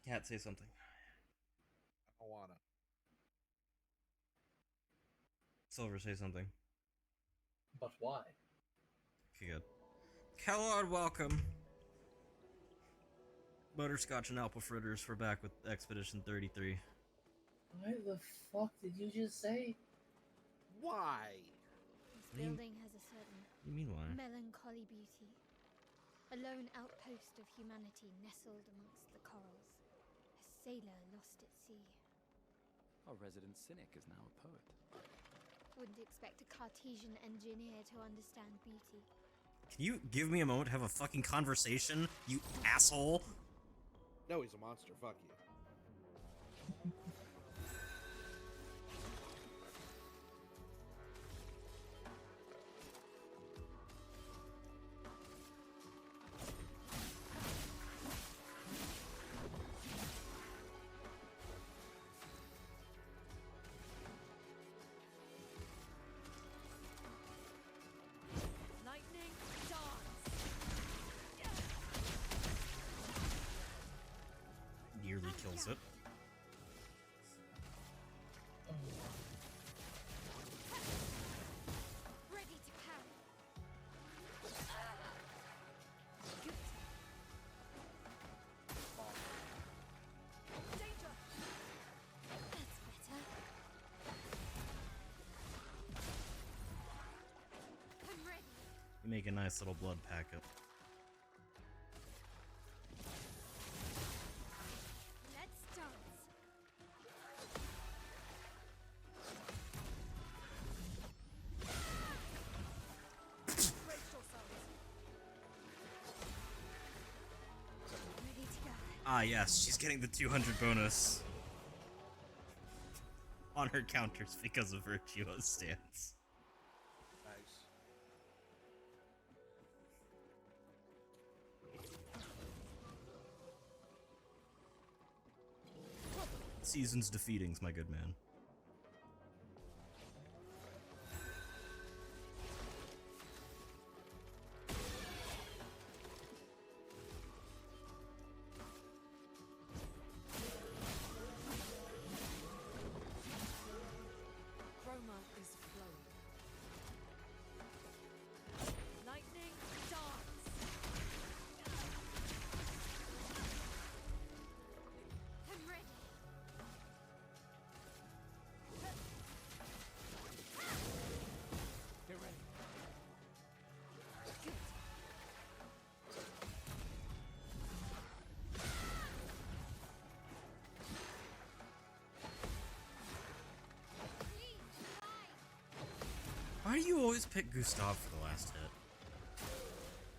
Cat, say something. I don't wanna. Silver, say something. But why? Okay, good. Kellogg, welcome. Butterscotch and apple fritters. We're back with Expedition 33. Why the fuck did you just say? Why? This What do you- building has a certain What do you mean, why? melancholy beauty. A lone outpost of humanity nestled amongst the corals. A sailor lost at sea. Our resident cynic is now a poet. Wouldn't expect a Cartesian engineer to understand beauty. Can you give me a moment to have a fucking conversation, you asshole? No, he's a monster. Fuck you. Lightning dance! Nearly kills it. Ready to pound! Danger! That's better. I'm ready. You make a nice little blood packet. Let's dance. Brace yourselves. Ready to go. Ah, yes, she's getting the 200 bonus on her counters because of Virtuo's stance. Nice. Season's defeatings, my good man. Chroma is flowing. Lightning dance. I'm ready. Get ready. Good. Please, Why do you always pick Gustav for the last hit?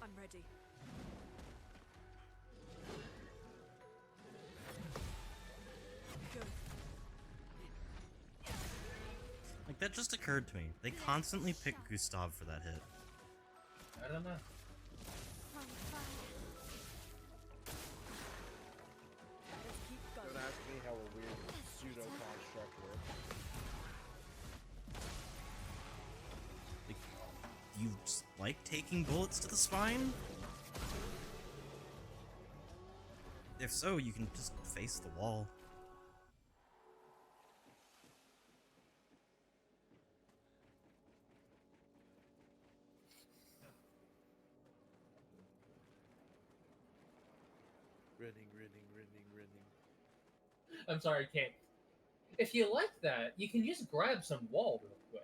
I'm ready. Good. Like, that just occurred to me. They constantly pick Gustav for that hit. I don't know. From fire. Let's keep Don't going. ask me how a weird pseudo construct works. Like, do you just like taking bullets to the spine? If so, you can just face the wall. Rinning. I'm sorry, I can't. If you like that, you can just grab some wall real quick.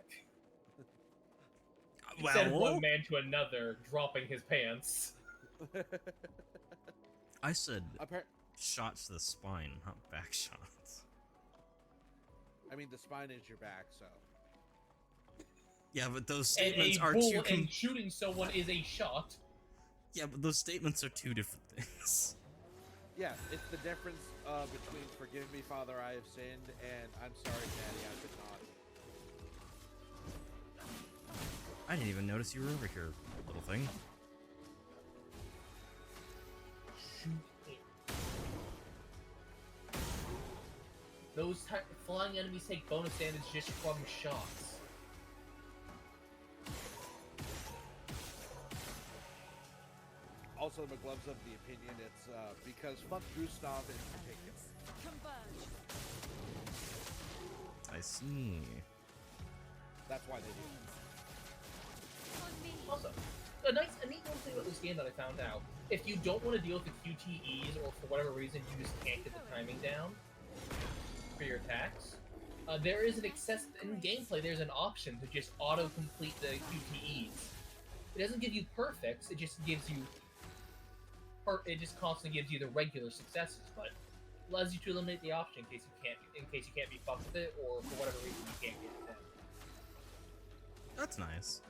Send Well, one man to another, dropping his pants. I said Appar- shots to the spine, not back shots. I mean, the spine is your back, so. Yeah, but those And statements a are bullet two. and shooting someone is a shot. Yeah, but those statements are two different things. Yeah, it's the difference between "Forgive me, Father, I have sinned" and "I'm sorry, Daddy, I've been naughty." I didn't even notice you were over here, little thing. Shoot it. Those flying enemies take bonus damage just from shots. also McGlove's of the opinion it's because fuck Gustav in particular. Converge. I see. That's why they do it. On me. Also, a neat little thing about this game that I found out: if you don't want to deal with the QTEs, or for whatever reason you just can't get the timing down for your attacks, there is an in gameplay. There's an option to just auto-complete the QTEs. It doesn't give you perfects. It just gives you. It just constantly gives you the regular successes, but allows you to eliminate the option in case you can't be fucked with it, or for whatever reason you can't get it done. That's nice.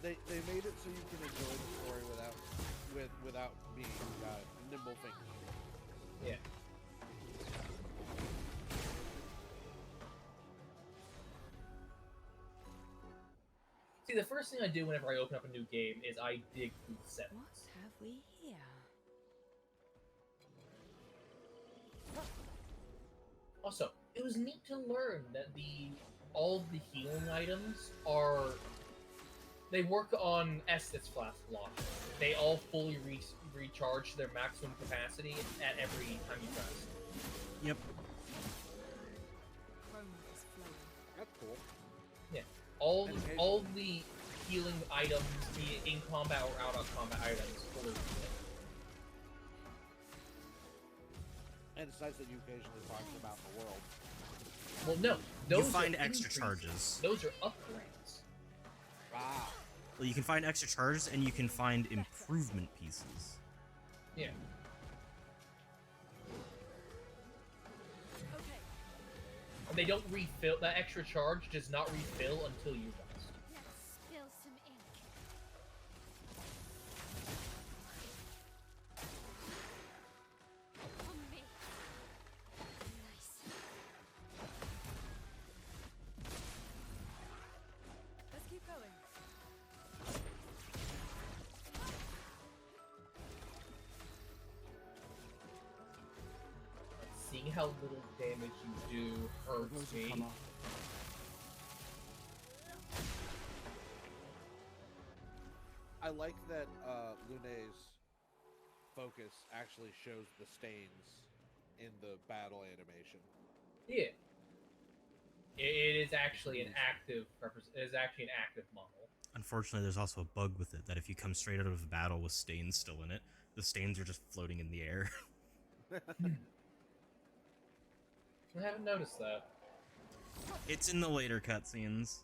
They made it so you can enjoy the story without being nimble fingers. Yeah. See, the first thing I do whenever I open up a new game is I dig through the settings. What have we here? Also, it was neat to learn that all of the healing items they work on Estus Flask block. They all fully recharge to their maximum capacity at every time you press. Yep. Chroma is flowing. That's cool. Yeah. All the healing items, be it in combat or out of combat items, fully refill. And it's nice that you occasionally find them out in the world. Well, no. Those You find are extra increases. charges. Those are upgrades. Ah. Well, you can find extra charges, and you can find improvement pieces. Yeah. Okay. And they don't refill. That extra charge does not refill until you rest. Let's spill some ink. On me. Nice. Let's keep going. Seeing how little damage you do hurts me. I like that Lune's focus actually shows the stains in the battle animation. Yeah. It is actually an active model. Unfortunately, there's also a bug with it that if you come straight out of a battle with stains still in it, the stains are just floating in the air. I haven't noticed that. It's in the later cutscenes.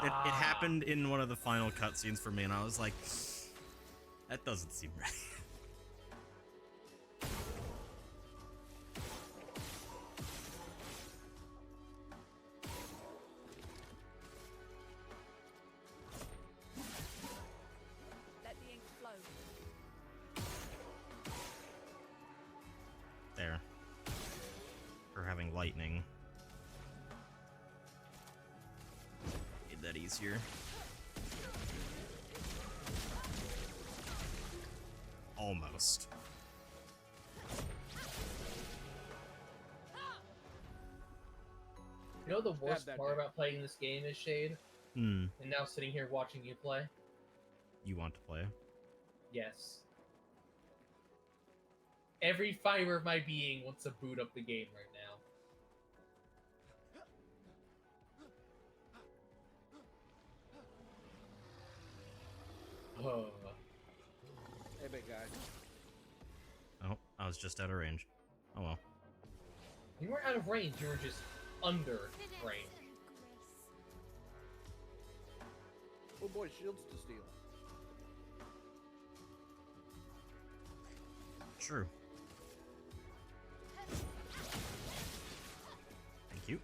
It happened in one of the final cutscenes for me, and I was like, that doesn't seem right. Let the ink flow. There. For having lightning. Made that easier. Almost. You know the worst that part big. about playing this game is, Shade? Hmm. And now sitting here watching you play? You want to play? Yes. Every fiber of my being wants to boot up the game right now. Oh. Hey, big guy. Oh, I was just out of range. Oh well. You weren't out of range, you were just under Finesse range. and grace. Oh boy, shields to steal. True. Thank you.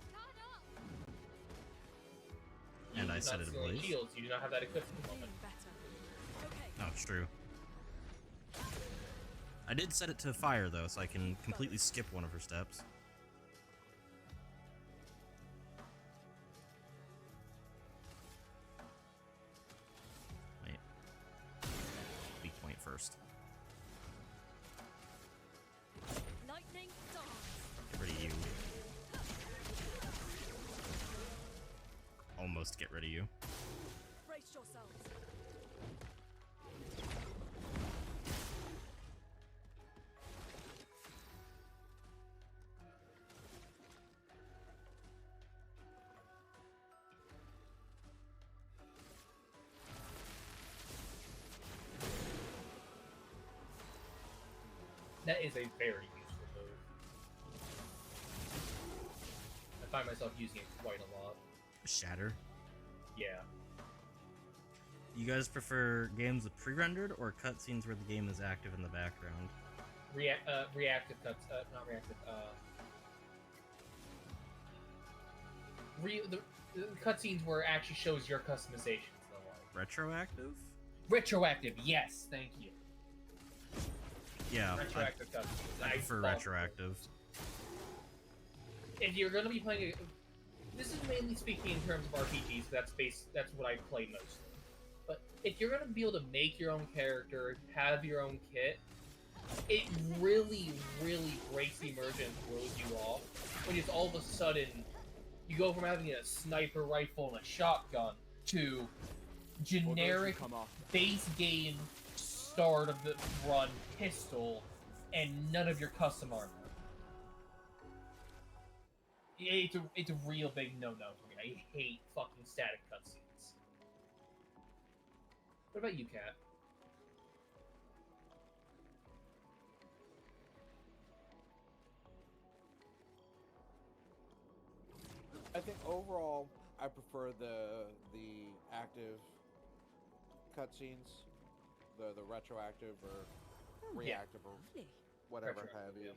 And I Not set it stealing ablaze. shields, you do not have that equipped at the Feeling moment. better. Okay. No, it's true. I did set it to fire though, so I can completely skip one of her steps. Wait. Weak point first. Lightning dance. Get rid of you. Almost get rid of you. Brace yourselves. That is a very useful move. I find myself using it quite a lot. Shatter. Yeah. You guys prefer games with pre-rendered or cutscenes where the game is active in the background? Reactive cuts, not reactive, the cutscenes where it actually shows your customizations and the like. Retroactive? Retroactive, yes, thank you. Yeah, Retroactive cutscenes. I prefer love retroactive. those. If you're gonna be playing this is mainly speaking in terms of RPGs, that's what I play mostly. But if you're gonna be able to make your own character, have your own kit, it really, really breaks the immersion and throws you off when it's all of a sudden you go from having a sniper rifle and a shotgun to generic base game start of the run pistol and none of your custom armor. It's a real big no-no for me. I hate fucking static cutscenes. What about you, Kat? I think overall, I prefer the active cutscenes, the retroactive or reactive or whatever have you,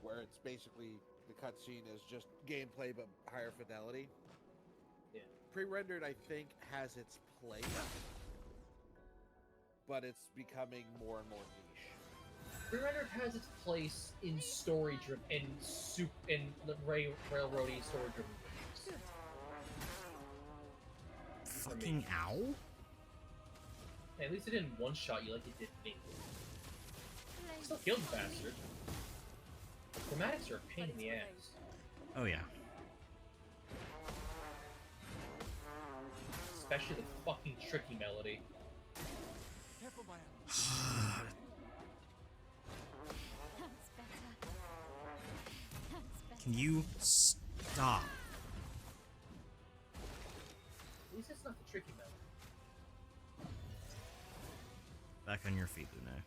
where it's basically the cutscene is just gameplay but higher fidelity. Yeah. Pre-rendered, I think, has its place, but it's becoming more and more niche. Pre-rendered has its place in story-driven in railroady story-driven games. Fucking ow? Hey, at least it didn't one-shot you like it did me. Still killed the bastard. Dramatics are a pain in the ass. Oh yeah. Especially the fucking tricky melody. Careful, Maya. That's better. That's better. Can you stop? At least it's not the tricky melody. Back on your feet, Lune.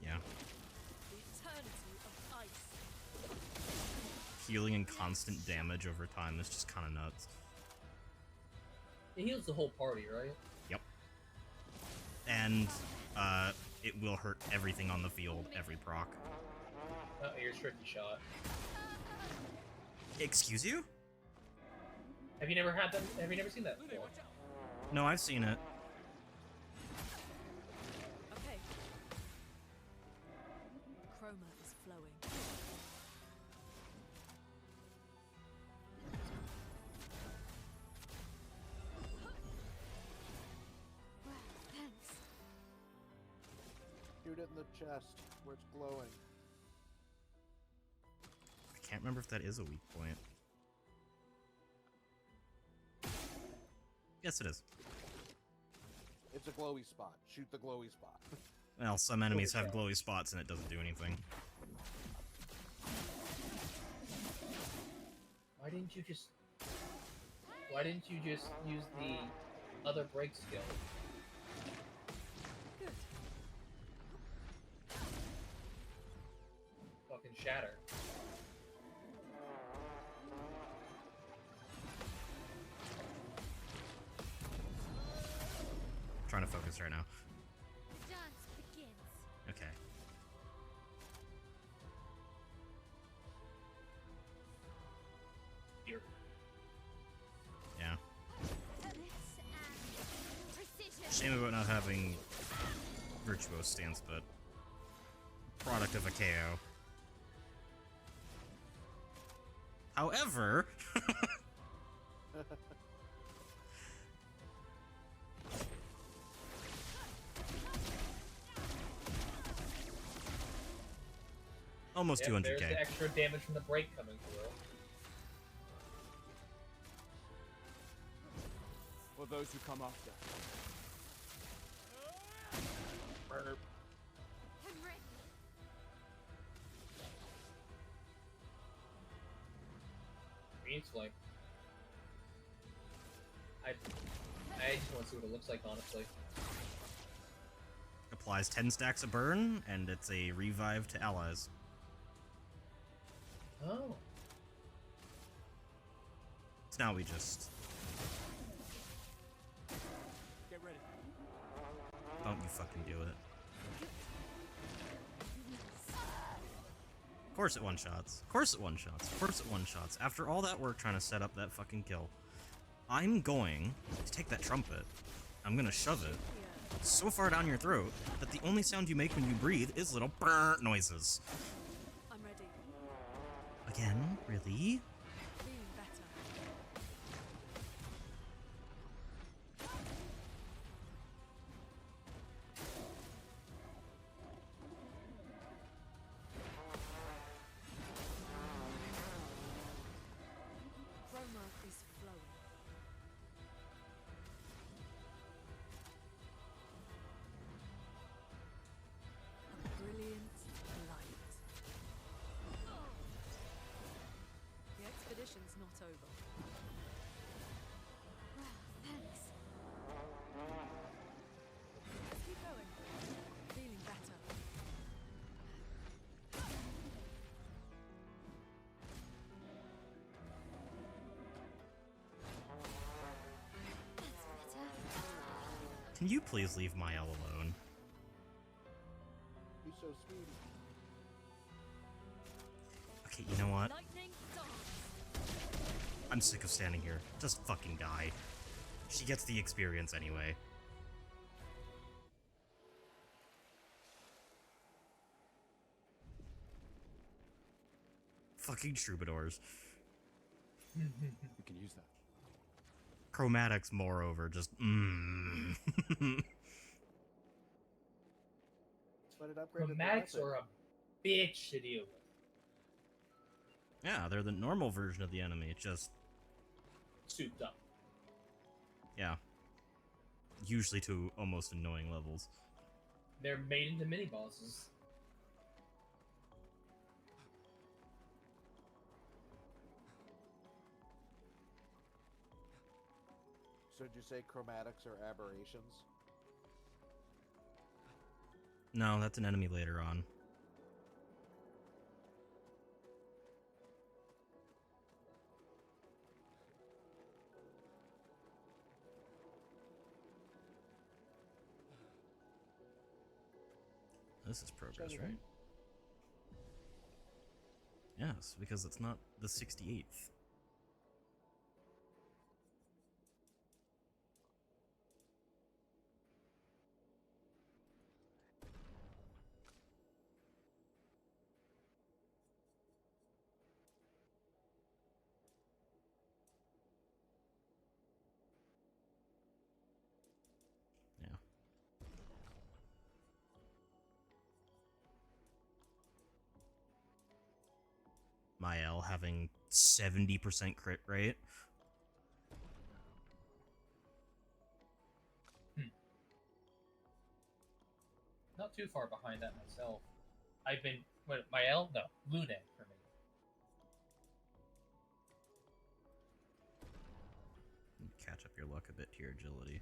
Yeah. The eternity of ice. Healing and constant damage over time is just kind of nuts. It heals the whole party, right? Yep. And, it will hurt everything on the field, every proc. Here's tricky shot. Excuse you? Have you never had that? Have you never seen that before? No, I've seen it. Okay. Chroma is flowing. Wow, thanks. Shoot it in the chest where it's glowing. I can't remember if that is a weak point. Yes, it is. It's a glowy spot. Shoot the glowy spot. Well, some enemies have glowy spots and it doesn't do anything. Why didn't you just use the other break skill? Good. Fucking shatter. I'm trying to focus right now. The dance begins. Okay. Here. Yeah. Tennis and precision. Shame about not having Virtuoso stance, but product of a KO. However, almost Yep, 200k. There's the extra damage from the break coming through. For those who come after. Burp. I'm ready. Ace Flame. I just want to see what it looks like, honestly. Applies 10 stacks of burn, and it's a revive to allies. Oh. So now we just... Get ready. Don't you fucking do it. Of course it one-shots. Of course it one-shots. Of course it one-shots. After all that work trying to set up that fucking kill, I'm going to take that trumpet. I'm gonna shove it so far down your throat that the only sound you make when you breathe is little brrr noises. I'm ready. Again? Really? Feeling better. Chroma is flowing. A brilliant light. The expedition's not over. Thanks. Let's keep going. Feeling better. That's better. Can you please leave Mael alone? He's so sweet. Okay, you know what? Lightning dance. I'm sick of standing here. Just fucking die. She gets the experience anyway. Fucking troubadours. We can use that. Chromatics, moreover, just But it upgraded the Chromatics weapon. are a bitch to deal with. Yeah, they're the normal version of the enemy. It's just, Souped up. yeah. Usually to almost annoying levels. They're made into mini bosses. So did you say chromatics are aberrations? No, that's an enemy later on. This is progress, Shiny, right? right? Yes, because it's not the 68th. Yeah. Mael having 70% crit rate. Not too far behind that myself. I've been Mael? No, Lune for me. Catch up your luck a bit to your agility.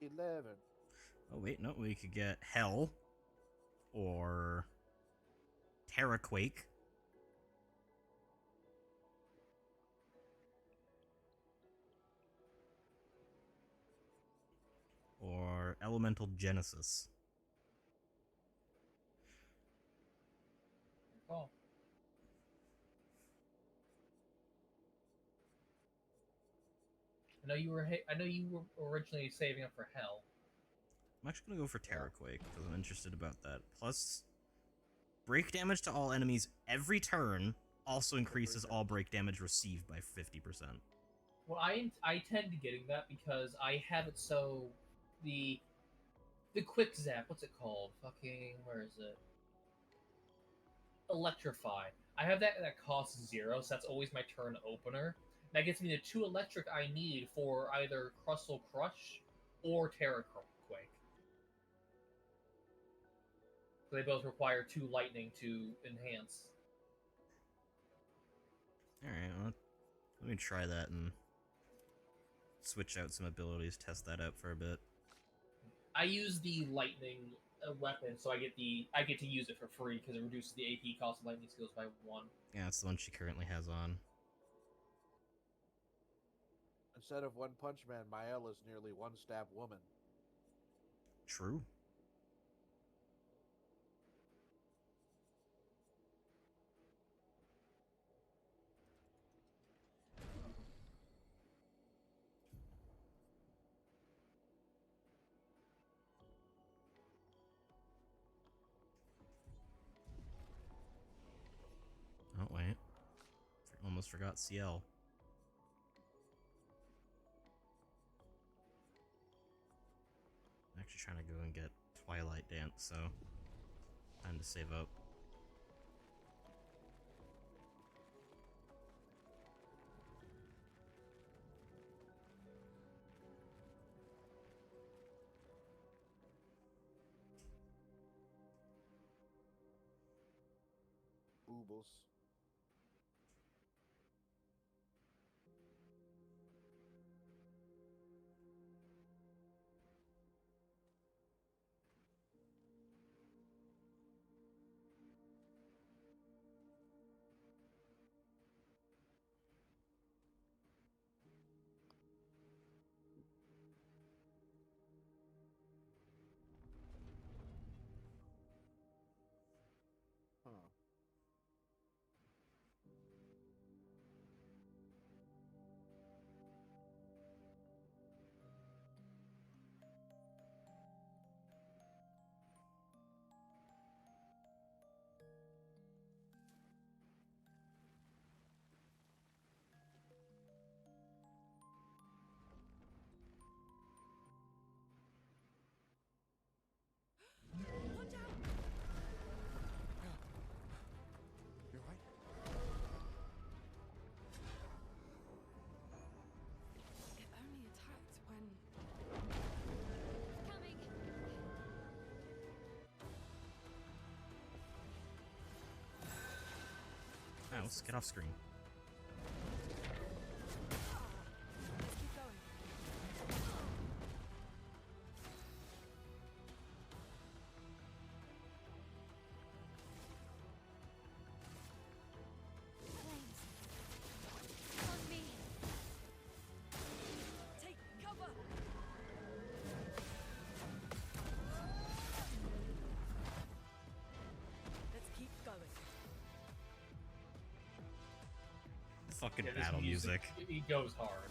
$11. Oh wait, no, we could get Hell or Terraquake. Or Elemental Genesis. Oh. I know you were originally saving up for Hell. I'm actually gonna go for Terraquake because I'm interested about that. Plus, break damage to all enemies every turn also increases all break damage received by 50%. Well, I tend to getting that because I have it so the quick zap. What's it called? Fucking where is it? Electrify. I have that costs 0, so that's always my turn opener. That gets me the 2 electric I need for either Crustal Crush or Terra Quake. So they both require 2 lightning to enhance. Alright, well, let me try that and switch out some abilities, test that out for a bit. I use the lightning weapon, so I get to use it for free because it reduces the AP cost of lightning skills by 1. Yeah, that's the one she currently has on. Instead of One Punch Man, Mael is nearly One Stab Woman. True. Oh, wait. Almost forgot CL. I'm actually trying to go and get Twilight Dance, so time to save up. Boobles. Huh. Watch out! You alright? It only attacked when... Coming. Mouse, get off screen. Let's keep going. Flames. On me. Take cover! Let's keep going. Fucking Yeah, this battle music. It goes hard.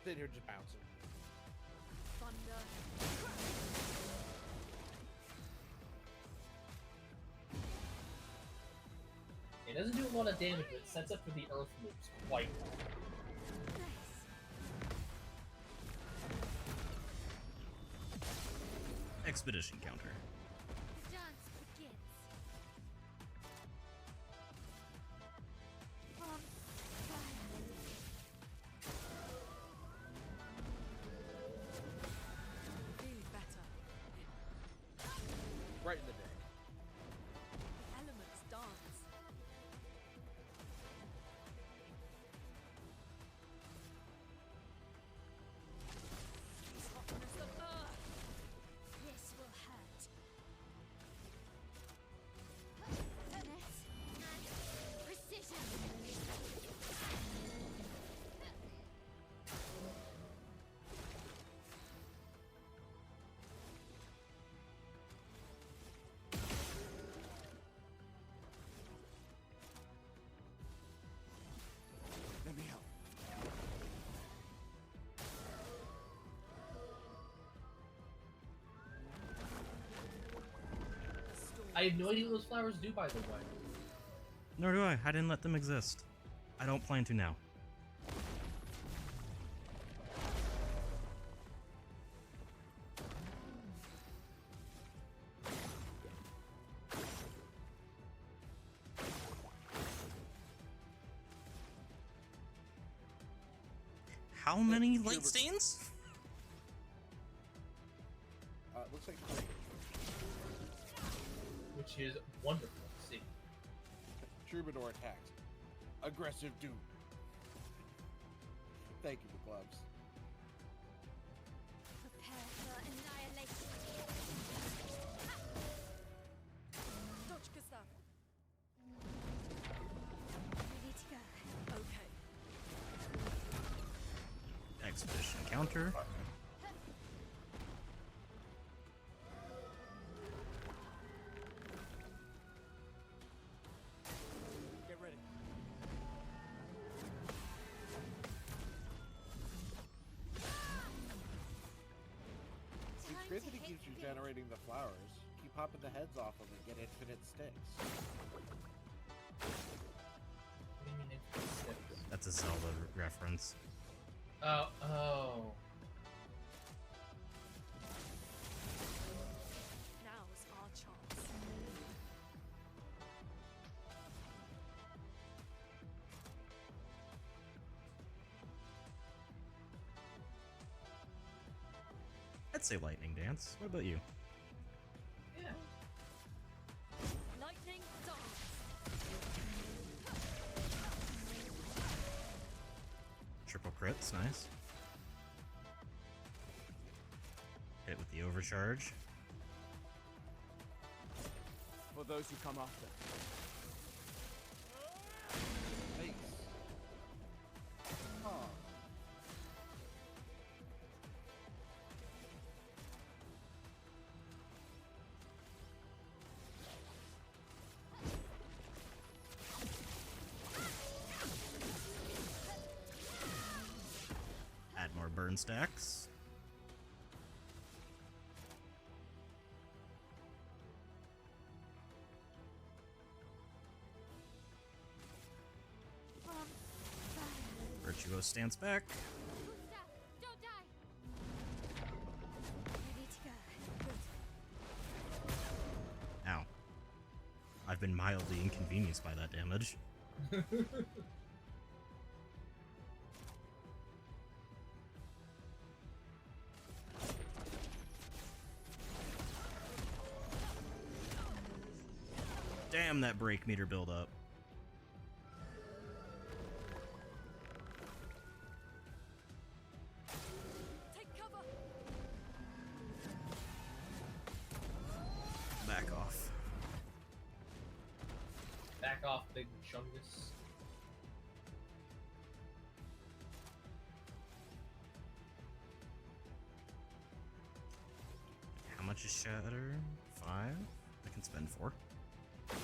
Then you're just bouncing. Thunder. It doesn't do a lot of damage, but it sets up for the earth moves quite well. Expedition counter. The dance begins. On fire. Feeling better. Right in the day. The elements dance. Softness of earth. This will hurt. Finesse and precision. Let me help. The storm. I have no idea what those flowers do, by the way. Nor do I. I didn't let them exist. I don't plan to now. How many light stains? Looks like 3. which is wonderful to see. Troubadour attacked. Aggressive dude. Thank you, the gloves. Prepare for annihilation. Dodge, Gustav. Ready to go. Okay. Expedition counter. Get ready. It's Time great to that he hit keeps the regenerating the flowers. Keep popping the heads off them and get infinite sticks. What do you mean infinite sticks? That's a Zelda reference. Oh. Now's our chance. I'd say lightning dance. What about you? Yeah. Lightning dance. Triple crits, nice. Hit with the overcharge. For those who come after. Thanks. Oh. Add more burn stacks. Virtuo stance back. Gustav, don't die. Ready to go. Ow. I've been mildly inconvenienced by that damage. Damn that break meter buildup. Take cover. Back off. Back off, big chungus. How much is Shatter? 5? I can spend 4. On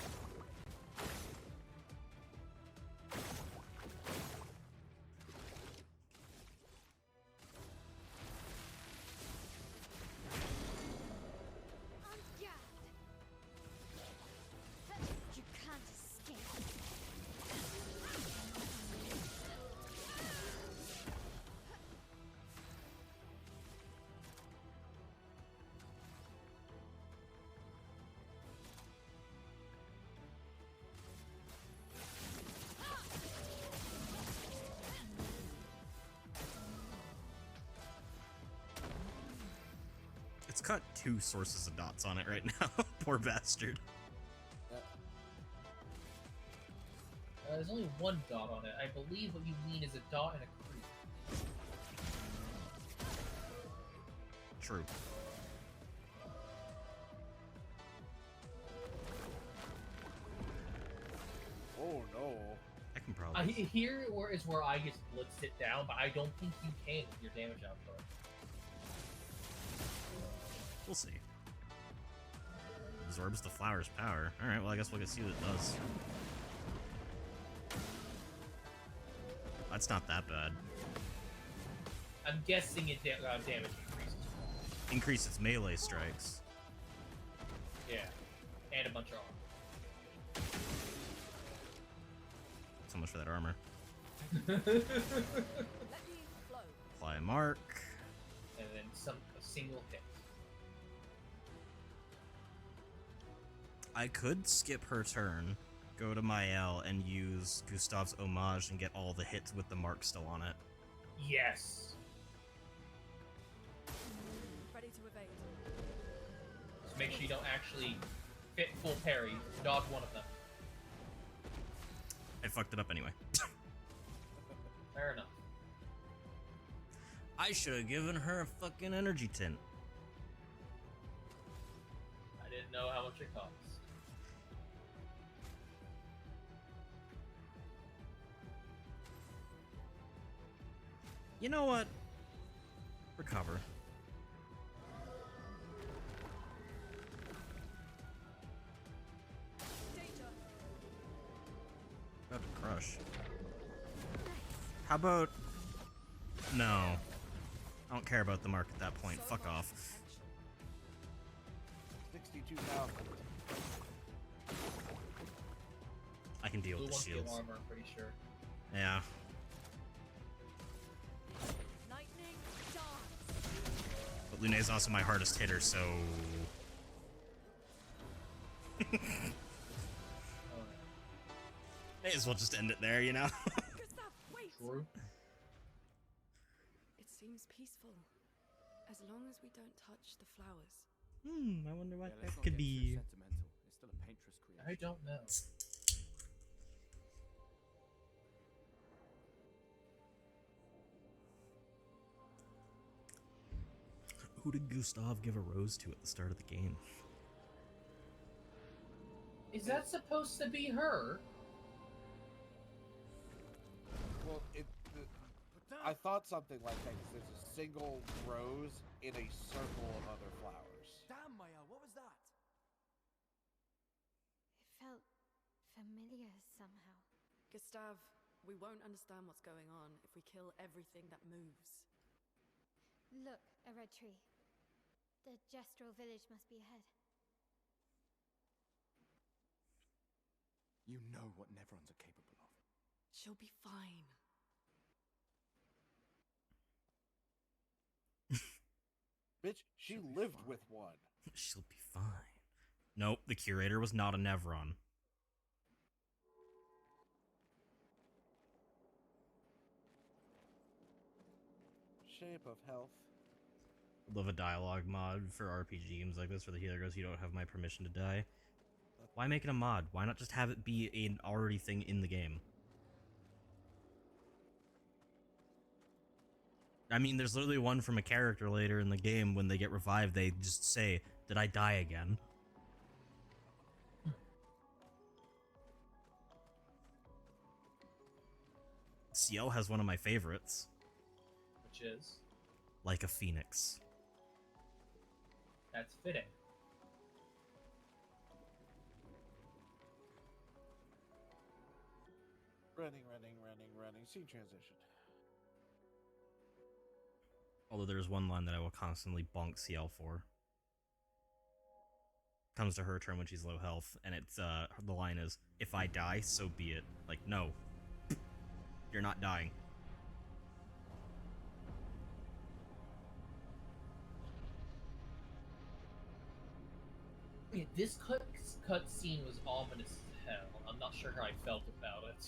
guard. You can't escape. It's got 2 sources of dots on it right now. Poor bastard. There's only one dot on it. I believe what you mean is a dot and a creep. True. Oh no. I can probably. Here is where I just blitzed it down, but I don't think you can with your damage output. We'll see. Absorbs the flower's power. Alright, well, I guess we'll get to see what it does. That's not that bad. I'm guessing it damage increases. Increase its melee strikes. Yeah. And a bunch of armor. So much for that armor. Let me flow. Apply mark. And then a single hit. I could skip her turn, go to Mael, and use Gustav's homage and get all the hits with the mark still on it. Yes. Ready to evade. Just make sure you don't actually fit full parry, dodge one of them. I fucked it up anyway. Fair enough. I should have given her a fucking energy tint. I didn't know how much it cost. You know what? Recover. Danger. About to crush. How about... No. I don't care about the mark at that point. So Fuck much off. potential. 62,000. I can deal Blue with the one's shields. armor, I'm pretty sure. Yeah. Lightning dance. But Lune's also my hardest hitter, so... May as well just end it there, you know? Gustav, wait. True. It seems peaceful. As long as we don't touch the flowers. I wonder what let's that not could get too be. sentimental. It's still a painter's creation. I don't know. Who did Gustav give a rose to at the start of the game? Is that supposed to be her? Well, I thought something like that because there's a single rose in a circle of other flowers. Damn, Maya, what was that? It felt familiar somehow. Gustav, we won't understand what's going on if we kill everything that moves. Look, a red tree. The gestural village must be ahead. You know what Nevrons are capable of. She'll be fine. Bitch, she She'll be lived fine. with one. She'll be fine. Nope, the curator was not a Nevron. Shape of health. Love a dialogue mod for RPG games like this where the healer goes, "You don't have my permission to die." Why make it a mod? Why not just have it be an already thing in the game? I mean, there's literally one from a character later in the game when they get revived, they just say, "Did I die again?" CL has one of my favorites, Which is... like a phoenix. That's fitting. Running. Scene transition. Although there's one line that I will constantly bonk CL for. Comes to her turn when she's low health, and it's the line is, "If I die, so be it." Like, no. You're not dying. Yeah, this cut scene was ominous as hell. I'm not sure how I felt about it.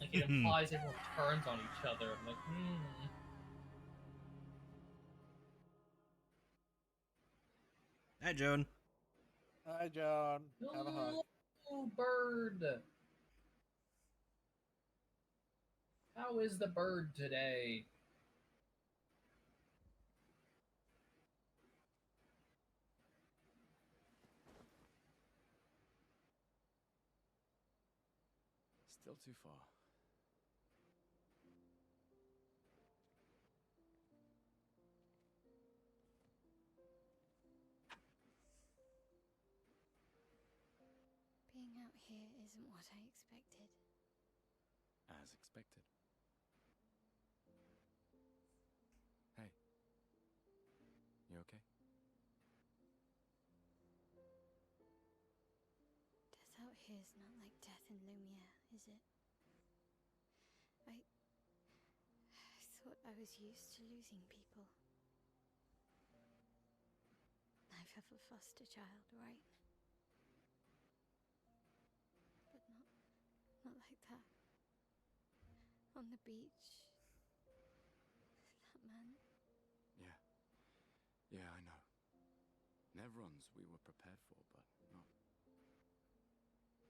Like, it implies everyone turns on each other. I'm like, Hi, Joan. Hi, John. Have a hug. Hello, bird. How is the bird today? Still too far. Being out here isn't what I expected. As expected. Hey. You okay? Death out here's not like death in Lumiere, is it? I thought I was used to losing people. I've had a foster child, right? But not like that. On the beach. That man. Yeah. Yeah, I know. Nevrons we were prepared for, but not.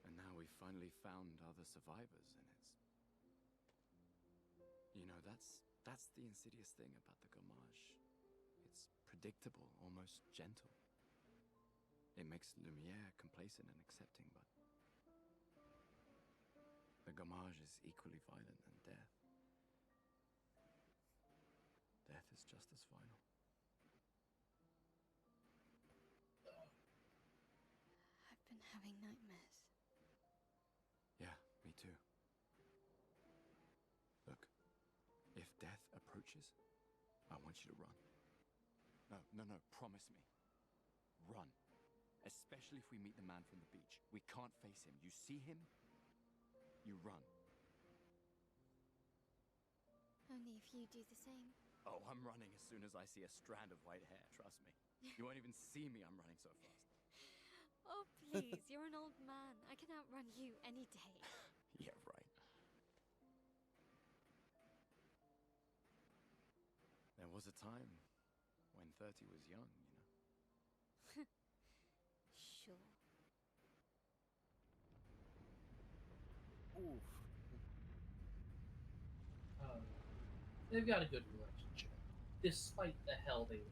And now we finally found other survivors, and that's the insidious thing about the Gamage. It's predictable, almost gentle. It makes Lumiere complacent and accepting, but the Gamage is equally violent than death. Death is just as final. I've been having nightmares. Yeah, me too. Look, if death approaches, I want you to run. No, promise me. Run. Especially if we meet the man from the beach. We can't face him. You see him, you run. Only if you do the same. Oh, I'm running as soon as I see a strand of white hair, trust me. You won't even see me, I'm running so fast. Oh, please, you're an old man. I can outrun you any day. Yeah, right. There was a time when 30 was young, you know. Sure. Oof. They've got a good relationship, despite the hell they live in.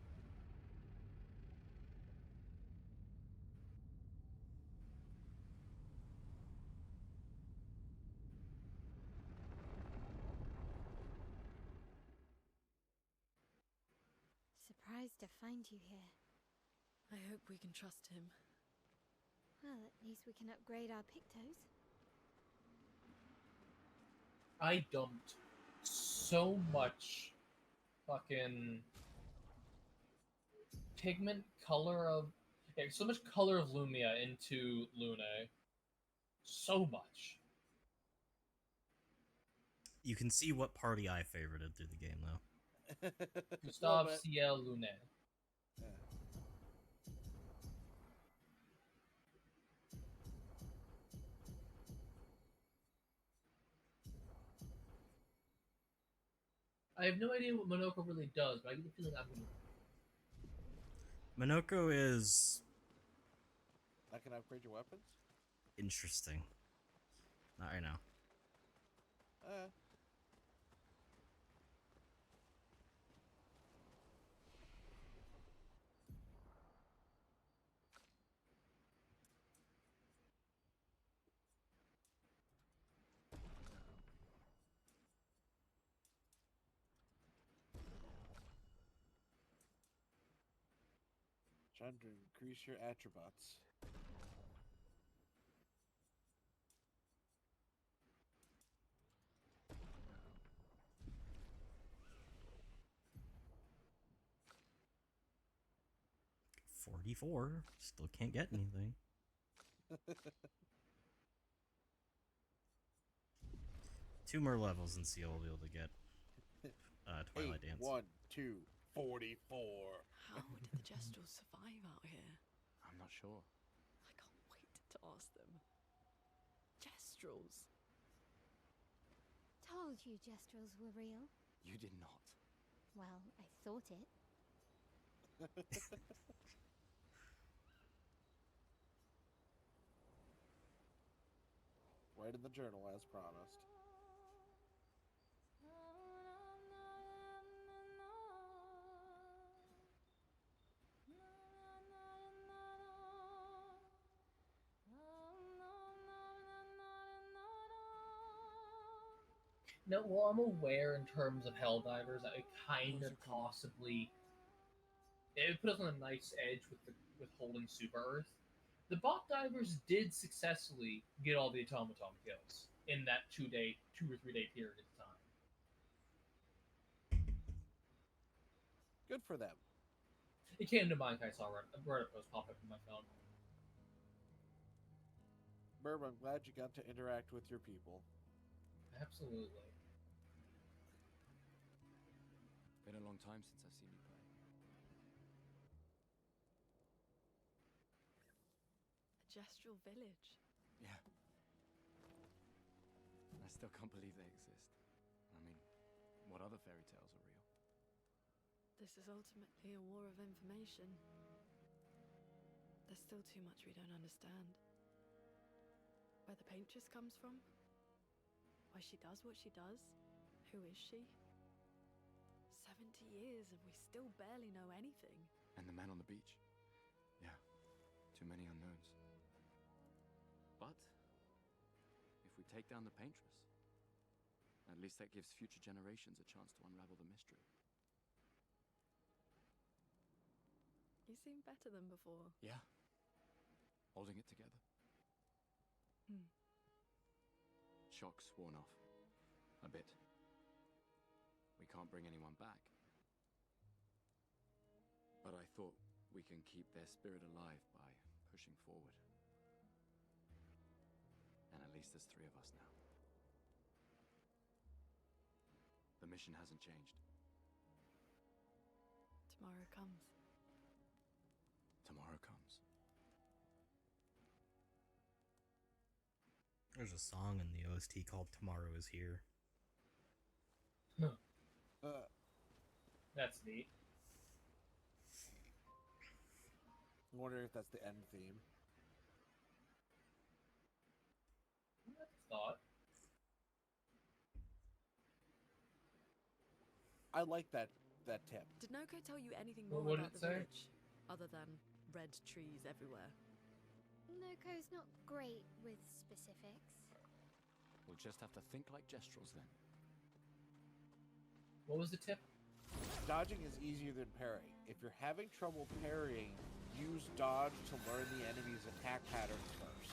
Surprised to find you here. I hope we can trust him. Well, at least we can upgrade our Pictos. I dumped so much fucking pigment color of so much color of Lumia into Lune. So much. You can see what party I favorited through the game, though. Gustav Little bit. Ciel Lune. Yeah. I have no idea what Monoko really does, but I get the feeling I'm gonna. Minoko is I can upgrade your weapons? interesting. Not right now. Trying to increase your attributes. $44. Still can't get anything. Two more levels and Seal will be able to get Twilight Dance. 1, 2, 44. How did the Gestrels survive out here? I'm not sure. I can't wait to ask them. Gestrels. Told you Gestrels were real. You did not. Well, I thought it. Right in the journal as promised. No, well, I'm aware in terms of Helldivers that it kind of possibly it would put us on a nice edge with holding Super Earth. The bot divers did successfully get all the automaton kills in that 2 or 3 day period of time. Good for them. It came to mind. I saw Reddit post pop up on my phone. Burb, I'm glad you got to interact with your people. Absolutely. Been a long time since I've seen you play. A Gestral village. Yeah. I still can't believe they exist. I mean, what other fairy tales are real? This is ultimately a war of information. There's still too much we don't understand. Where the paintress comes from? Why she does what she does? Who is she? 70 years and we still barely know anything. And the man on the beach. Yeah, too many unknowns. But if we take down the paintress, at least that gives future generations a chance to unravel the mystery. You seem better than before. Yeah, holding it together. Shock's worn off. A bit. We can't bring anyone back. But I thought we can keep their spirit alive by pushing forward. And at least there's 3 of us now. The mission hasn't changed. Tomorrow comes. Tomorrow comes. There's a song in the OST called Tomorrow Is Here. That's neat. I'm wondering if that's the end theme. Thought. I like that tip. Did Noko tell you anything What more did about it the say? village? Other than red trees everywhere. Noko's not great with specifics. We'll just have to think like Gestrels then. What was the tip? Dodging is easier than parrying. If you're having trouble parrying, use dodge to learn the enemy's attack patterns first.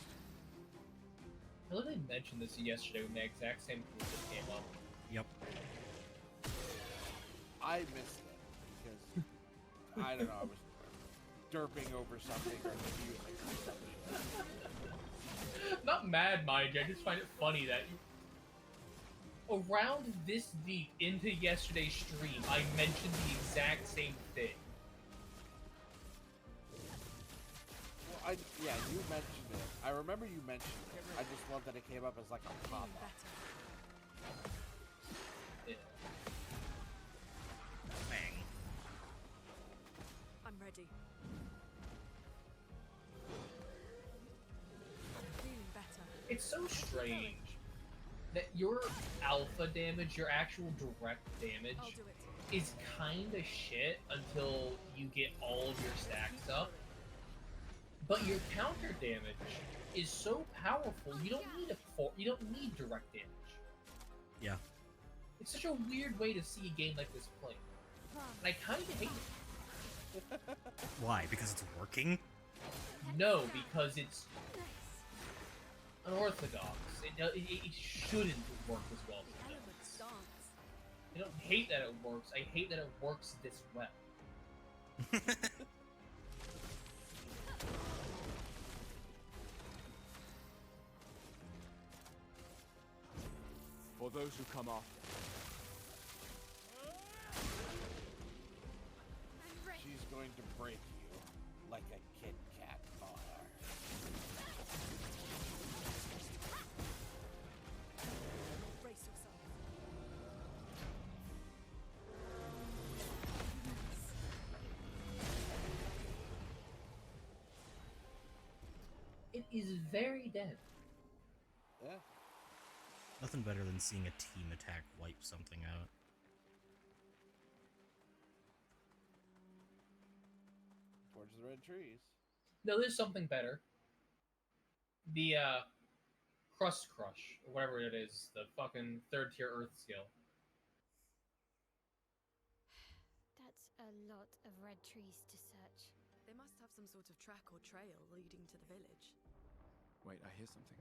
I literally mentioned this yesterday when the exact same thing just came up. Yep. I missed it because I don't know, I was derping over something or maybe you like something. Not mad, mind you. I just find it funny that around this deep into yesterday's stream, I mentioned the exact same thing. Well, yeah, you mentioned it. I remember you mentioned it. I just love that it came up as like a Feeling pop-up. better. Yeah. Bang. I'm ready. Feeling better. It's so strange that your alpha damage, your actual direct damage, I'll do it. is kinda shit until you get all of your stacks up. But your counter damage is so powerful, you don't need you don't need direct damage. Yeah. It's such a weird way to see a game like this played. And I kinda hate it. Why? Because it's working? No, because it's unorthodox. It shouldn't work as well as it Elements does. dance. I don't hate that it works, I hate that it works this well. For those who come after, I'm ready. She's going to break you like a Kit Kat bar. Brace yourself. It is very dead. Yeah. Nothing better than seeing a team attack wipe something out. Towards the red trees. No, there's something better. The Crust Crush, or whatever it is, the fucking 3rd tier Earth skill. That's a lot of red trees to search. They must have some sort of track or trail leading to the village. wait, I hear something.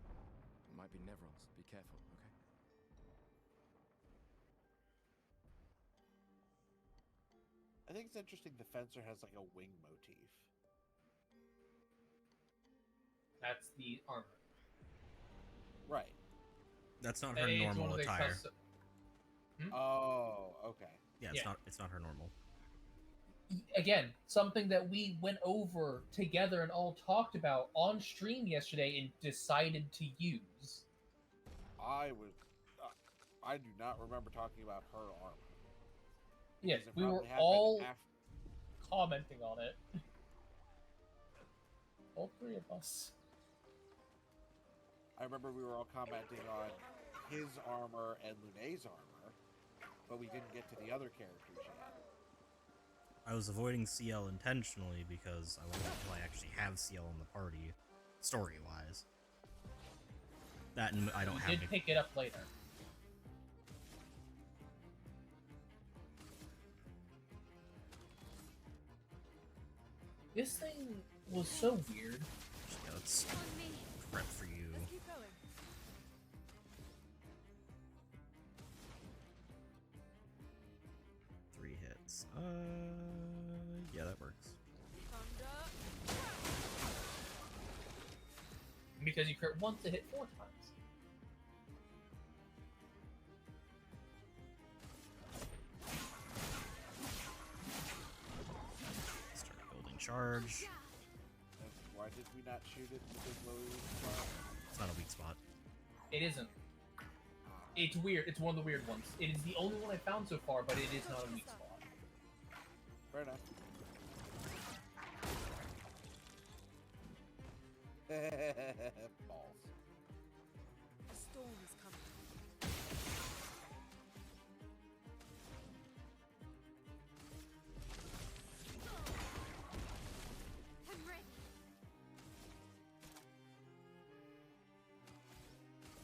It might be Nevrons. Be careful, okay? I think it's interesting the fencer has like a wing motif. That's the armor. Right. That's not And her it's one normal of the attire. Oh, okay. Yeah, Yeah. it's not her normal. Again, something that we went over together and all talked about on stream yesterday and decided to use. I was. I do not remember talking about her armor. Yes, Because it we were probably happened all after- commenting on it. All three of us. I remember we were all commenting on his armor and Lune's armor, but we didn't get to the other characters yet. I was avoiding CL intentionally because I wanted until I actually have CL in the party, story-wise. That and I don't You have did any... pick it up later. This thing was so weird. Yeah, let's prep for you. Let's keep going. 3 hits. Yeah, that works. Thunder. Because you crit once to hit 4 times. Start building charge. And why did we not shoot it in the big low spot? It's not a weak spot. It isn't. It's weird. It's one of the weird ones. It is the only one I found so far, but it is not a weak spot. Fair enough. Balls. A storm is coming. I'm ready.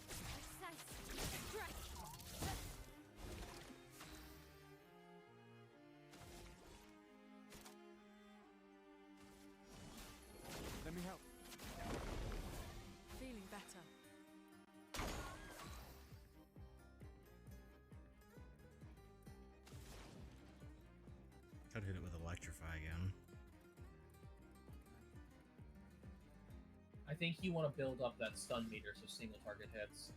Precise strike. Let me help. Feeling better. Could hit it with Electrify again. I think you want to build up that stun meter so single target hits.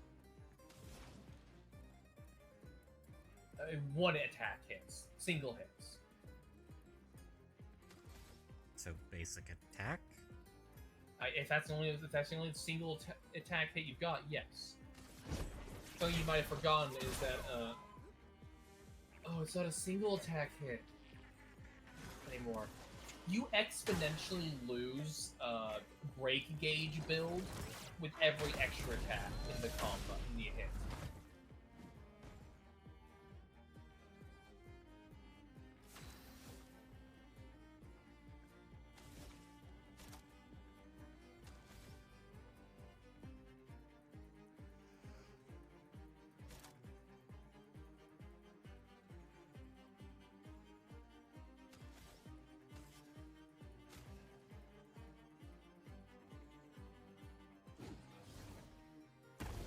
One attack hits. Single hits. So basic attack? If that's the only single attack hit you've got, yes. Something you might have forgotten is that oh, it's not a single attack hit anymore. You exponentially lose break gauge build with every extra attack in the combo in the hit.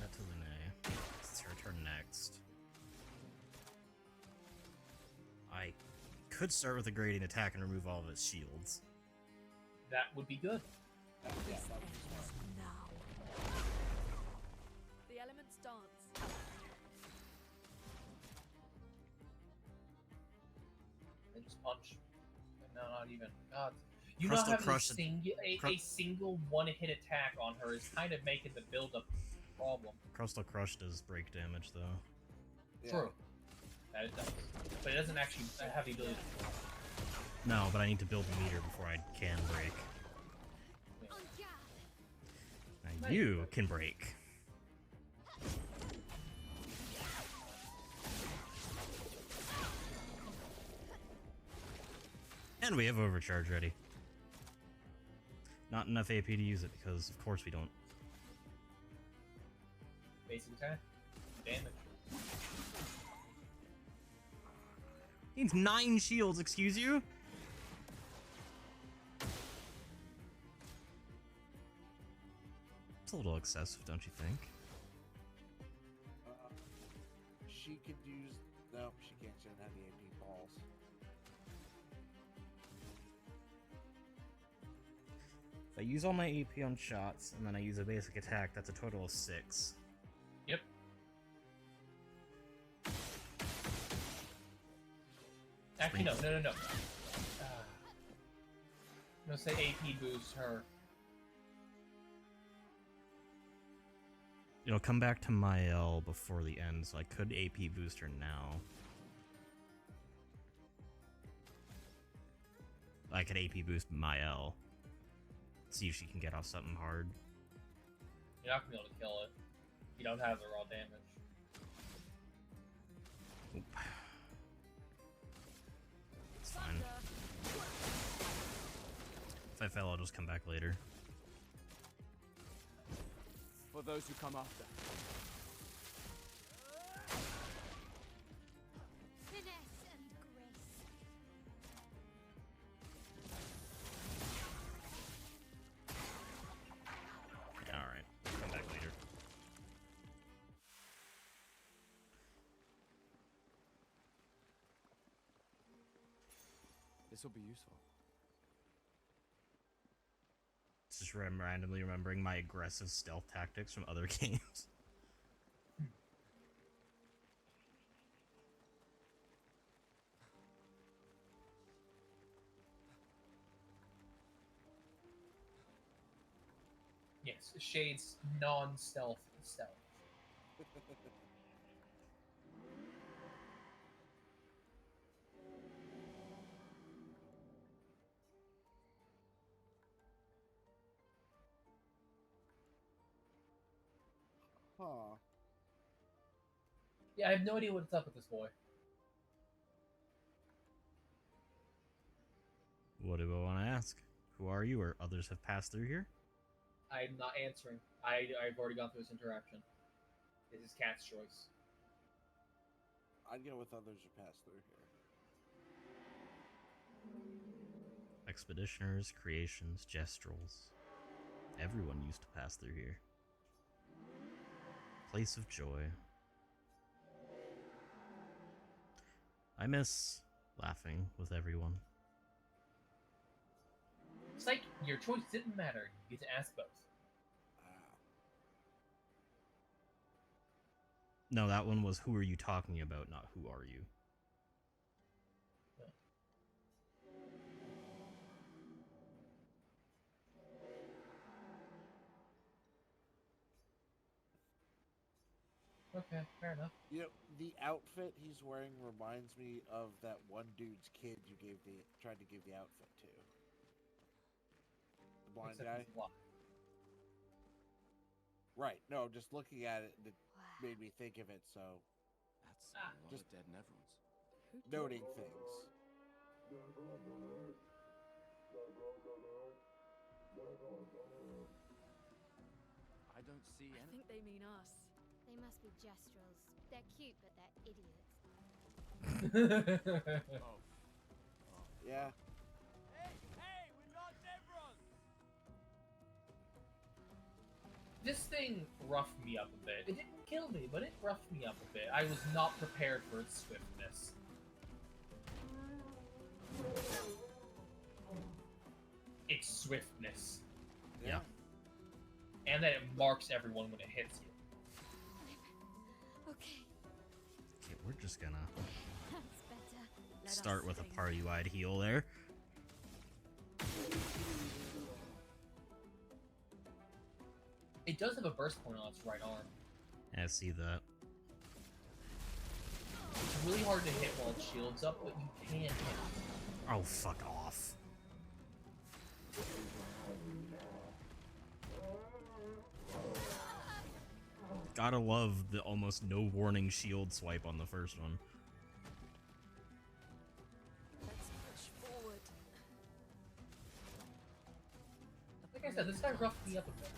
That to Lune. It's her turn next. I could start with a gradient attack and remove all of its shields. That would be good. Yeah, that was smart. Now. The elements dance. And just punch. No, not even. God. You Crystal not having Crush- a single one-hit attack on her is kind of making the build-up problem. Crustal Crush does break damage, though. Yeah. True. That it does. But it doesn't actually have the ability to break. No, but I need to build the meter before I can break. Yeah. On guard. Now you can break. And we have overcharge ready. Not enough AP to use it because, of course, we don't. Basic attack. Damage. Needs 9 shields, excuse you? It's a little excessive, don't you think? She could use. No, she can't. She doesn't have the AP balls. If I use all my AP on shots, and then I use a basic attack, that's a total of 6. Yep. Actually, no. I'm gonna say AP boosts her. It'll come back to Mael before the end, so I could AP boost her now. I could AP boost Mael. See if she can get off something hard. You're not gonna be able to kill it. You don't have the raw damage. Oop. It's fine. If I fail, I'll just come back later. For those who come after. Finesse and grace. Yeah, alright. Come back later. This will be useful. Just randomly remembering my aggressive stealth tactics from other games. Yes, Shade's non-stealth stealth. Huh. Yeah, I have no idea what's up with this boy. What do I want to ask? Who are you, or others have passed through here? I'm not answering. I've already gone through this interaction. This is Cat's choice. I'd go with others who pass through here. Expeditioners, creations, gestrels. Everyone used to pass through here. Place of joy. I miss laughing with everyone. It's like your choice didn't matter. You get to ask both. No, that one was who are you talking about, not who are you. Okay, fair enough. You know, the outfit he's wearing reminds me of that one dude's kid you tried to give the outfit to. The blind Except guy? he's blind. Right. No, just looking at it, it Wow. made me think of it, so That's a lot Just- of dead Neverons. Who noting things. I don't see I any. think they mean us. They must be gestrels. They're cute, but they're idiots. Oh. Yeah. Hey, we're not Neverons! This thing roughed me up a bit. It didn't kill me, but it roughed me up a bit. I was not prepared for its swiftness. Its swiftness. Yeah. And that it marks everyone when it hits you. Okay, Okay, we're just gonna that's better. Let us start with a think. party-wide heal there. It does have a burst point on its right arm. I see that. It's really hard to hit while it shields up, but you can hit. Oh, fuck off. Gotta love the almost no warning shield swipe on the first one. Let's push forward. Like I said, this guy roughed me up a bit.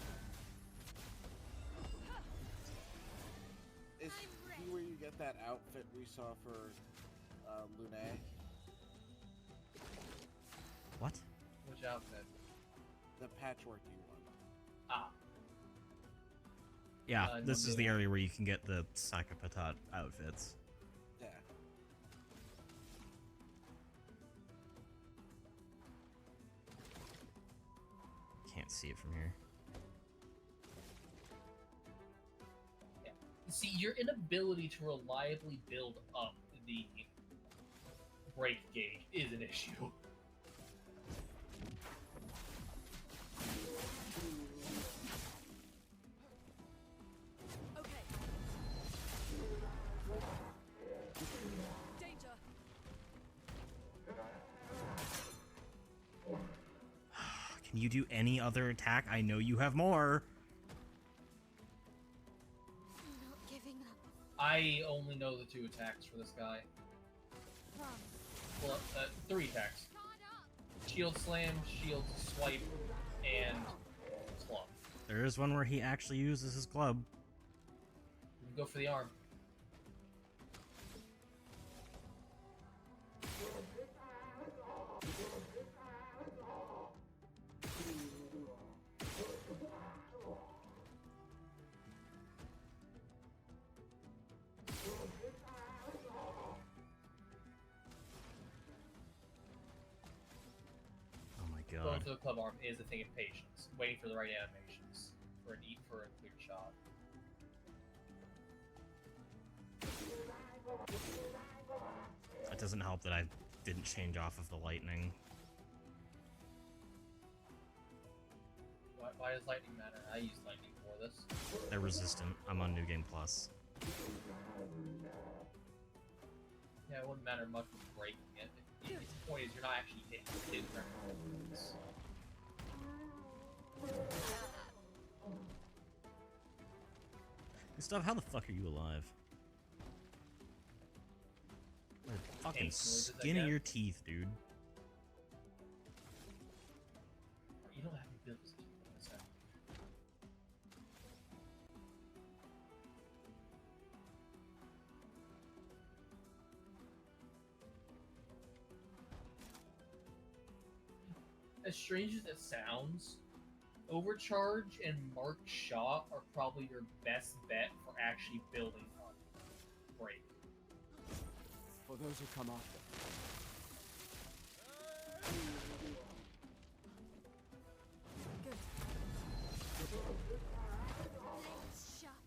Is he where you get that outfit we saw for Lune? What? Which outfit? The patchworky one. Ah. Yeah, this is the no. area where you can get the Sakapatat outfits. Yeah. Can't see it from here. Yeah. See, your inability to reliably build up the break gauge is an issue. Okay. Danger. Can you do any other attack? I know you have more. I'm not giving up. I only know the 2 attacks for this guy. Well, 3 attacks. Shield slam, shield swipe, and club. There is one where he actually uses his club. We can go for the arm. Oh my Going god. for the club arm is a thing of patience, waiting for the right animations for a clear shot. That doesn't help that I didn't change off of the lightning. Why does lightning matter? I use lightning for this. They're resistant. I'm on New Game Plus. Yeah, it wouldn't matter much with breaking it. The point is, you're not actually hitting it. Gustav, how the fuck are you alive? What a fucking Noises, I skin of guess. your teeth, dude. You don't have to build this. As strange as it sounds, Overcharge and Mark Shot are probably your best bet for actually building on Break. For those who come after. Good. Blades sharpened.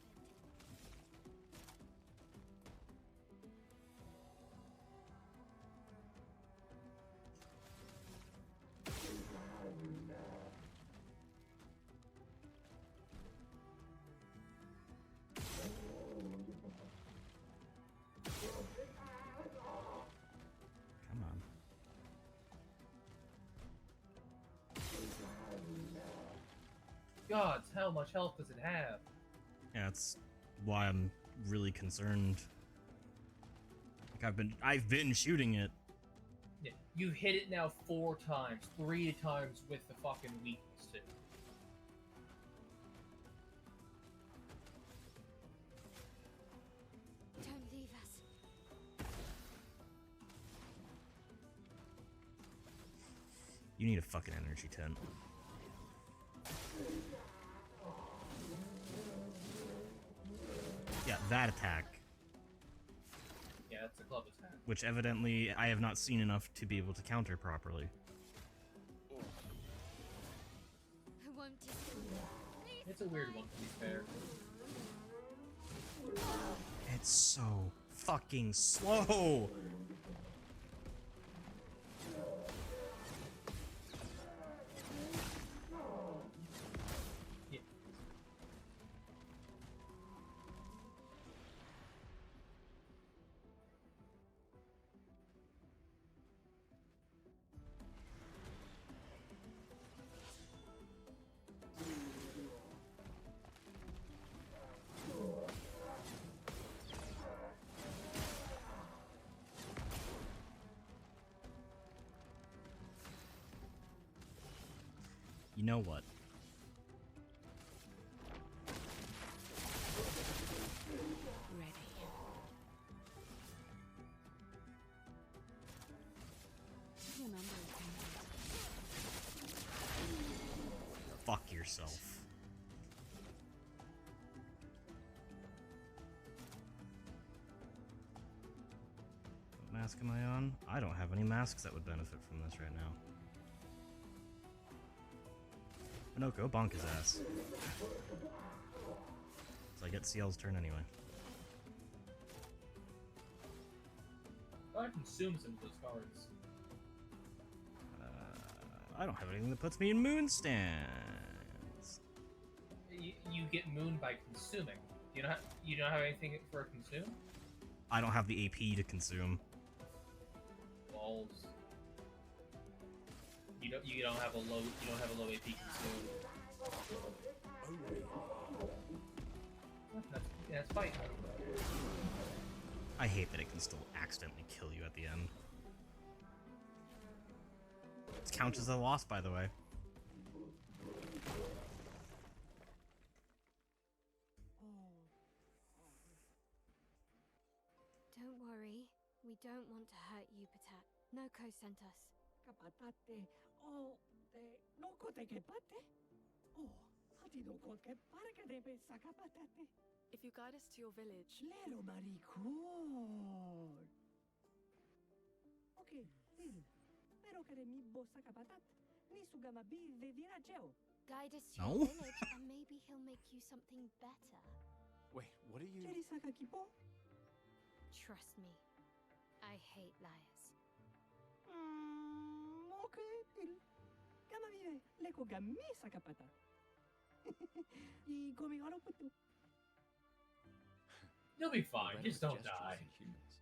Come on. Gods, how much health does it have? Yeah, that's why I'm really concerned. Like I've been shooting it. Yeah, you hit it now 4 times, 3 times with the fucking weakness too. Don't leave us. You need a fucking energy tent. Yeah, that attack, Yeah, that's a club attack. which evidently I have not seen enough to be able to counter properly. I won't disappear. It's a weird one, to be fair. It's so fucking slow. Yeah. You know what? Ready. Your number is being Fuck yourself. What mask am I on? I don't have any masks that would benefit from this right now. Minoko, bonk his ass. So I get CL's turn anyway. I consume some of those cards. I don't have anything that puts me in moon stance. You get mooned by consuming. You don't have anything for a consume? I don't have the AP to consume. Balls. You don't have a low AP consume. That's fine. I hate that it can still accidentally kill you at the end. This counts as a loss, by the way. Don't worry. We don't want to hurt you, Patat. Noko sent us. Kapatate. Oh, no kote ke pate. Oh, hati no kote ke parka debe sakapatate. If you guide us to your village, Lero maricón. Okay, deal. Pero kare mi bo sakapatat. Ni sugama bi de virajeo. Guide us to No. your village, and maybe he'll make you something better. Wait, what are you? Cheri saka kipo? Trust me. I hate liars. Okay, deal. Kama vive, leko gami sakapata. Y komi haro putu. You'll be fine. Red Just don't gestures die. in humans.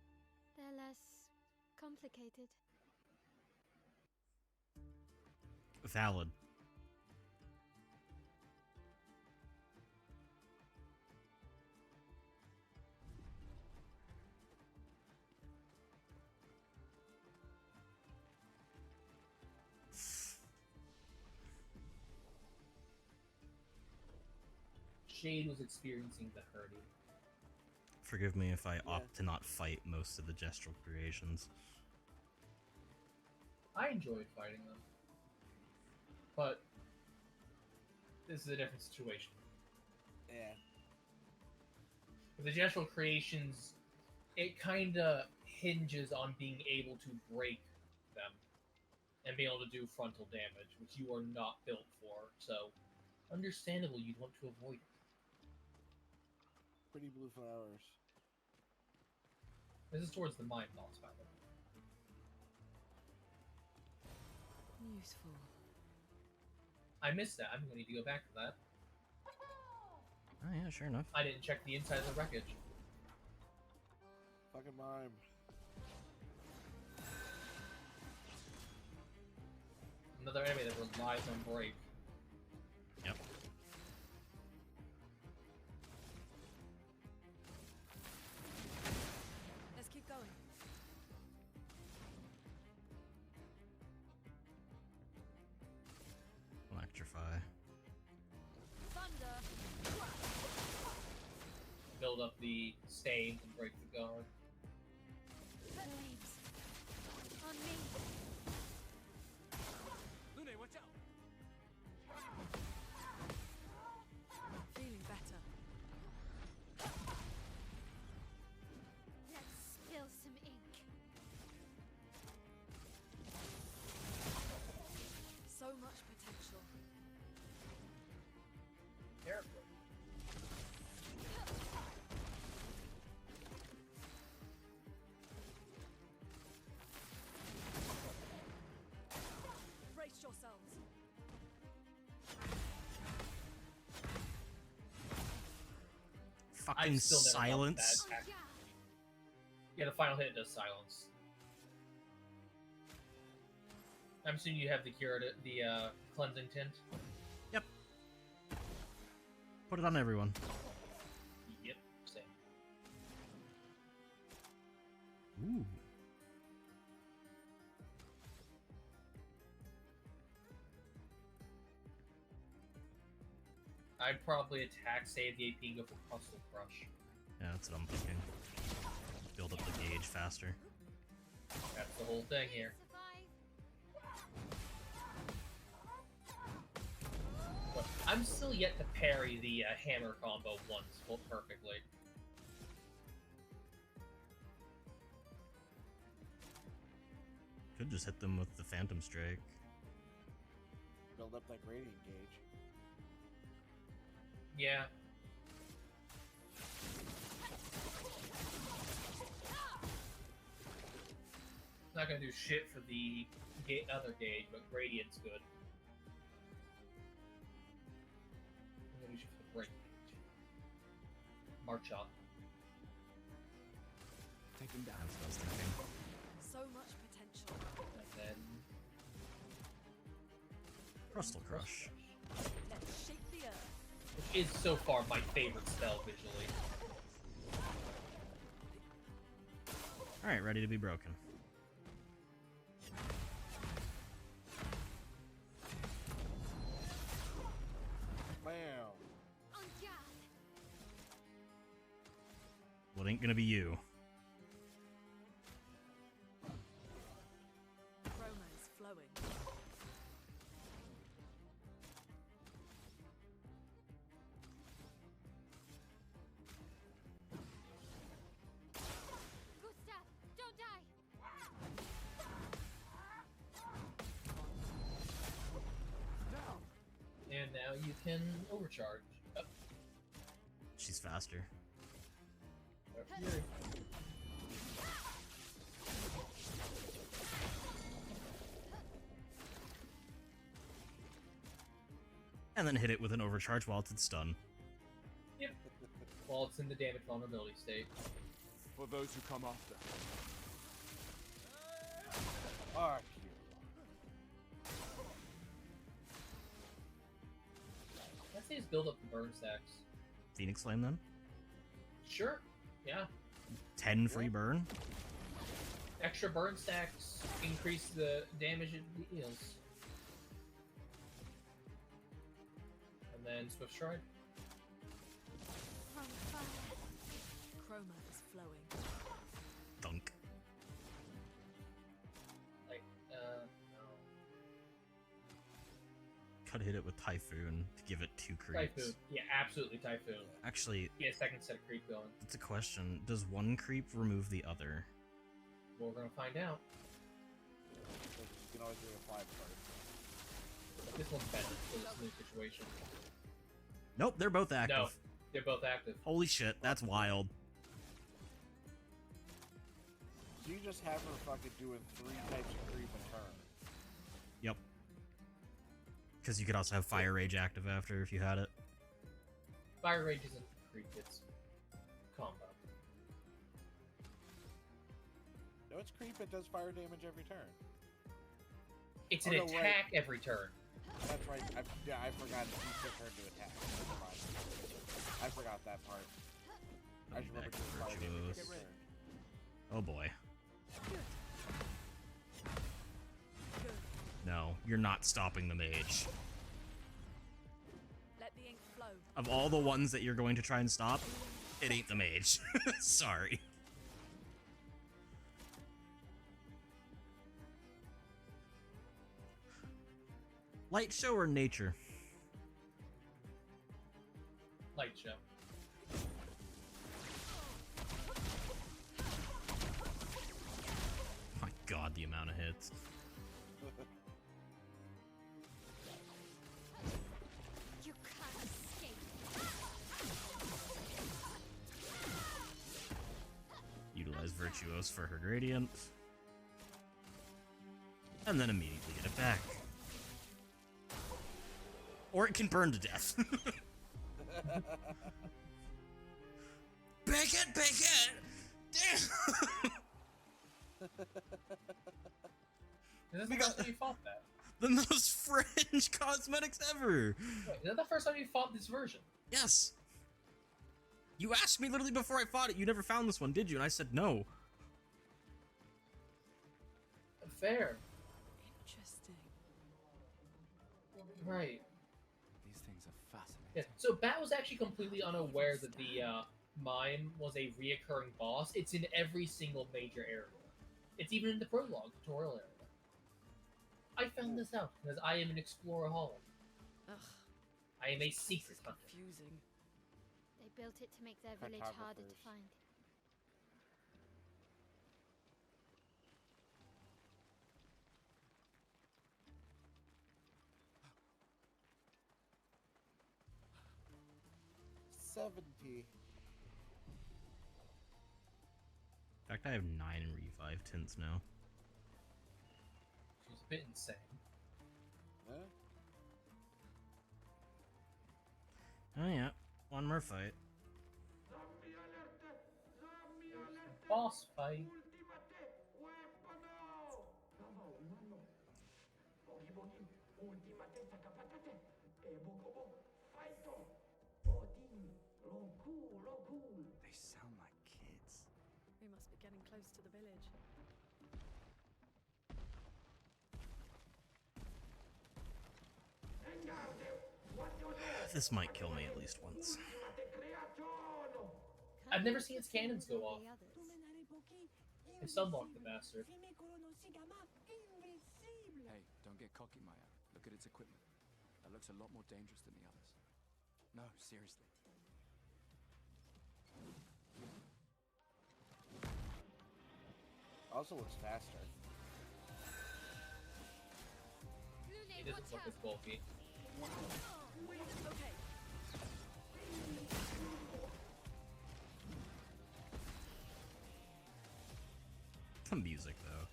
They're less complicated. Valid. Shade was experiencing the hurting. Forgive me if I opt to not fight most of the gestural creations. I enjoyed fighting them. But this is a different situation. Yeah. With the gestural creations, it kinda hinges on being able to break them and being able to do frontal damage, which you are not built for, so understandable you'd want to avoid it. Pretty blue flowers. This is towards the mind boss, by the way. useful. I missed that. I'm gonna need to go back to that. Oh yeah, sure enough. I didn't check the inside of the wreckage. Fucking mime. Another enemy that relies on break. Yep. Let's keep going. Electrify. Thunder! Build up the stains and break the guard. Flames. On me. Lune, watch out! Feeling better. Let's spill some ink. So much potential. Careful. Brace yourselves. Fucking still never felt silence. bad. Yeah, the final hit does silence. I'm assuming you have the cleansing tint. Yep. Put it on everyone. Yep, same. Ooh. I'd probably attack, save the AP, and go for Muscle Crush. Yeah, that's what I'm thinking. Build up the gauge faster. That's the whole thing here. But I'm still yet to parry the hammer combo once perfectly. Could just hit them with the Phantom Strike. Build up that gradient gauge. Yeah. Not gonna do shit for the other gauge, but Gradient's good. I'm gonna do shit for the break gauge. March up. Take him down. That's what I was thinking. So much potential. And then Crustal Crush. Let's shake the earth. Which is so far my favorite spell visually. Alright, ready to be broken. Bam. On guard. Well, it ain't gonna be you. Chroma is flowing. Gustav, don't die. And now you can overcharge. Oh, She's faster. Fury. And then hit it with an overcharge while it's in stun. Yep. While it's in the damage vulnerability state. For those who come after. Fuck Let's say just build up the burn stacks. Phoenix Flame then? Sure. Yeah. 10 free burn? Extra burn stacks increase the damage it deals. And then Swift Stride. On fire. Chroma is flowing. Thunk. Like, no. Could hit it with Typhoon to give it 2 creeps. Typhoon. Yeah, absolutely Typhoon. Actually, Get a second set of creep going. that's a question. Does one creep remove the other? Well, we're gonna find out. you. You can always reapply first. But this one's better for this new situation. Nope, they're both active. No, they're both active. Holy shit, that's wild. So you just have her fucking doing 3 types of creep in turn. Yep. Because you could also have Fire Rage active after if you had it. Fire Rage isn't creep, it's combo. No, it's creep. It does fire damage every turn. It's Oh, an no, right. attack every turn. That's right. I forgot to use your turn to attack. Never mind. I forgot that part. I just remember Back doing fire damage virtuous. every turn. Oh boy. Good. Good. No, you're not stopping the mage. Let the ink flow. Of all the ones that you're going to try and stop, it ain't the mage. Sorry. Light show or nature? Light show. My god, the amount of hits. You can't escape. Utilize Virtuos for her gradient. And then immediately get it back. Or it can burn to death. Bake it, bake it! Damn! Is this We the got- first time you fought that? The most fringe cosmetics ever! Wait, is that the first time you fought this version? Yes! You asked me literally before I fought it, you never found this one, did you? And I said no. Fair. Interesting. Right. These things are fascinating. Yeah. So Bat was actually completely unaware that the mime was a reoccurring boss. It's in every single major area. It's even in the prologue tutorial area. I found this out because I am an exploraholic. Ugh. I am a this place secret is hunter. confusing. They built it to make their village harder to Cartographers. find. $70. In fact, I have 9 revive tints now. She's a bit insane. Huh? Oh yeah, one more fight. Boss fight. must be getting close to the village. This might kill me at least once. I've never seen its cannons go off. They sunblocked the bastard. Hey, don't get cocky, Maya. Look at its equipment. That looks a lot more dangerous than the others. No, seriously. Also looks faster. It doesn't look as bulky. Okay. The music, though.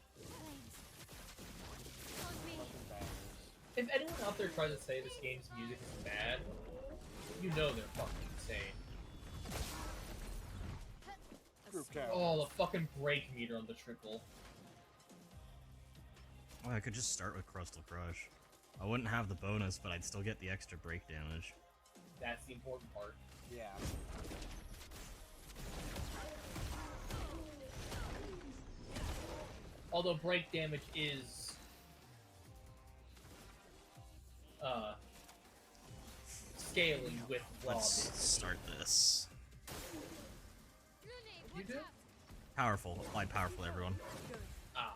If anyone out there tries to say this game's music is bad, you know they're fucking insane. Group chat. Oh, the fucking brake meter on the triple. Oh, I could just start with Crustal Crush. I wouldn't have the bonus, but I'd still get the extra break damage. That's the important part. Yeah. Although break damage is scaling with Let's Blob. start this. You do? Powerful. Apply powerful, everyone. Ah.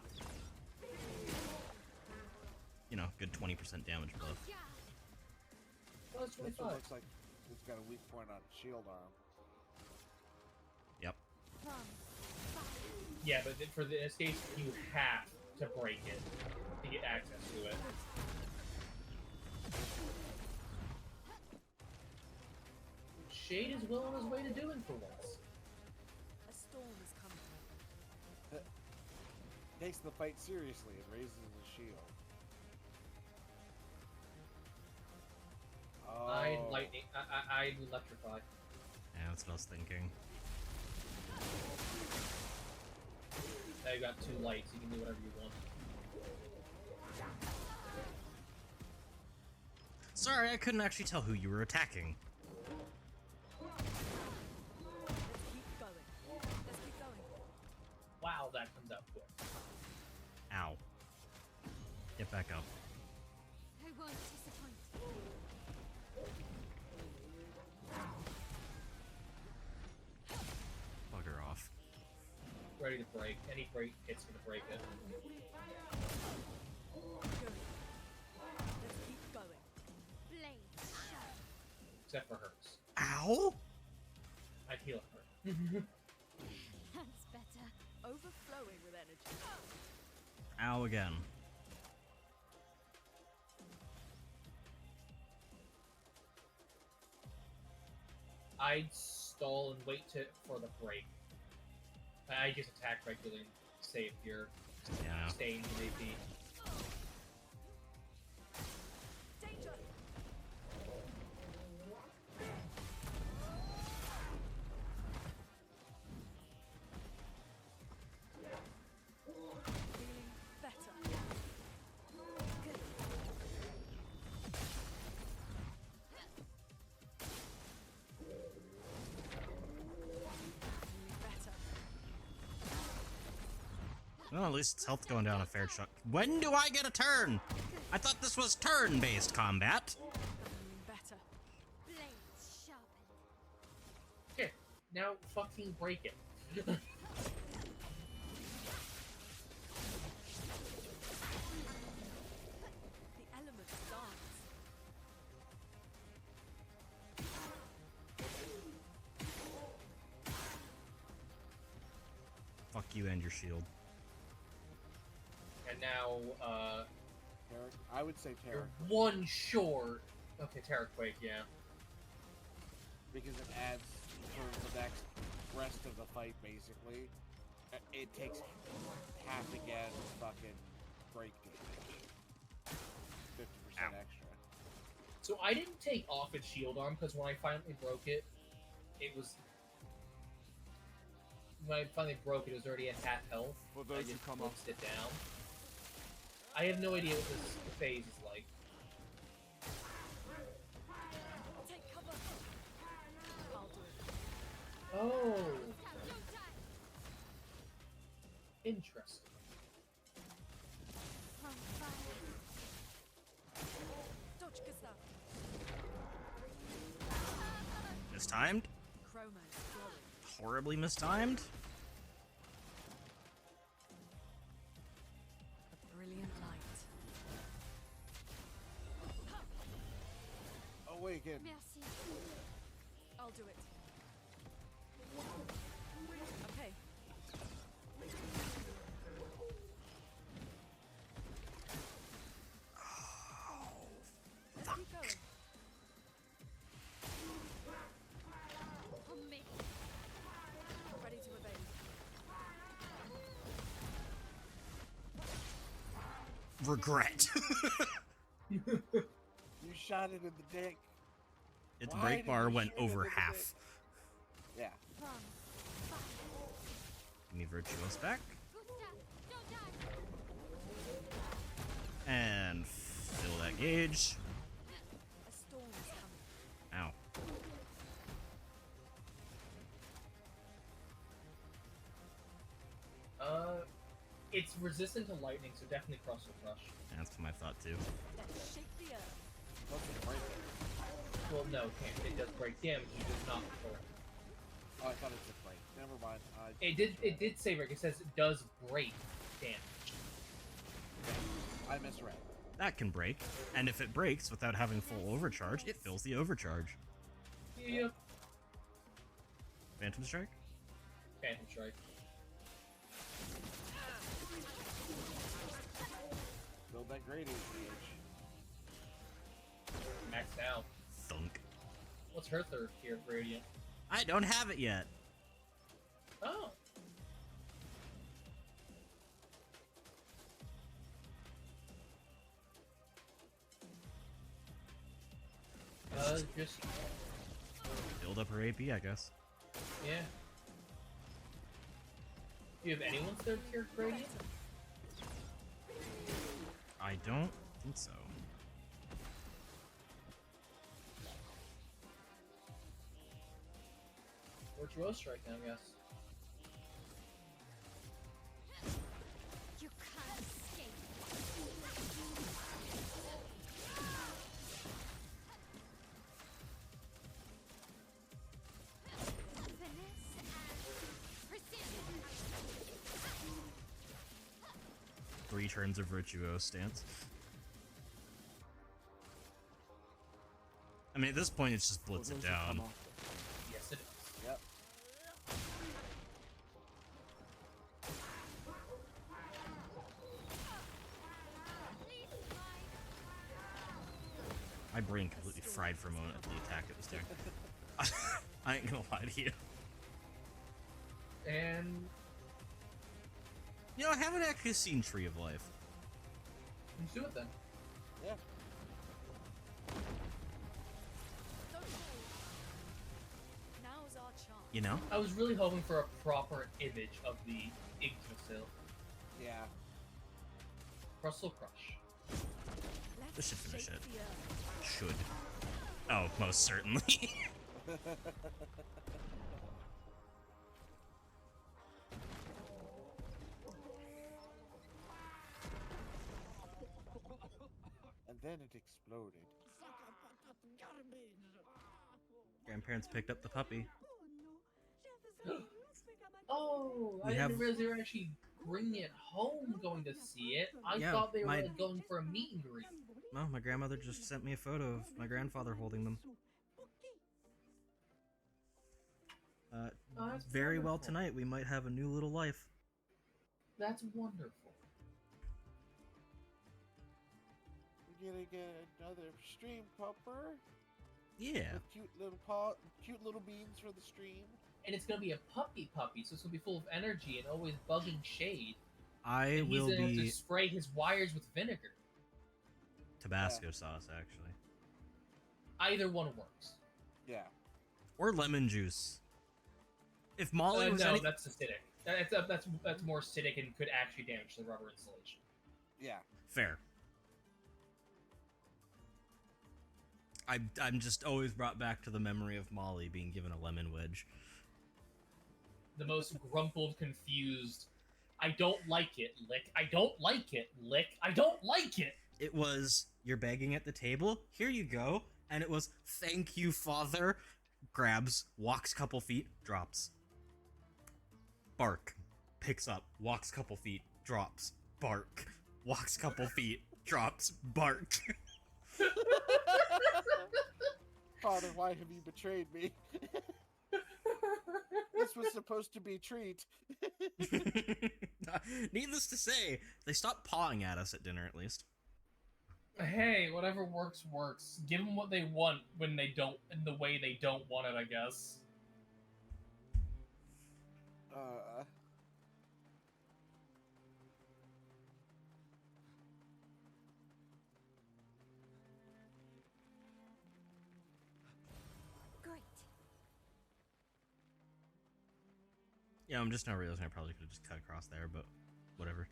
You know, good 20% damage buff. Well, it's This one 25. looks like it's got a weak point on shield arm. Yep. Yeah, but for this case, you have to break it to get access to it. Shade is well on his way to doing for once. A storm is coming. Takes the fight seriously and raises his shield. Oh. I'd lightning. I'd electrify. Yeah, that's what I was thinking. Now you got 2 lights. You can do whatever you want. Sorry, I couldn't actually tell who you were attacking. Let's keep going. Let's keep going. Wow, that comes out quick. Ow. Get back up. I won't disappoint. Bugger off. Ready to break. Any break hit's gonna break it. Good. Let's keep going. Blade sharp. Except for hers. Ow! I'd heal her. That's better. Overflowing with energy. Ow again. I'd stall and wait for the break. I just attack regularly and save your Yeah. stains and AP. Danger! Feeling better. Good. Feeling better. Well, at least its health going down a fair chunk. When do I get a turn? I thought this was turn-based combat. Feeling better. Blades sharpened. Here, now fucking break it. The elements dance. Fuck you and your shield. And now, Terra- I would say you're Terra, one short. Okay, Terraquake, yeah. because it adds for the next rest of the fight, basically. It takes half again fucking break damage. 50% extra. So I didn't take off its shield arm because when I finally broke it, it was. When I finally broke it, it was already at half health. For I those who just come flipped it down. I have no idea what this phase is like. Take cover. I'll do it. Oh, Interesting. Mistimed? Horribly mistimed? A brilliant light. Awaken. Merci. I'll do it. Okay. Let's keep going. On me. Ready to evade. Regret. You shot it in the dick. Its Why break did bar you went shoot it over in the half. dick? Yeah. Give me Virtuos back. Don't die. And fill that gauge. A storm is coming. Ow. It's resistant to lightning, so definitely Crustle Crush. That's my thought too. Let's shake the earth. What's it break it? Well, no, can't. It does break damage. It does not pull. Oh, I thought it said break. Never mind. It did say break. It says it does break damage. I misread. That can break, and if it breaks without having full overcharge, it fills the overcharge. Yep. Phantom Strike? Phantom Strike. Build that gradient gauge. Maxed out. Thunk. What's her third tier gradient? I don't have it yet. Oh. Just Build up her AP, I guess. yeah. Do you have anyone's third tier gradient? I don't think so. Virtuoso Strike, I guess. You can't escape. Finesse and precision. 3 turns of Virtuoso stance. I mean, at this point, it's just blitz it down. Yes, it is. Yep. My brain completely fried for a moment at the attack it was doing. I ain't gonna lie to you. And You know, I haven't actually seen Tree of Life. let's do it then. Yeah. Don't move. Now's our chance. You know? I was really hoping for a proper image of the Yggdrasil. Yeah. Crustle Crush. Let's This should finish shake it. the earth. Should. Oh, most certainly. And then it exploded. Grandparents picked up the puppy. Oh, I We didn't have- realize they were actually bringing it home, going to see it. I Yeah, thought they were my- like, going for a meet and greet. Well, my grandmother just sent me a photo of my grandfather holding them. Oh, that's Very well wonderful. tonight, we might have a new little life. That's wonderful. We're gonna get another stream pupper Yeah. with cute little beans for the stream. And it's gonna be a puppy, so it's gonna be full of energy and always bugging Shade. I And he's will gonna have to be spray his wires with vinegar. Tabasco sauce, actually. Either one works. Yeah. Or lemon juice. If Molly was no, any- that's acidic. That's more acidic and could actually damage the rubber insulation. Yeah. Fair. I'm just always brought back to the memory of Molly being given a lemon wedge. The most grumpled, confused. I don't like it. Lick. I don't like it. Lick. I don't like it. It was, you're begging at the table, here you go. And it was, thank you, father. Grabs, walks couple feet, drops. Bark. Picks up, walks couple feet, drops. Bark. Walks couple feet, drops. Bark. Father, why have you betrayed me? This was supposed to be treat. Needless to say, they stopped pawing at us at dinner, at least. Hey, whatever works, works. Give them what they want when they don't, in the way they don't want it, I guess. Great. Yeah, I'm just now realizing I probably could have just cut across there, but whatever.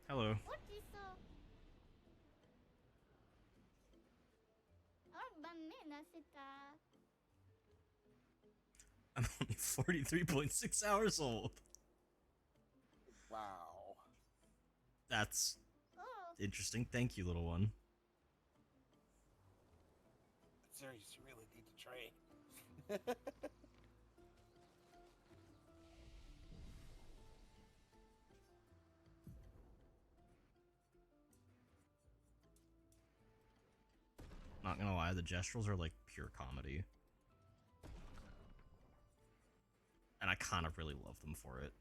Hello. I'm only 43.6 hours old. Wow. That's interesting. Thank you, little one. Serious, you really need to train. Not gonna lie, the gestuals are like pure comedy. And I kind of really love them for it.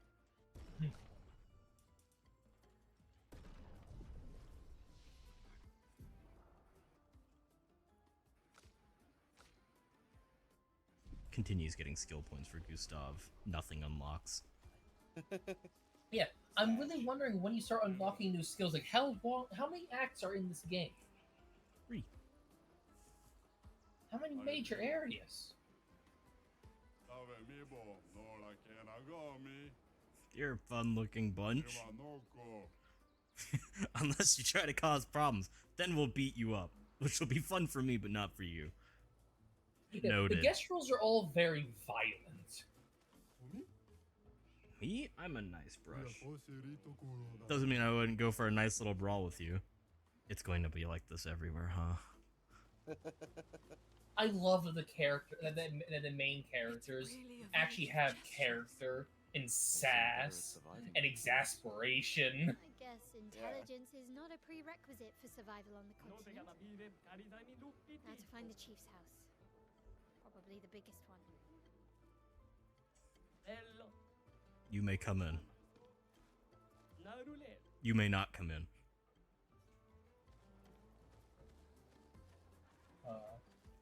Continues getting skill points for Gustav. Nothing unlocks. Yeah, I'm really wondering when you start unlocking new skills. Like, how many acts are in this game? 3. How many major areas? You're a fun-looking bunch. Unless you try to cause problems, then we'll beat you up. Which will be fun for me, but not for you. Yeah, Noted. the guest rules are all very violent. Me? I'm a nice brush. Doesn't mean I wouldn't go for a nice little brawl with you. It's going to be like this everywhere, huh? I love that the main characters actually have character and sass and exasperation. I guess intelligence is not a prerequisite for survival on the continent. Now to find the chief's house. Probably the biggest one. You may come in. You may not come in.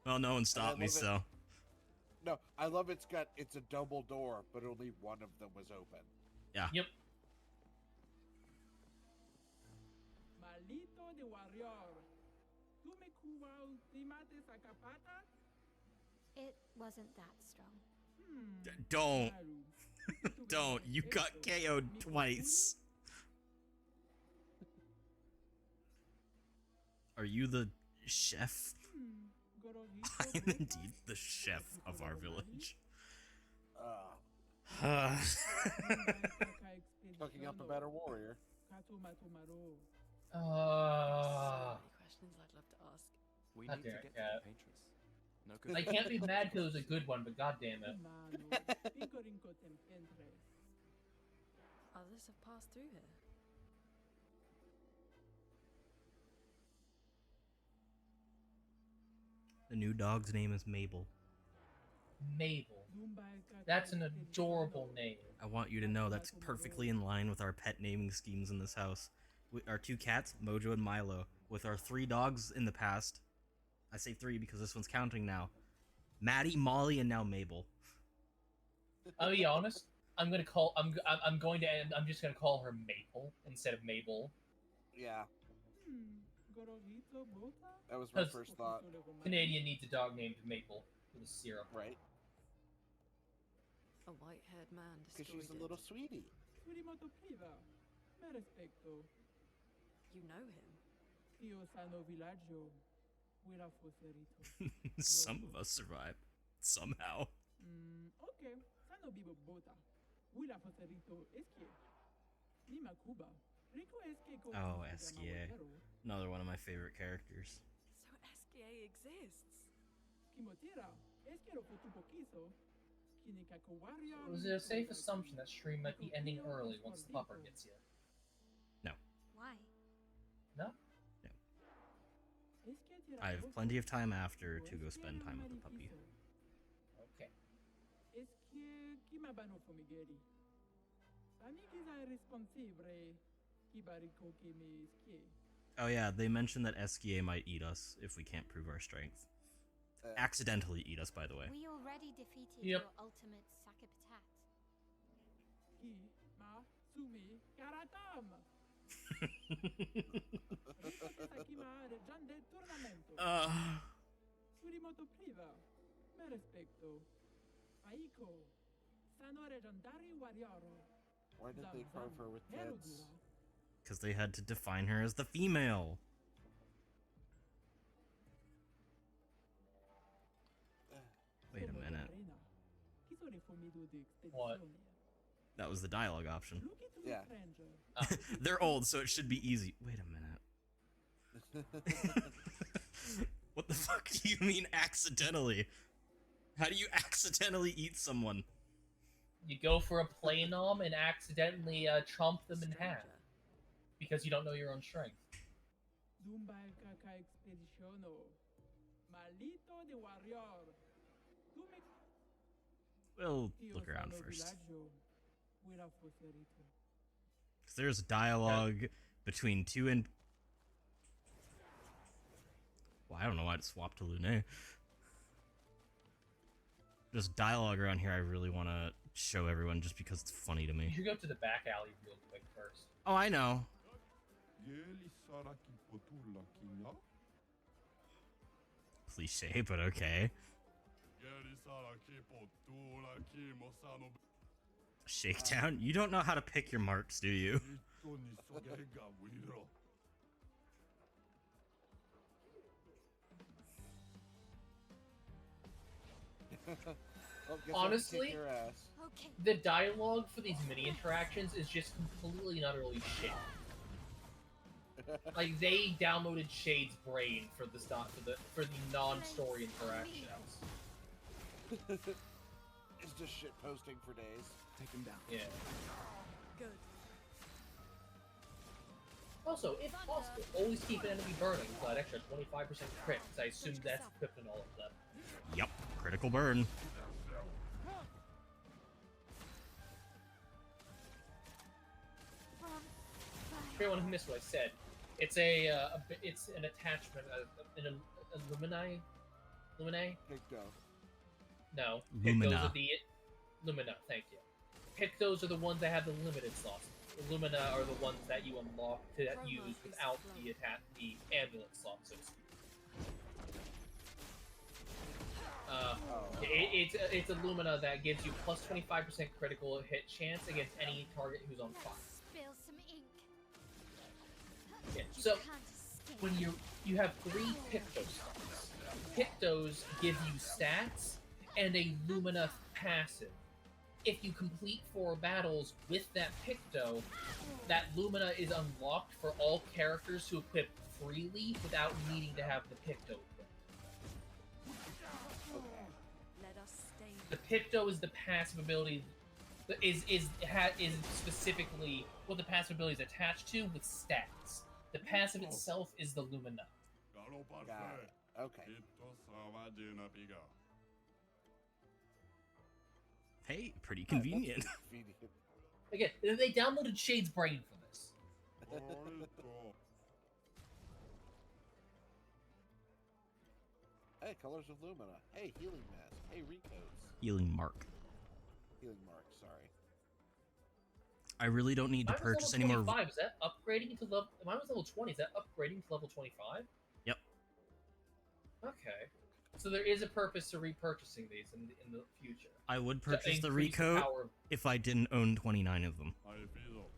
Well, no one stopped me, so. No, I love it's a double door, but only one of them was open. Yeah. Yep. It wasn't that strong. Don't. Don't. You got KO'd twice. Are you the chef? I am indeed the chef of our village. Cooking up a better warrior. So many questions I'd love to ask. We How need to dare get I, to the Patris. No, I can't be mad because it was a good one, but goddamn it. Others have passed through here. The new dog's name is Mabel. Mabel. That's an adorable name. I want you to know that's perfectly in line with our pet naming schemes in this house. Our 2 cats, Mojo and Milo, with our 3 dogs in the past. I say 3 because this one's counting now. Maddie, Molly, and now Mabel. I'll be honest. I'm just gonna call her Maple instead of Mabel. Yeah. That was my Because first thought. Canadian needs a dog named Maple with a syrup. Right? A white-haired man Because destroyed she's a it. little sweetie. You know him? Wira foserito. Some of us survived. Somehow. Okay, sano bibo bota. Wira foserito eske. Nima Kuba. Rico eske ko. Oh, Eskie. Another one of my favorite characters. So SKA exists. Kimotira. Eske ro fotupo kiso. Kinikako warrior. It was a safe assumption that stream might be ending early once the pupper gets you. Why? No? I have plenty of time after to go spend time with the puppy. Okay. Eske kimabano fumigeri. Amigiza responsibile. Kibariko kimi eske. Oh yeah, they mentioned that SKA might eat us if we can't prove our strength. Accidentally eat us, by the way. We already defeated Yep. your ultimate Sakipatat. Ki ma sumi karatam. Surimoto priva. Me respecto. Aiko. Sano legendary warrior. Why did they carve her with tits? Because they had to define her as the female. Wait a minute. What? That was the dialogue option. Yeah. They're old, so it should be easy. Wait a minute. What the fuck do you mean accidentally? How do you accidentally eat someone? You go for a play nom and accidentally chomp them in half. Because you don't know your own strength. We'll look around first. 'Cause there's dialogue between two and... Well, I don't know why it swapped to Lune. There's dialogue around here I really want to show everyone just because it's funny to You me. should go to the back alley real quick first. Oh, I know. Cliche, but okay. Shakedown? You don't know how to pick your marks, do you? Well, guess I can Honestly, kick your ass. Okay. the dialogue for these mini interactions is just completely and utterly shit. Like they downloaded Shade's brain for the non-story interactions. It's just shit posting for days. Take him down. Yeah. Good. Also, if possible, always keep an enemy burning for that extra 25% crit, because I assume that's equipped in all of them. Yup, critical burn. For anyone who missed what I said, it's it's an attachment, an Illumini? Picto. No. Lumina. Pictos are the... Lumina, thank you. Pictos are the ones that have the limited slots. The Lumina are the ones that you unlock to use without the amulet slot, so to speak. It's a Lumina that gives you plus 25% critical hit chance against any target who's on fire. Spill some ink. Yeah, You so can't escape. when you have 3 Picto slots, Pictos give you stats and a Lumina passive. If you complete 4 battles with that Picto, that Lumina is unlocked for all characters to equip freely without needing to have the Picto equipped. Let us stay. The Picto is the passive ability is specifically what the passive ability is attached to with stats. The passive itself is the Lumina. Got it. Okay. Hey, pretty convenient. Again, they downloaded Shade's brain for this. Hey, Colors of Lumina. Hey, Healing Mask. Hey, Recoats. Healing mark. Healing Mark, sorry. I really don't need to Mine was purchase level any more... 25. Is that upgrading to level? Mine was level 20. Is that upgrading to level 25? Yep. Okay. So there is a purpose to repurchasing these in the future. I would To purchase the increase recoat power of- if I didn't own 29 of them.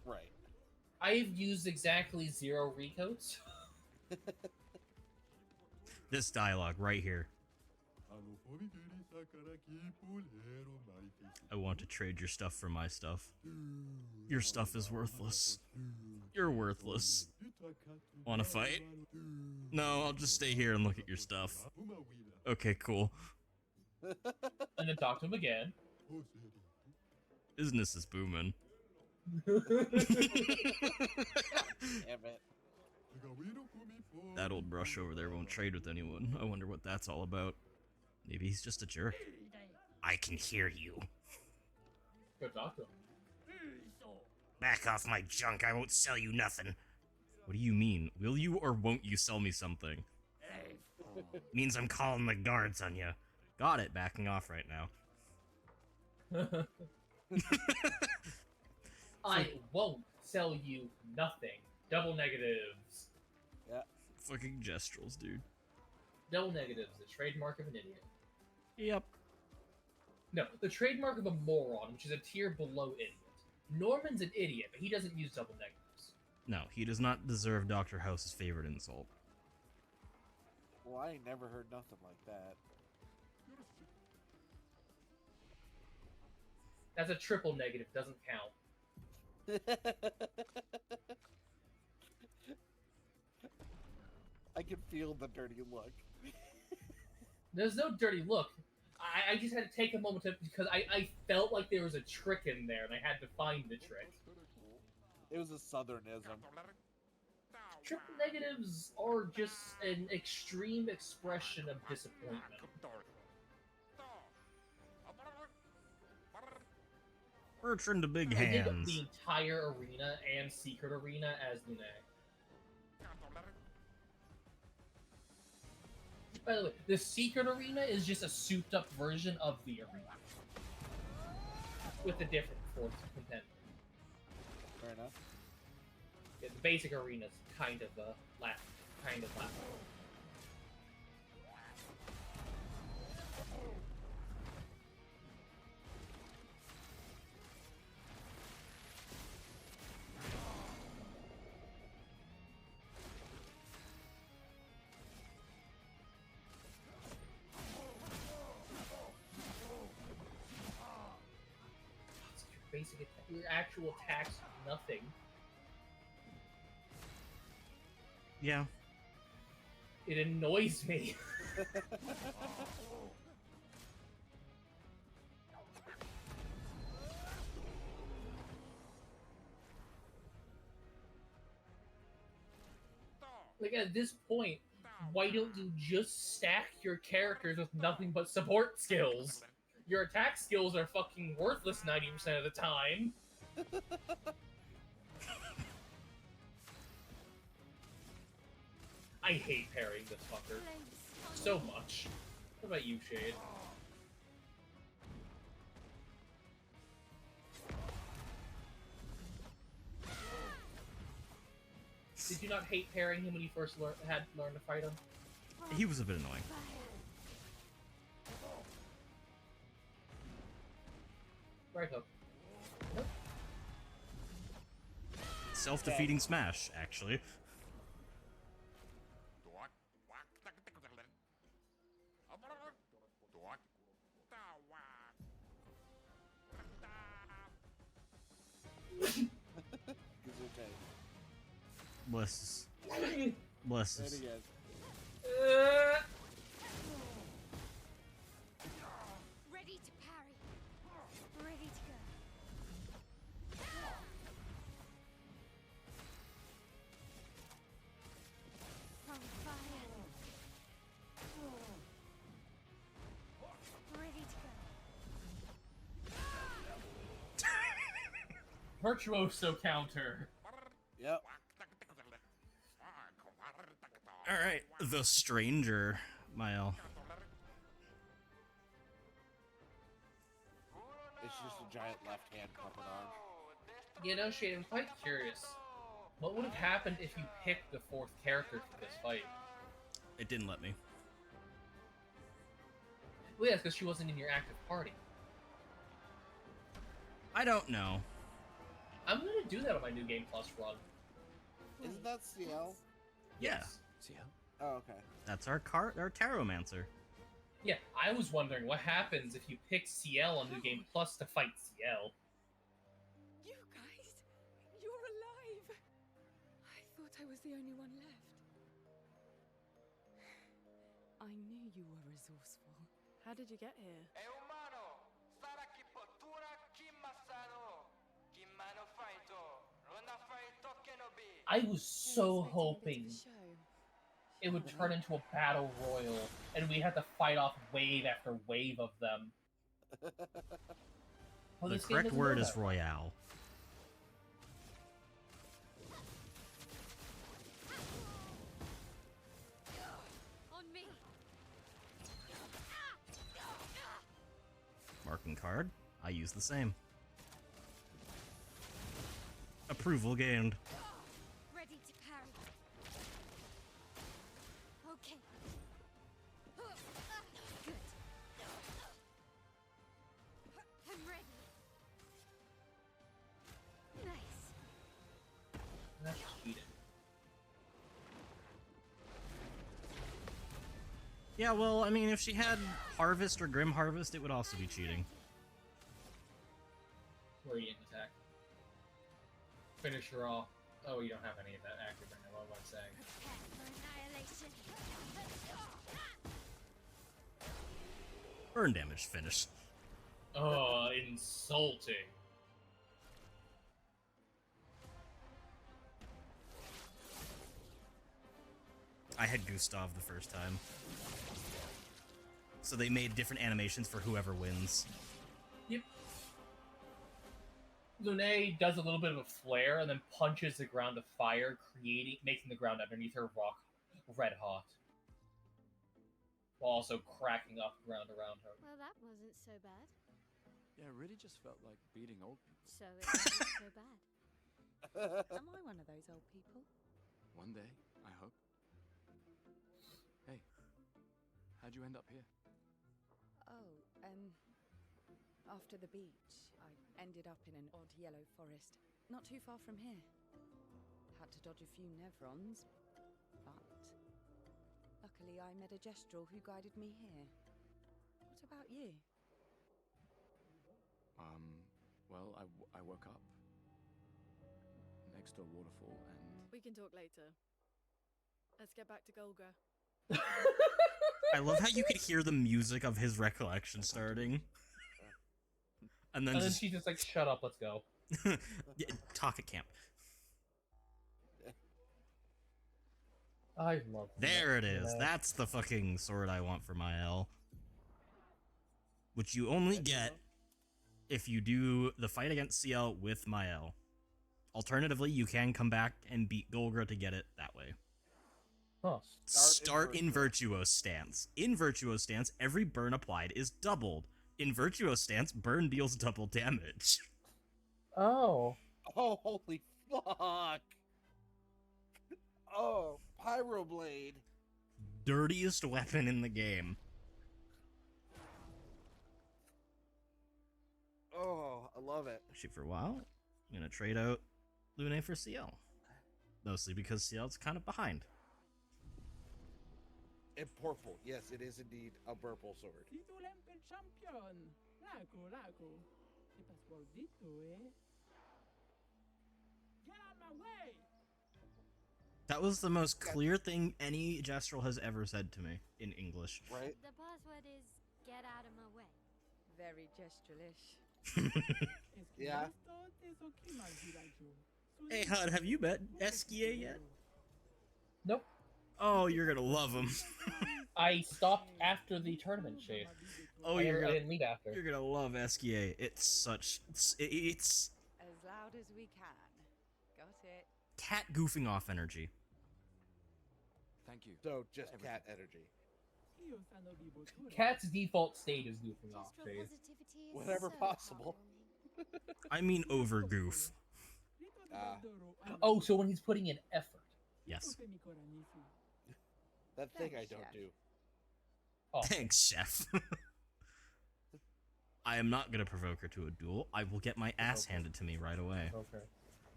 Right. I've used exactly 0 recoats. This dialogue right here. I want to trade your stuff for my stuff. Your stuff is worthless. You're worthless. Wanna fight? No, I'll just stay here and look at your stuff. Okay, cool. And then talk to him again. Business is booming. Damn it. That old brush over there won't trade with anyone. I wonder what that's all about. Maybe he's just a jerk. I can hear you. Go talk to him. Back off my junk, I won't sell you nothing. What do you mean? Will you or won't you sell me something? Means I'm calling the guards on you. Got it, backing off right now. I won't sell you nothing. Double negatives. Yeah. Fucking gestrels, dude. Double negatives, the trademark of an idiot. Yep. No, the trademark of a moron, which is a tier below idiot. Norman's an idiot, but he doesn't use double negatives. No, he does not deserve Dr. House's favorite insult. Well, I ain't never heard nothing like that. That's a triple negative, doesn't count. I can feel the dirty look. There's no dirty look. I just had to take a moment because I felt like there was a trick in there, and I had to find the trick. It was a southernism. Triple negatives are just an extreme expression of disappointment. Bertrand the Big I did Hands. the entire arena and secret arena as Lune. By the way, the secret arena is just a souped up version of the arena. With a different fourth contender. Fair enough. Yeah, the basic arena is kind of last. Basic attack. Your actual attacks, nothing. Yeah. It annoys me. Like, at this point, why don't you just stack your characters with nothing but support skills? Your attack skills are fucking worthless 90% of the time. I hate parrying this fucker so much. What about you, Shade? Did you not hate parrying him when you first had learned to fight him? He was a bit annoying. Right hook. Nope. Self-defeating smash, actually. Bless. Bless. There he is. Ready to parry. Ready to go. From fire. Ready to go. Virtuoso counter. Yep. Alright, the stranger, Mile. It's just a giant left hand puppet arm. You know, Shade, I'm quite curious. What would have happened if you picked the fourth character for this fight? It didn't let me. Well, yeah, because she wasn't in your active party. I don't know. I'm gonna do that on my new Game Plus run. Isn't that CL? Yeah. See how? Oh, okay. That's our Taromancer. Yeah, I was wondering what happens if you pick CL on New Game Plus to fight CL. You guys, you're alive. I thought I was the only one left. I knew you were resourceful. How did you get here? I was so Expecting a bit hoping of a show. it would turn into a battle royal, and we had to fight off wave after wave of them. Well, The this game correct doesn't word go is that way. royale. On me. Marking card. I use the same. Approval gained. Ready to parry. Okay. Good. I'm ready. Nice. That's cheating. Yeah, well, I mean, if she had Harvest or Grim Harvest, it would also be cheating. Radiant attack. Finish her off. Oh, you don't have any of that active right now. What am I saying? Prepare for annihilation. Burn damage finish. Oh, insulting. I had Gustav the first time. So they made different animations for whoever wins. Yep. Lune does a little bit of a flare and then punches the ground of fire, making the ground underneath her rock red hot, while also cracking up the ground around her. Well, that wasn't so bad. Yeah, it really just felt like beating old people. So it wasn't so bad. Am I one of those old people? One day, I hope. Hey, how'd you end up here? Oh, after the beach, I ended up in an odd yellow forest, not too far from here. Had to dodge a few Nevrons, but luckily I met a Gestrel who guided me here. What about you? Well, I woke up next to a waterfall and... We can talk later. Let's get back to Golgra. I love how you could hear the music of his recollection starting. And then, just... she's just like, shut up, let's go. Yeah, talk at camp. I love There it that, is. you know? That's the fucking sword I want for my L. Which you only get if you do the fight against CL with Mael. Alternatively, you can come back and beat Golgra to get it that way. Huh. Start in Virtuo's stance. In Virtuo's stance, every burn applied is doubled. In Virtuo's stance, burn deals double damage. Oh. Oh, holy fuck! Oh, Pyroblade. Dirtiest weapon in the game. Oh, I love it. Actually, for a while, I'm gonna trade out Lune for CL. Mostly because CL's kind of behind. And purple. Yes, it is indeed a purple sword. Titulemper champion. Raku. ¿Qué pas gordito, eh? Get out my way! That was the most clear thing any Gestrel has ever said to me in English. Right? The password is get out of my way. Very Gestrelish. Yeah. Hey, Hud, have you met Eskia yet? Nope. Oh, you're gonna love him. I stopped after the tournament shade. Oh, I you're didn't leave after. You're gonna love Eskia. It's such... It's As loud as we can. Got it. cat goofing off energy. Thank you. So, just cat energy. Cat's default state is goofing off, Gestural Shade. positivity is Whenever so possible. heartwarming. I mean over goof. Oh, so when he's putting in effort. Yes. That thing I Thanks, don't Chef. do. Oh, Thanks, Chef. I am not gonna provoke her to a duel. I will get my ass handed to me right away. okay.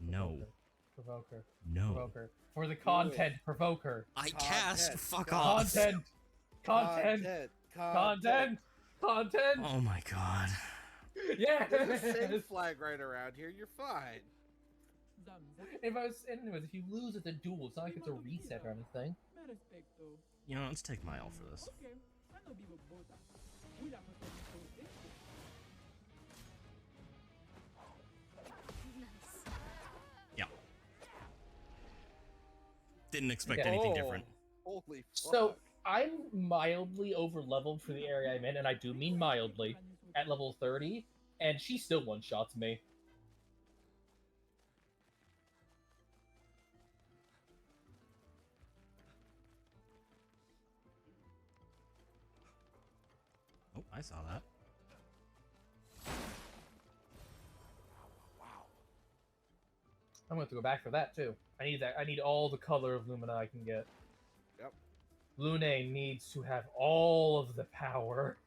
No. Provoker. No. Provoker. For the content, provoker. I Content. cast. Fuck off. Content. Content. Content. Content. Oh my god. Yeah. There's a save flag right around here. You're fine. Anyways, if you lose at the duel, it's not like it's a reset or anything. You know, let's take Mile for this. Yeah. Didn't expect Okay. anything Oh. different. Holy fuck. So I'm mildly over leveled for the area I'm in, and I do mean mildly, at level 30, and she still one-shots me. Oh, I saw that. I'm going to have to go back for that too. I need that. I need all the color of Lumina I can get. Yep. Lune needs to have all of the power.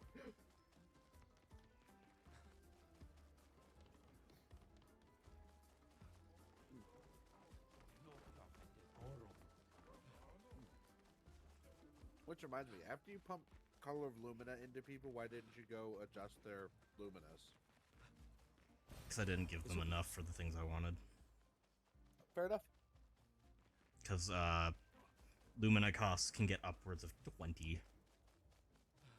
Which reminds me, after you pump Color of Lumina into people, why didn't you go adjust their Luminous? Because I didn't give them enough for the things I wanted. Fair enough. Because, Lumina costs can get upwards of 20.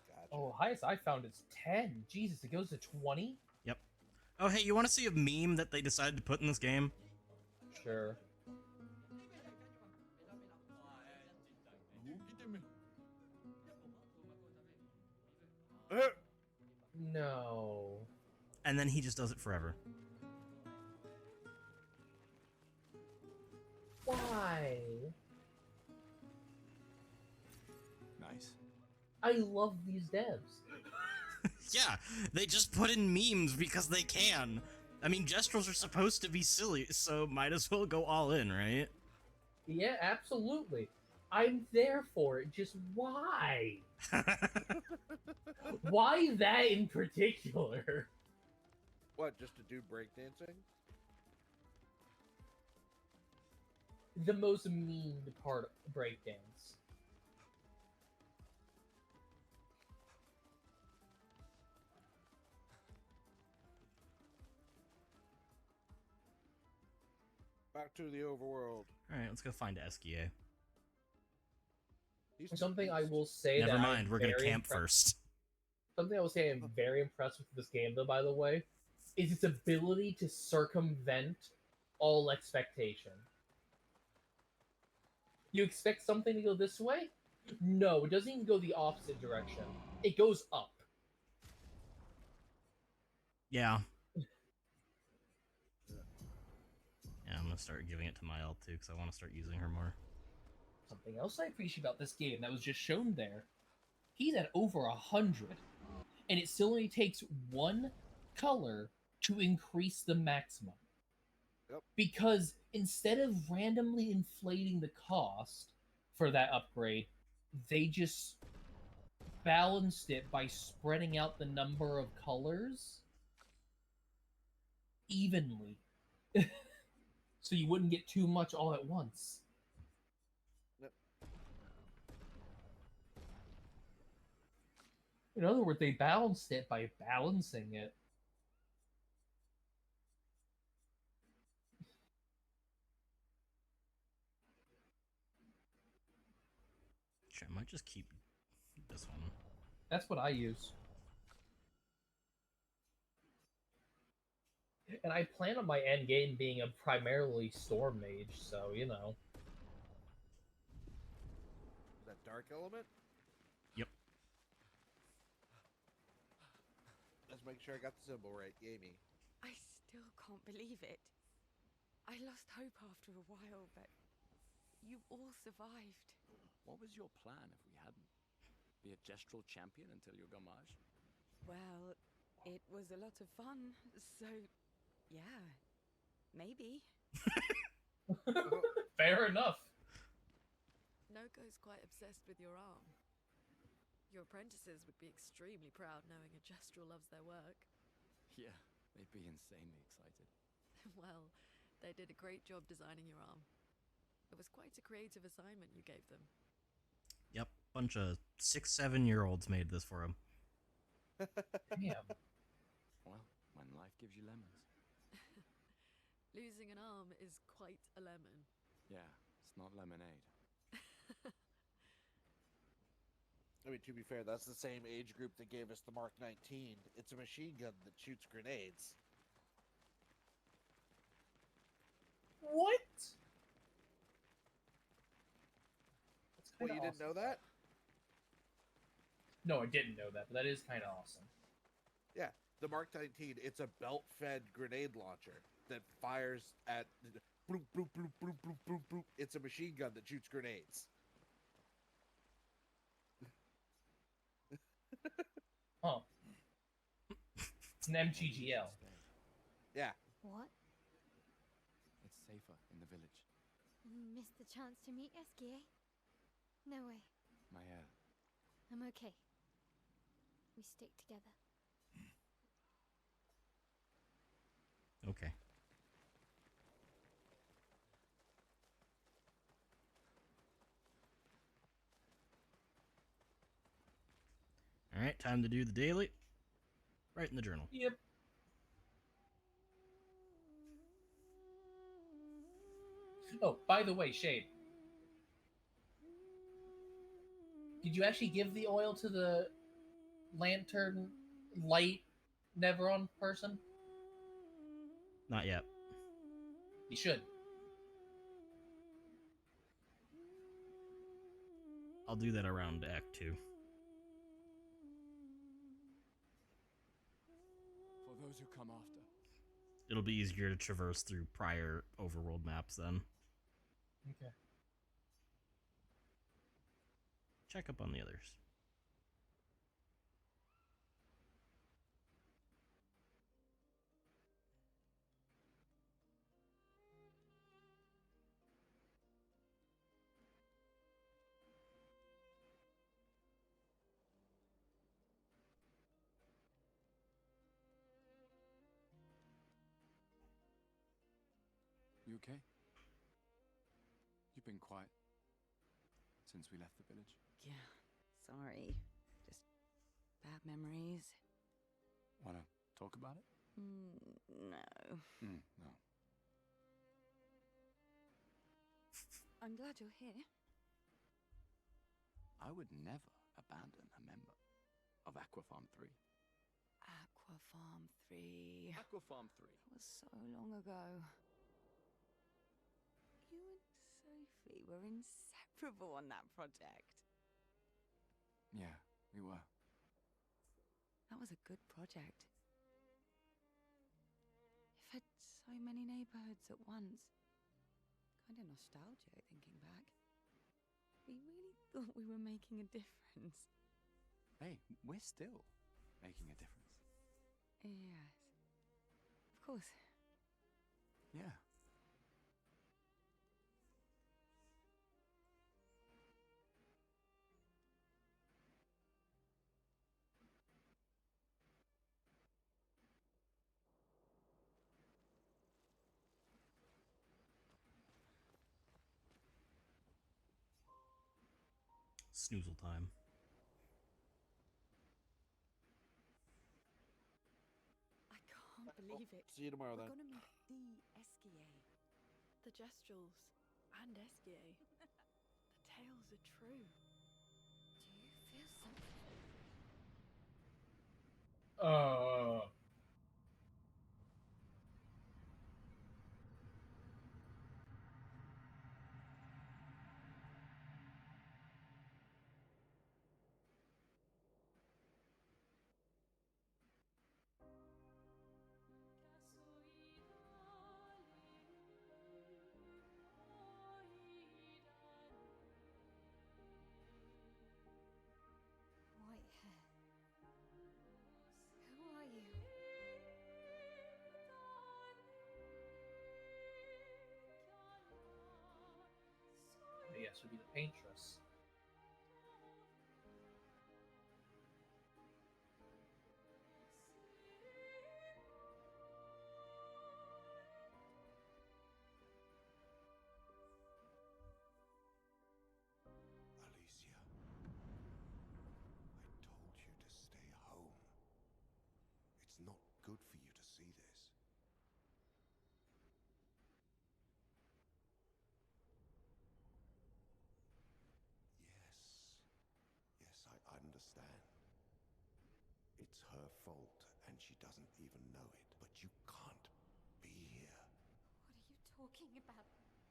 Gotcha. Oh, highest I found is 10. Jesus, it goes to 20? Yep. Oh, hey, you want to see a meme that they decided to put in this game? Sure. No. And then he just does it forever. Why? Nice. I love these devs. Yeah, they just put in memes because they can. I mean, gestrels are supposed to be silly, so might as well go all in, right? Yeah, absolutely. I'm there for it. Just why? Why that in particular? What, just to do breakdancing? The most memed part of breakdance. Back to the overworld. Alright, let's go find Eskia. He's Something I will say Never that mind, I'm we're gonna very camp first. Something I will say I'm very impressed with this game, though, by the way, is its ability to circumvent all expectation. You expect something to go this way? No, it doesn't even go the opposite direction. It goes up. Yeah. Yeah, I'm gonna start giving it to my ult too, because I want to start using her more. Something else I appreciate about this game that was just shown there, he's at over 100, and it still only takes one color to increase the maximum. Yep. Because instead of randomly inflating the cost for that upgrade, they just balanced it by spreading out the number of colors evenly. So you wouldn't get too much all at once. Yep. In other words, they balanced it by balancing it. Sure, I might just keep this one. That's what I use. And I plan on my end game being a primarily storm mage, so you know. Is that dark element? Yep. Let's make sure I got the symbol right. Yay me. I still can't believe it. I lost hope after a while, but you all survived. What was your plan if we hadn't? Be a gestural champion until your gamage? Well, it was a lot of fun, so yeah, maybe. Fair enough. Noko's quite obsessed with your arm. Your apprentices would be extremely proud knowing a gestural loves their work. Yeah, they'd be insanely excited. Well, They did a great job designing your arm. It was quite a creative assignment you gave them. Yep, bunch of 6-7-year-olds made this for him. Damn. Well, when life gives you lemons. Losing an arm is quite a lemon. Yeah, it's not lemonade. I mean, to be fair, that's the same age group that gave us the Mark 19. It's a machine gun that shoots grenades. What? That's What, kinda you didn't know awesome. that? No, I didn't know that, but that is kind of awesome. Yeah, the Mark 19, it's a belt-fed grenade launcher that fires at... Bloop, bloop, bloop, bloop, bloop, bloop, bloop. It's a machine gun that shoots grenades. Huh. It's an MTGL. Yeah. What? It's safer in the village. Missed the chance to meet Eskie? No way. Mael, I'm okay. We stick together. Okay. Alright, time to do the daily. Right in the journal. Yep. Oh, by the way, Shade. Did you actually give the oil to the lantern light Neveron person? Not yet. You should. I'll do that around Act 2. for those who come after. It'll be easier to traverse through prior overworld maps then. Okay. Check up on the others. You okay? You've been quiet since we left the village. Yeah, sorry. Just bad memories. Wanna talk about it? No. No. I'm glad you're here. I would never abandon a member of Aquafarm 3. Aquafarm 3. Aquafarm 3. That was so long ago. You and Sophie were inseparable on that project. Yeah, we were. That was a good project. It fed so many neighborhoods at once. Kind of nostalgic thinking back. We really thought we were making a difference. Hey, we're still making a difference. Yes. Of course. Yeah. Snoozle time. I can't believe it. See you tomorrow, We're then. gonna meet the Esquier. The Gestrels and Esquier. The tales are true. Do you feel something? White hair. Who are you? Yes, would be the paintress. understand. It's her fault, and she doesn't even know it. But you can't be here. What are you talking about?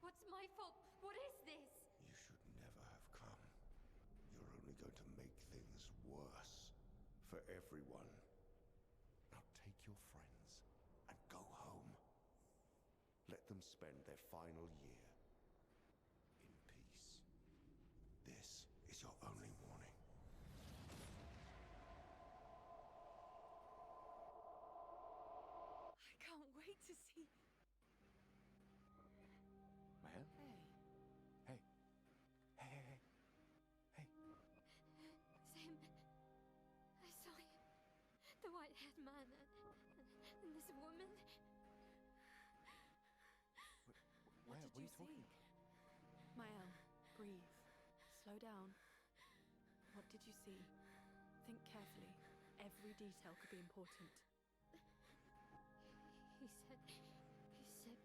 What's my fault? What is this? You should never have come. You're only going to make things worse for everyone. Now take your friends and go home. Let them spend their final year in peace. This is your only warning. I can't wait to see. Maya? Hey. Hey. Hey, hey, hey. Hey. Sam, I saw him. The white-haired man and this woman. Maya, what are you talking about? Mael, breathe. Slow down. What did you see? Think carefully. Every detail could be important. He said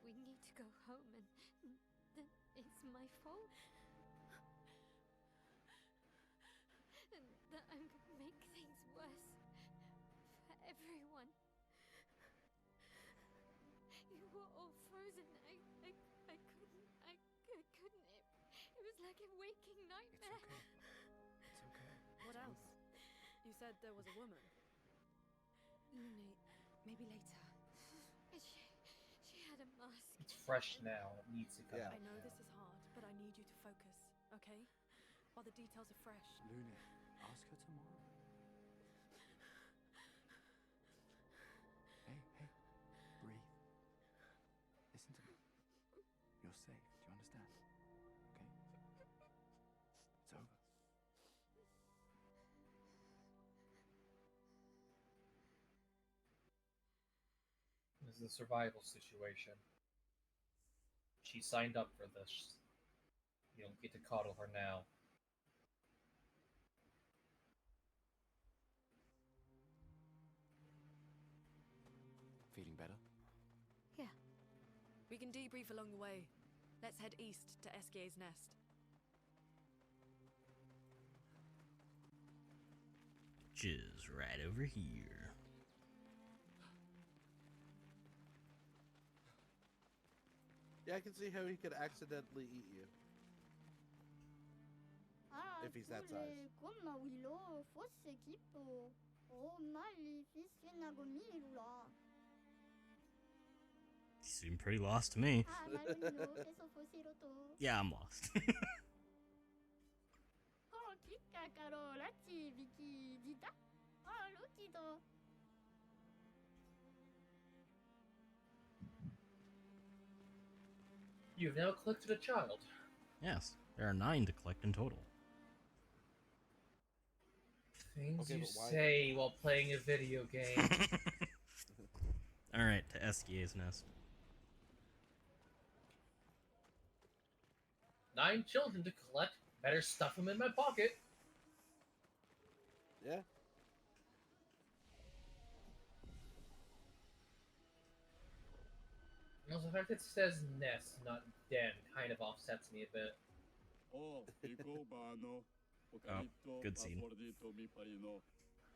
we need to go home and that it's my fault. And that I'm gonna make things worse for everyone. You were all frozen. I couldn't. It was like a waking nightmare. It's okay. What else? You said there was a woman. Lune, maybe later. She had a mask. It's fresh now. It needs to come Yeah. out I know now. this is hard, but I need you to focus, okay? While the details are fresh. Luna, ask her tomorrow. Hey, hey. Breathe. Listen to me. You're safe. Do you understand? Okay? It's over. This is a survival situation. She signed up for this. You don't get to coddle her now. Feeling better? Yeah. We can debrief along the way. Let's head east to Eskier's nest. Which is right over here. Yeah, I can see how he could accidentally eat you. If he's that size. You seem pretty lost to me. Yeah, I'm lost. You've now collected a child. Yes, there are 9 to collect in total. Things Okay, you but why- say while playing a video game. Alright, to Eskier's nest. 9 children to collect. Better stuff them in my pocket. Yeah. And also, the fact that it says nest, not den, kind of offsets me a bit. Oh, good scene.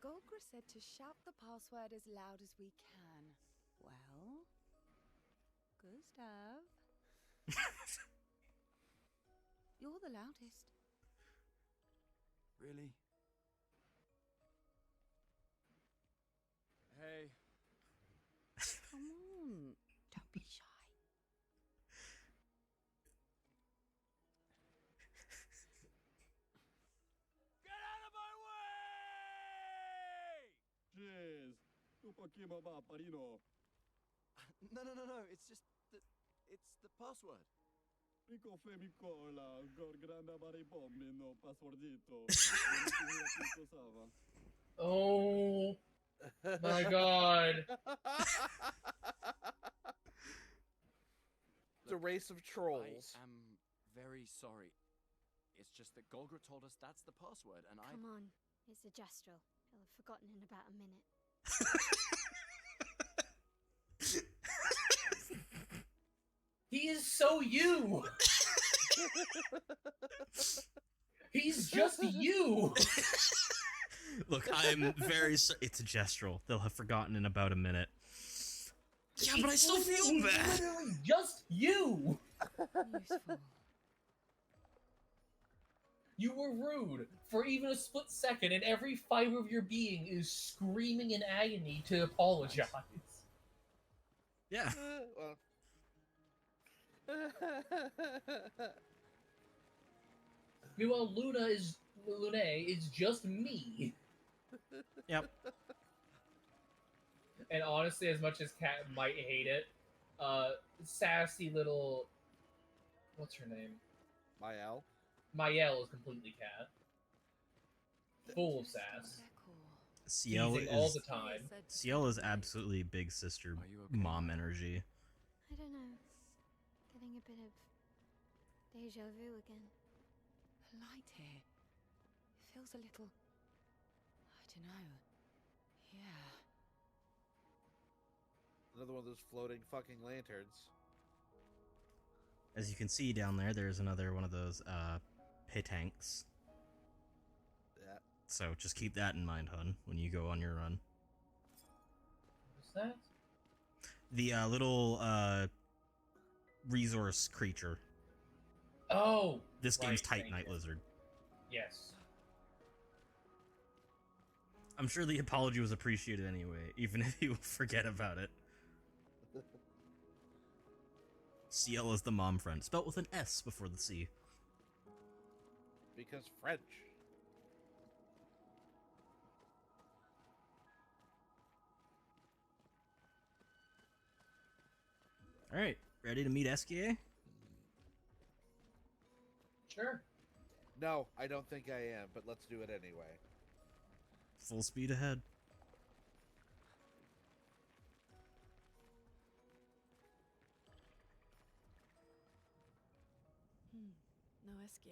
Golgra said to shout the password as loud as we can. Well, Gustav, you're the loudest. Really? Hey. Come on, don't be shy. Get out of my way! Jeez, tu pochino va, parino. No. It's just it's the password. Pico femicola, gorgranda baribomino, passwordito. Oh my god. It's a race of trolls. I am very sorry. It's just that Golgra told us that's the password, and Come on, it's a gestural. He'll have forgotten in about a minute. He is so you! He's just you! Look, I'm very sorry. It's a gestural. They'll have forgotten in about a minute. Yeah, but I still feel He's bad. literally just you! Useful. You were rude for even a split second, and every fiber of your being is screaming in agony to apologize. Yeah. Meanwhile, Luna is just me. Yep. And honestly, as much as Kat might hate it, sassy little, what's her name? Mael. Mael is completely Kat. Full of sass. Ciel Teasing all the is time. Ciel is absolutely big sister mom energy. I don't know. Getting a bit of deja vu again. The light here. It feels a little. I don't know. Yeah. Another one of those floating fucking lanterns. As you can see down there, there's another one of those pit tanks. Yeah. So just keep that in mind, hun, when you go on your run. What's that? The little resource creature. Oh! This game's right, Titanite right. Lizard. Yes. I'm sure the apology was appreciated anyway, even if you forget about it. Ciel is the mom friend, spelt with an S before the C. Because French. Alright, ready to meet SKA? Sure. No, I don't think I am, but let's do it anyway. Full speed ahead. No SKA.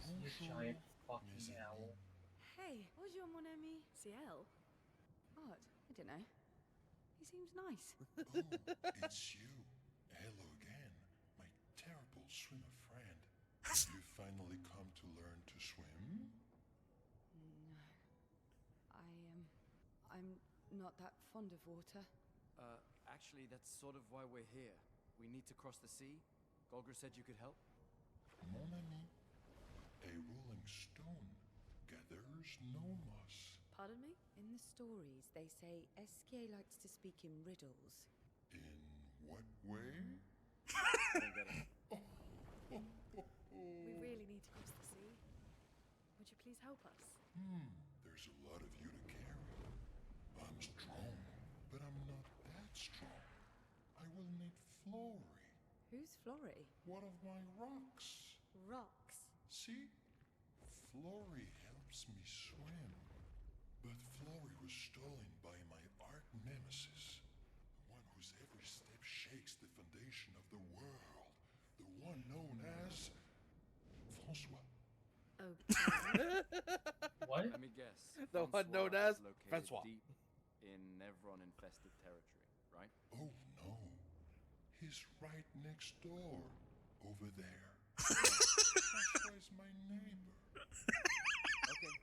You giant fucking owl. Hey, bonjour mon ami. Ciel. What? I don't know. He seems nice. Oh, it's you. Hello again, my terrible swimmer friend. You finally come to learn to swim? No. I'm not that fond of water. Actually, that's sort of why we're here. We need to cross the sea. Golgra said you could help. Mon ami, a rolling stone gathers no moss. Pardon me? In the stories, they say SK likes to speak in riddles. In what way? We really need to cross the sea. Would you please help us? There's a lot of you to carry. I'm strong, but I'm not that strong. I will need Flory, Who's Flory? one of my rocks. Rocks. See? Flory helps me swim. But Flory was stolen by my arch nemesis. The one whose every step shakes the foundation of the world. The one known as Francois. What? Let me guess. The one known Francois as is located Francois. deep in Nevron-infested territory, right? Oh no. He's right next door. Over there. Francois is my neighbor. Okay.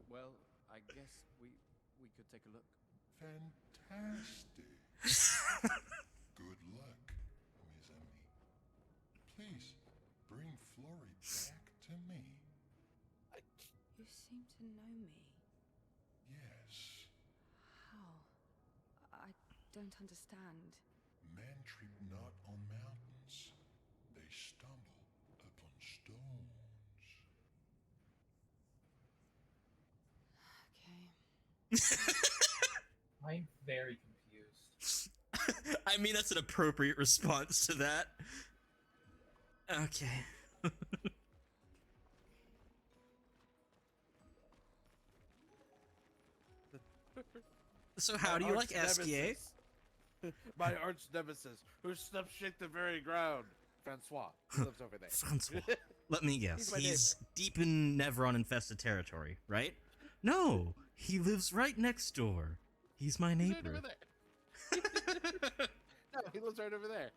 Well, I guess we could take a look. Fantastic. Good luck, mes amis. Please, bring Flory back to me. You seem to know me. Yes. How? I don't understand. Men trip not on mountains. They stumble upon stones. Okay. I'm very confused. I mean, that's an appropriate response to that. Okay. So how do you like SKA? My arch nemesis, who steps shake the very ground. Francois. He lives over there. Francois. Let me guess. He's my He's deep in Nevron-infested territory, right? No, he lives right next door. He's my He's right neighbor. over there. No, he lives right over there.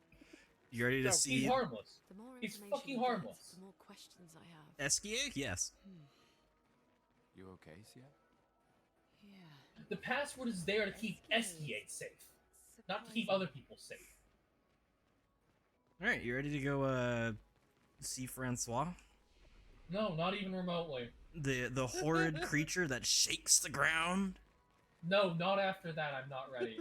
You ready to No, see He's harmless. The more He's information fucking you get, harmless. the more questions I have. Eskia? Yes. You okay, Sia? Yeah. The password is there to keep Esquiate safe, not to keep other people safe. All right, you ready to go see Francois? No, not even remotely. The horrid creature that shakes the ground? No, not after that. I'm not ready.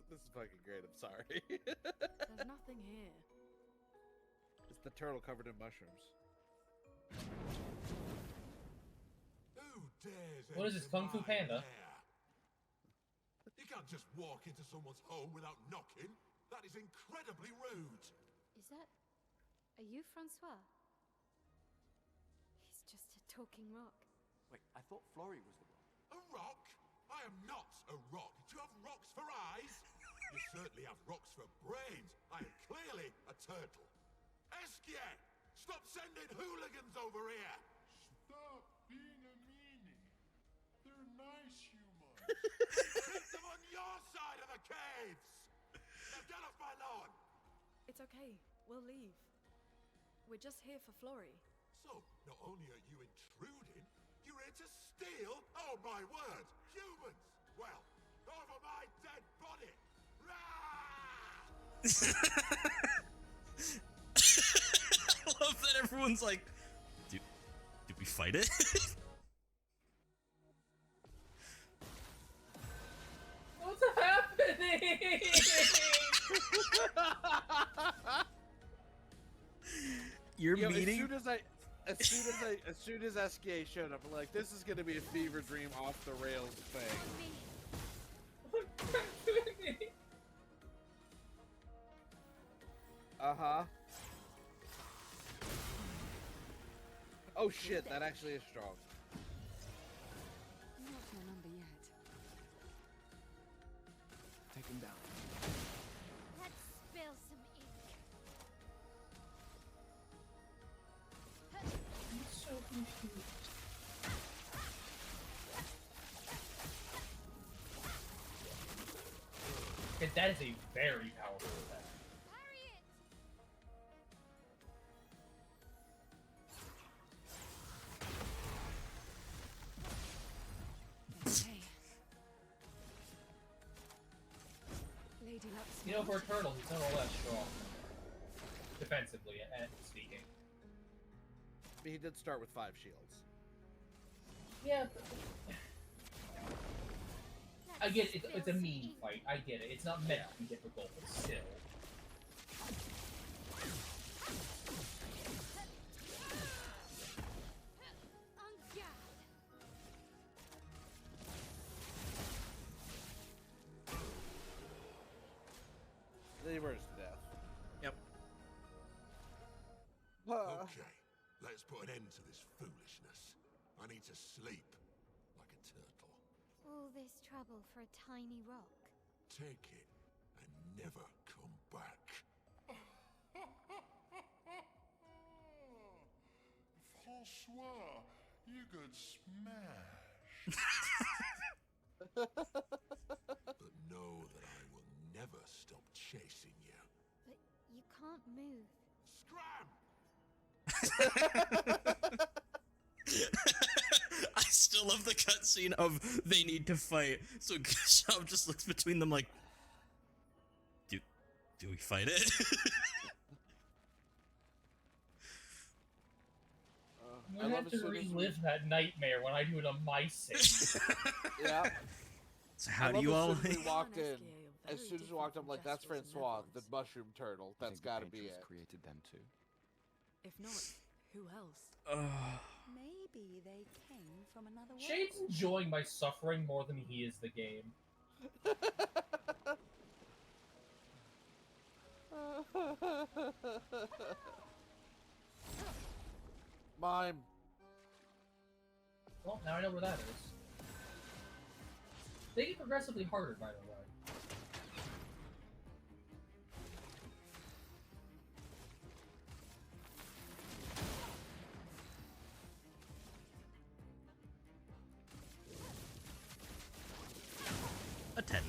This is fucking great. I'm sorry. There's nothing here. It's the turtle covered in mushrooms. Who dares What is this, enter Kung Fu my Panda? lair? You can't just walk into someone's home without knocking. That is incredibly rude. Is that... Are you Francois? He's just a talking rock. Wait, I thought Flory was the rock. A rock? I am not a rock. Do you have rocks for eyes? You certainly have rocks for brains. I am clearly a turtle. Esquier! Stop sending hooligans over here! Stop being a meanie. They're nice humans. Keep them on your side of the caves! Now get off my lawn! It's okay. We'll leave. We're just here for Flory. So, not only are you intruding, you're here to steal? Oh my word! Humans! Well, over my dead body! I love that everyone's like, did we fight it? What's happening? You're Yo, meeting. as soon as SK showed up, I'm like, this is gonna be a fever dream off the rails thing. What's happening? Uh-huh. Oh shit, that actually is strong. Not your number yet. Take him down. Let's spill some ink. I'm so confused. Okay, that is a very powerful attack. Parry it! Okay. Lady Luck's You know, for a turtle, he's not all that strong. Defensively, speaking. But he did start with 5 shields. Yeah. I get it. It's a mean fight. I get it. It's not meant to be difficult, but still. On guard! Then he burns to death. Yep. Okay, let's put an end to this foolishness. I need to sleep like a turtle. All this trouble for a tiny rock. Take it and never come back. Francois, you could smash. But know that I will never stop chasing you. But you can't move. Scram! I still love the cutscene of they need to fight. So Shaw just looks between them like, do we fight it? I'm gonna have to relive that nightmare when I do it on my save. Yeah. So how do you As all? soon as we walked in, Very as soon as we different walked in, from I'm like, that's Jester's and Francois, the Neville's. mushroom turtle. I That's think the gotta be Patriots it. created them too. If not, who else? Maybe they came from another world. Shade's enjoying my suffering more than he is the game. Mime. Well, now I know where that is. They get progressively harder, by the way.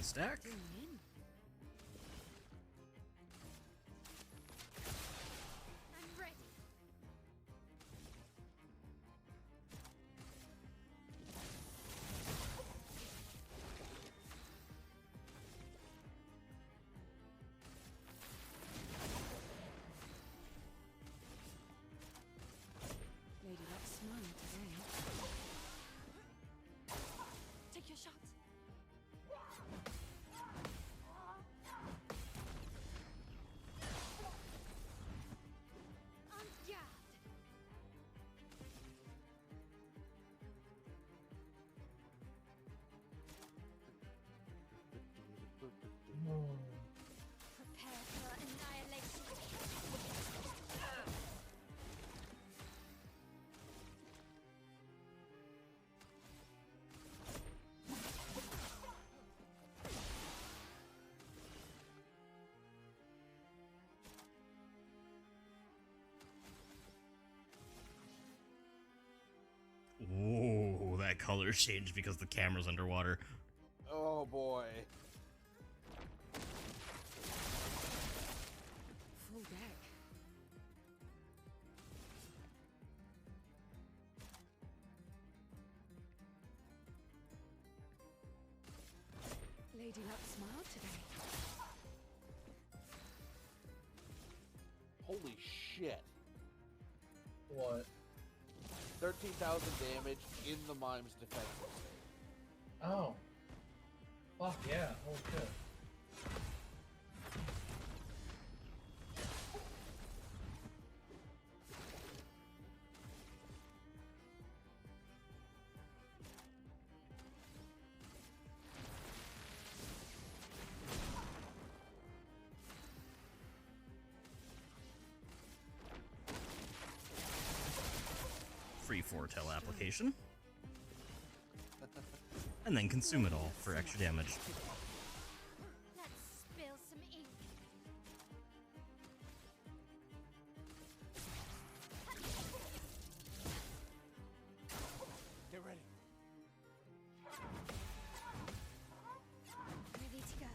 stack. Zoom in. I'm ready. Lady Luck's smiling today. Take your shots. On guard. Prepare for annihilation. Ooh, that color changed because the camera's underwater. Oh boy. Full deck. Lady Luck smiled today. Holy shit. What? 13,000 damage in the mime's defense. Oh. Fuck yeah, holy shit. Free foretell application. And then consume it all for extra damage. Let's spill some ink. Get ready. Ready to go.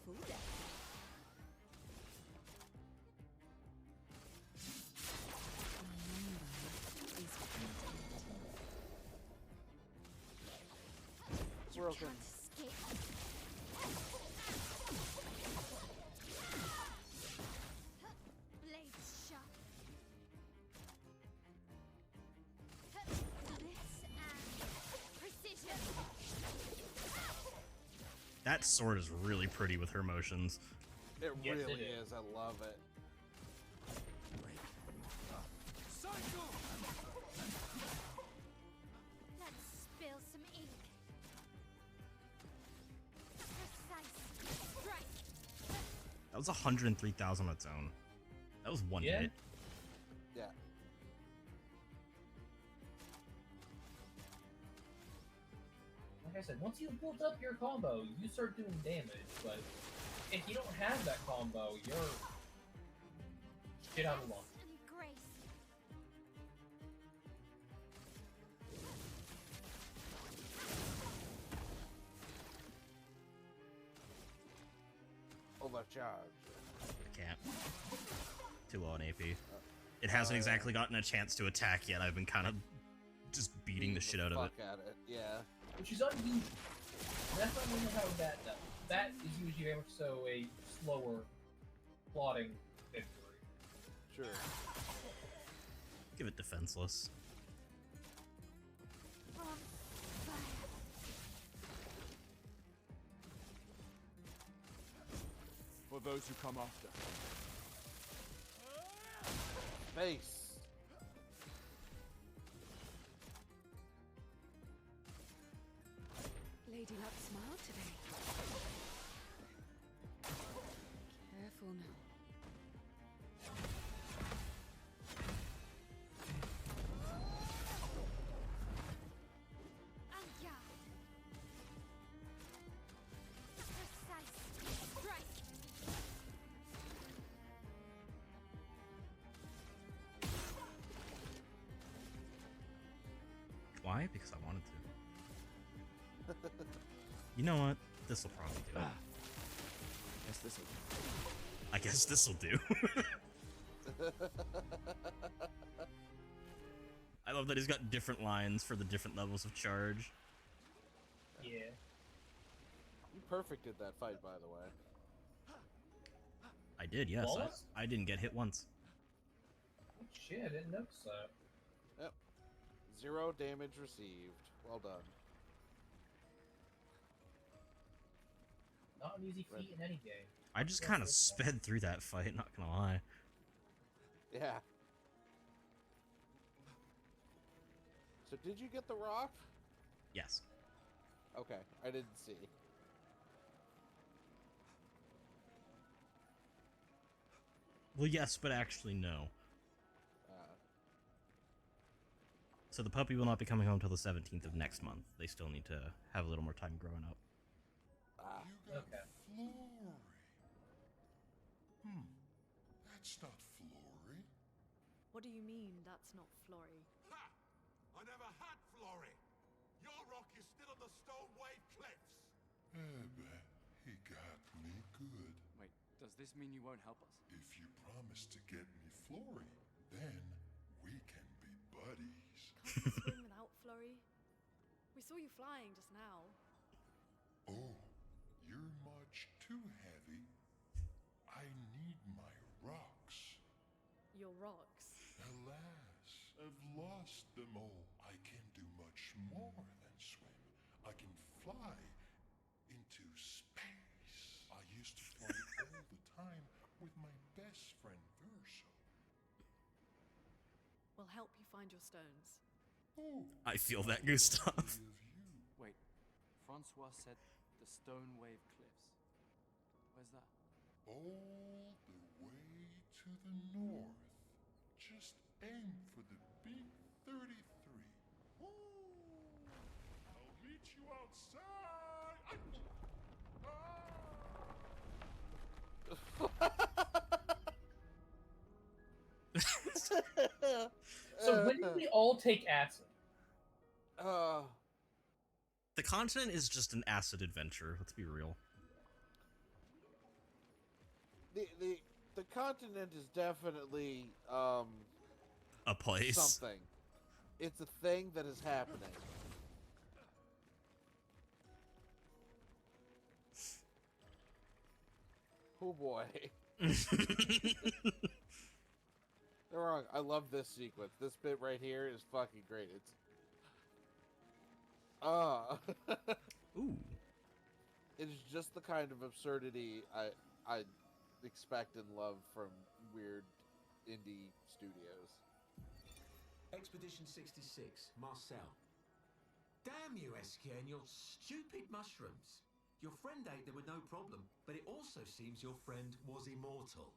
Full deck. Broken. Can't escape. Blades sharp. Blitz and precision. That sword is really pretty with her motions. It Yes, it really is. is. I love it. Let's spill some ink. Precise strike. That was 103,000 on its own. That was one Yeah. hit. Yeah. Like I said, once you build up your combo, you start doing damage, but if you don't have that combo, you're shit out of luck. And grace. Overcharge. I can't. Too low on AP. It hasn't exactly gotten a chance to attack yet. I've been kind of just beating the shit out of it. Fuck at it. Yeah. Which is unusual. And that's not really how that does. That is usually very much so a slower, plodding victory. Sure. Give it defenseless. On fire. For those who come after. Face. Lady Luck smiled today. Careful now. On guard. Precise Why? Because I wanted to. You know what? This'll probably do it. Guess this'll do. I guess this'll do. I love that he's got different lines for the different levels of charge. Yeah. You perfected that fight, by the way. I did, yes. Flawless? I didn't get hit once. Oh, shit, I didn't notice that. Yep. 0 damage received. Well done. Not an easy feat in any game. I just kind of sped through that fight, not gonna lie. Yeah. So did you get the rock? Yes. Okay, I didn't see. Well, yes, but actually no. So the puppy will not be coming home till the 17th of next month. They still need to have a little more time growing up. Okay. Flory. That's not Flory. What do you mean, that's not Flory? Ha! I never had Flory. Your rock is still on the Stone Wave Cliffs. But he got me good. Wait, does this mean you won't help us? If you promise to get me Flory, then we can be buddies. Can't you swim without Flory? We saw you flying just now. Oh, you're much too heavy. I need my rocks. Your rocks. Alas, I've lost them all. I can do much more than swim. I can fly into space. I used to fly all the time with my best friend Verso. We'll help you find your stones. Oh, I feel that, Gustav. Wait, Francois said the Stone Wave Cliffs. Where's that? all the way to the north. Just aim for the big 33. Ooh, I'll meet you outside. So when did we all take acid? The continent is just an acid adventure, let's be real. The continent is definitely A place. something. It's a thing that is happening. Oh boy. They're wrong. I love this sequence. This bit right here is fucking great. It's Ooh. It is just the kind of absurdity I expect and love from weird indie studios. Expedition 66, Marcel. Damn you, Eskia, and your stupid mushrooms. Your friend ate them with no problem, but it also seems your friend was immortal.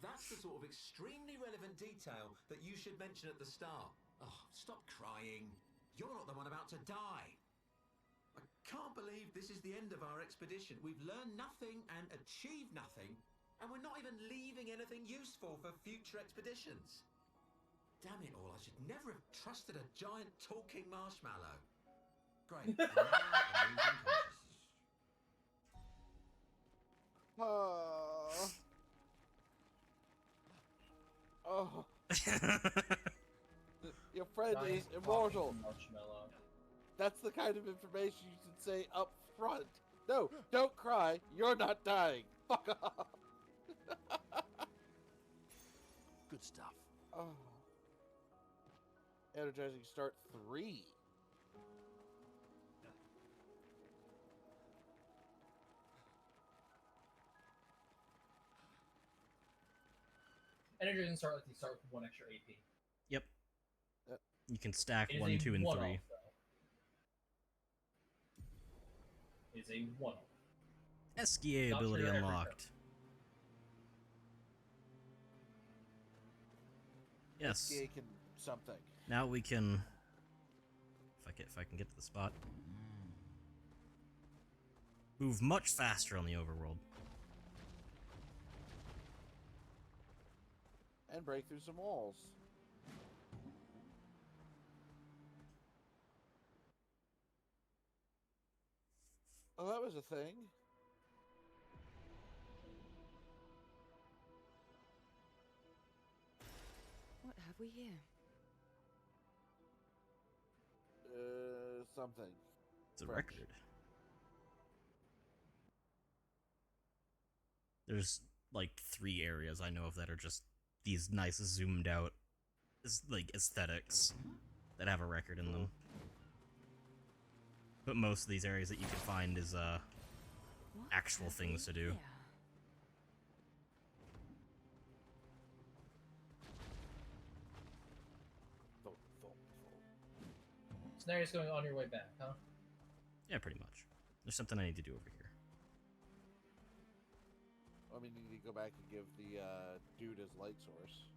That's the sort of extremely relevant detail that you should mention at the start. Oh, stop crying. You're not the one about to die. I can't believe this is the end of our expedition. We've learned nothing and achieved nothing, and we're not even leaving anything useful for future expeditions. Damn it all, I should never have trusted a giant talking marshmallow. Great. Now I'm losing consciousness. Oh. Your friend is immortal. Marshmallow. That's the kind of information you should say up front. No, don't cry. You're not dying. Fuck off. Good stuff. Oh. Energizing start 3. Energy doesn't start like they start with 1 extra AP. Yep. You can stack It is 1, a 2, and one-off, 3. though. It's a one-off. Eskia Not ability true every unlocked. Yes. SK can something. Now we can. If I can get to the spot. Move much faster on the overworld. And break through some walls. Oh, that was a thing. What have we here? Something. It's a French. record. There's like 3 areas I know of that are just these nice zoomed out like aesthetics that have a record in them. But most of these areas that you can find is What actual have things we to do. here? So now you're just going on your way back, huh? Yeah, pretty much. There's something I need to do over here. I mean, you need to go back and give the dude his light source.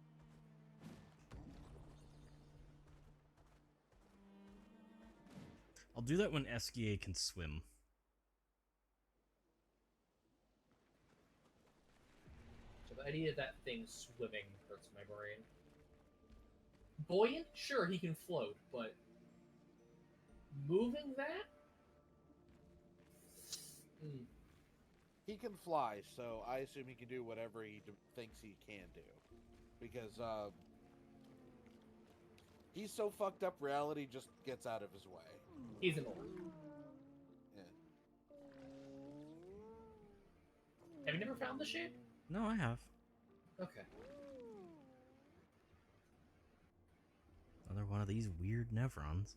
I'll do that when SGA can swim. So the idea of that thing swimming hurts my brain. Buoyant? Sure, he can float, but moving that? He can fly, so I assume he can do whatever he thinks he can do. Because he's so fucked up, reality just gets out of his way. He's an orc. Yeah. Have you never found the shape? No, I have. Okay. Another one of these weird Nevrons.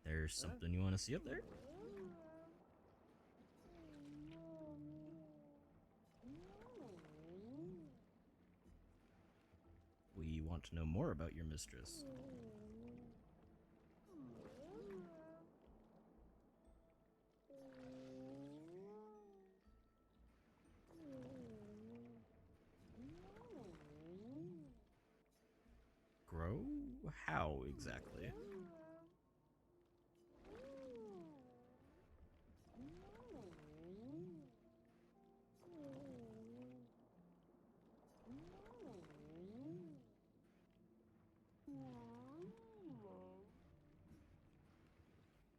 There's something you want to see up there? We want to know more about your mistress. Grow? How exactly?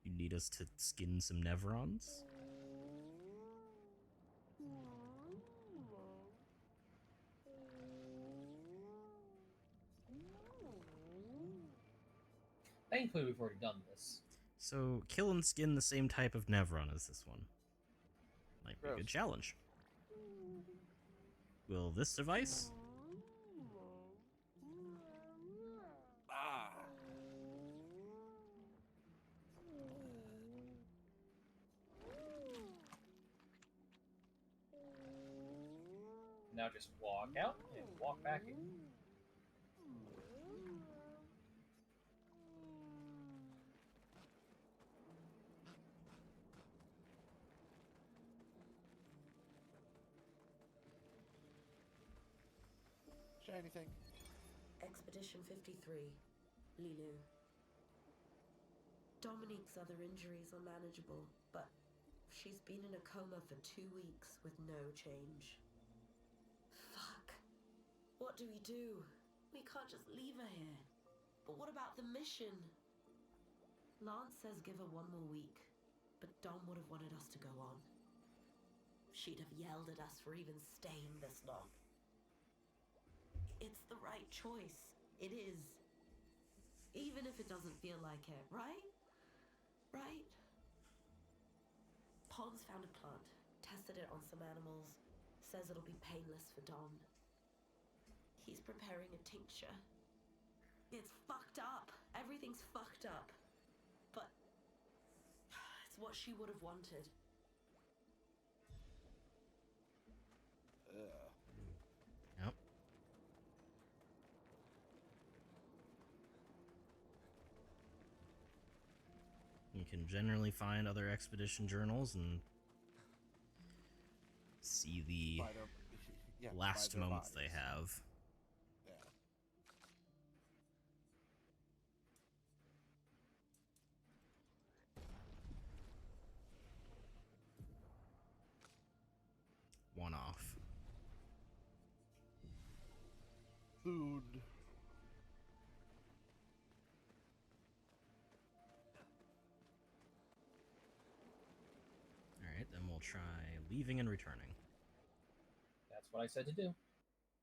You need us to skin some Nevrons? Thankfully, we've already done this. So, kill and skin the same type of Nevron as this one. Might be a good challenge. Will this suffice? Ah. Now just walk out and walk back in. Say anything. Expedition 53, Lilu. Dominique's other injuries are manageable, but she's been in a coma for 2 weeks with no change. Fuck. What do we do? We can't just leave her here. But what about the mission? Lance says give her 1 more week, but Dom would have wanted us to go on. She'd have yelled at us for even staying this long. It's the right choice. It is. Even if it doesn't feel like it, right? Right? Pons found a plant, tested it on some animals, says it'll be painless for Dom. He's preparing a tincture. It's fucked up. Everything's fucked up. But it's what she would have wanted. Yep. You can generally find other expedition journals and see the last moments they have. Yeah. One off. Food. try leaving and returning. That's what I said to do.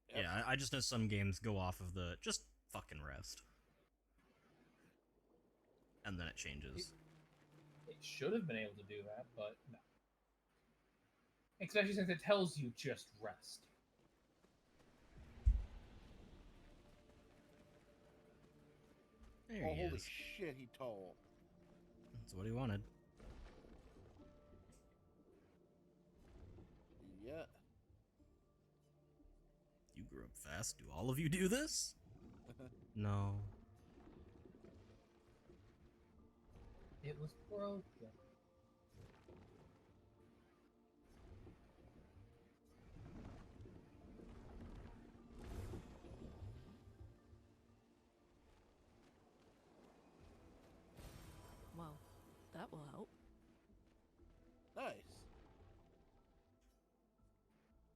Yep. Yeah, I just know some games go off of the just fucking rest. And then it changes. It should have been able to do that, but no. Especially since it tells you just rest. There Oh, he holy is. shit, he told. That's what he wanted. Yeah. You grew up fast. Do all of you do this? No. It was broken. Well, that will help. Nice.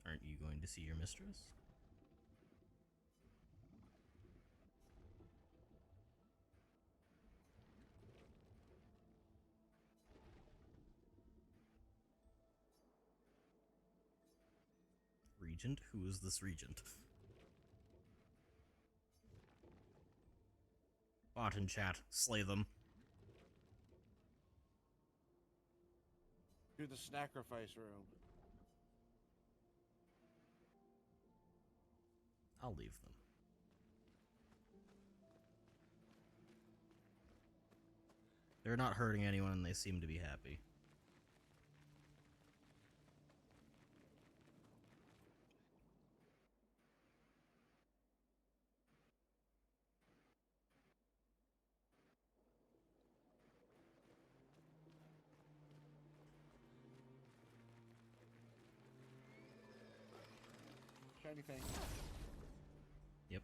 Aren't you going to see your mistress? Regent? Who is this regent? Bot in chat. Slay them. To the sacrifice room. I'll leave them. They're not hurting anyone and they seem to be happy. Shiny thing. Yep.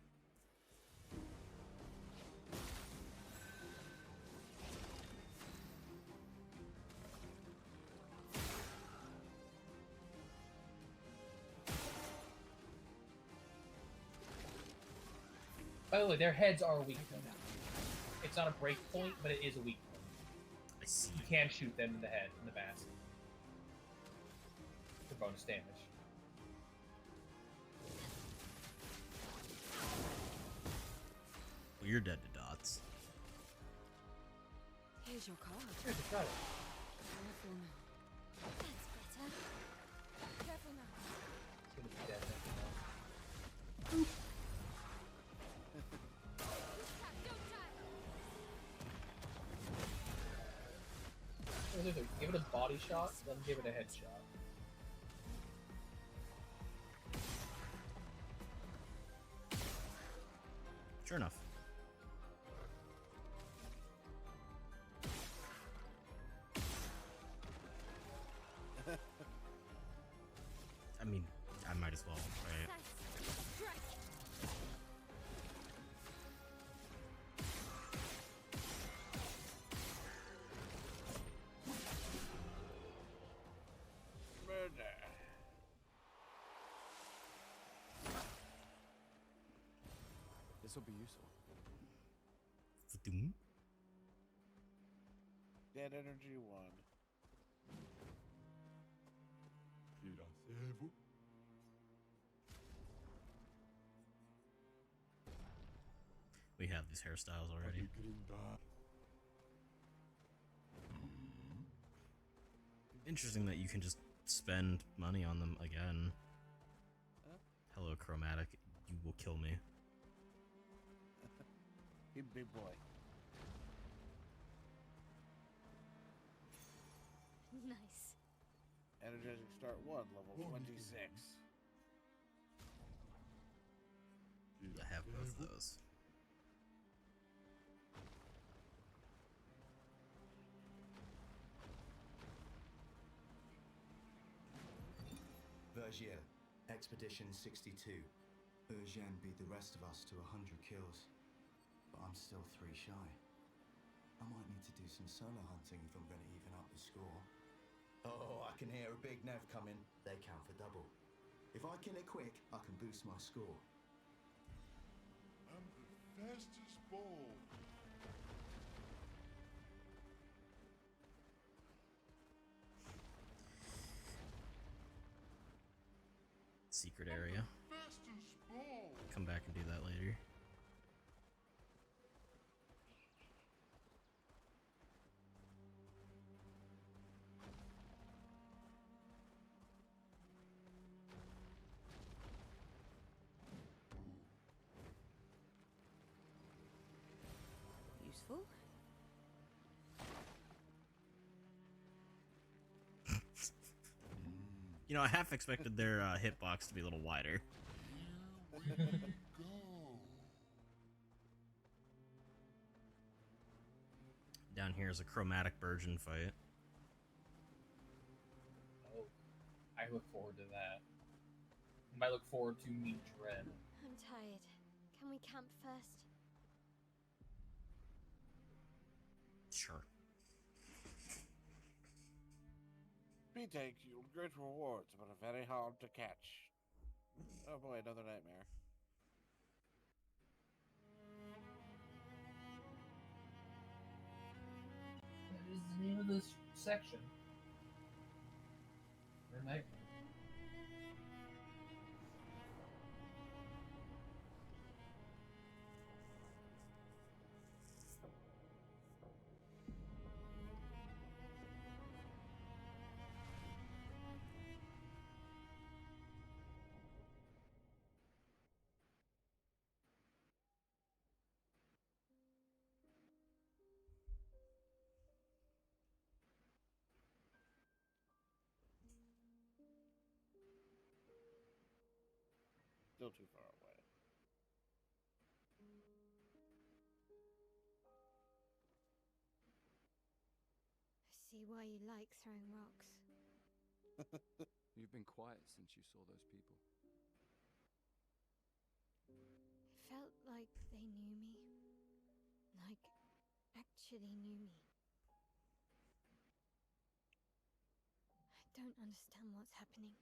By the way, their heads are a weak point. It's not a break point, but it is a weak point. I see. You can shoot them in the head, in the mask. For bonus damage. Well, you're dead to dots. Here's your card. Here's the credit. Careful now. That's better. Careful now. It's gonna be dead next time. Don't die. Give it a body shot, then give it a headshot. Sure enough. I mean, I might as well, right? Strike. Murder. This will be useful. Fa-doom. Dead energy 1. Piracez-vous. We have these hairstyles already. Interesting that you can just spend money on them again. Huh? Hello, Chromatic. You will kill me. He's a big boy. Nice. Energizing start 1, level 26. I have both of those. Vergier, Expedition 62. Eugène beat the rest of us to 100 kills, but I'm still 3 shy. I might need to do some solo hunting if I'm going to even up the score. Oh, I can hear a big Nev coming. They count for double. If I kill it quick, I can boost my score. I'm the fastest ball. secret area. Come back and do that later. Useful. You know, I half expected their hitbox to be a little wider. Down here is a chromatic Burgeon fight. Oh, I look forward to that. I look forward to Meet Dread. I'm tired. Can we camp first? Sure. Retake yield great rewards, but are very hard to catch. Oh boy, another nightmare. That is the name of this section. Or nightmare. Still too far away. I see why you like throwing rocks. You've been quiet since you saw those people. It felt like they knew me. Like, actually knew me. I don't understand what's happening.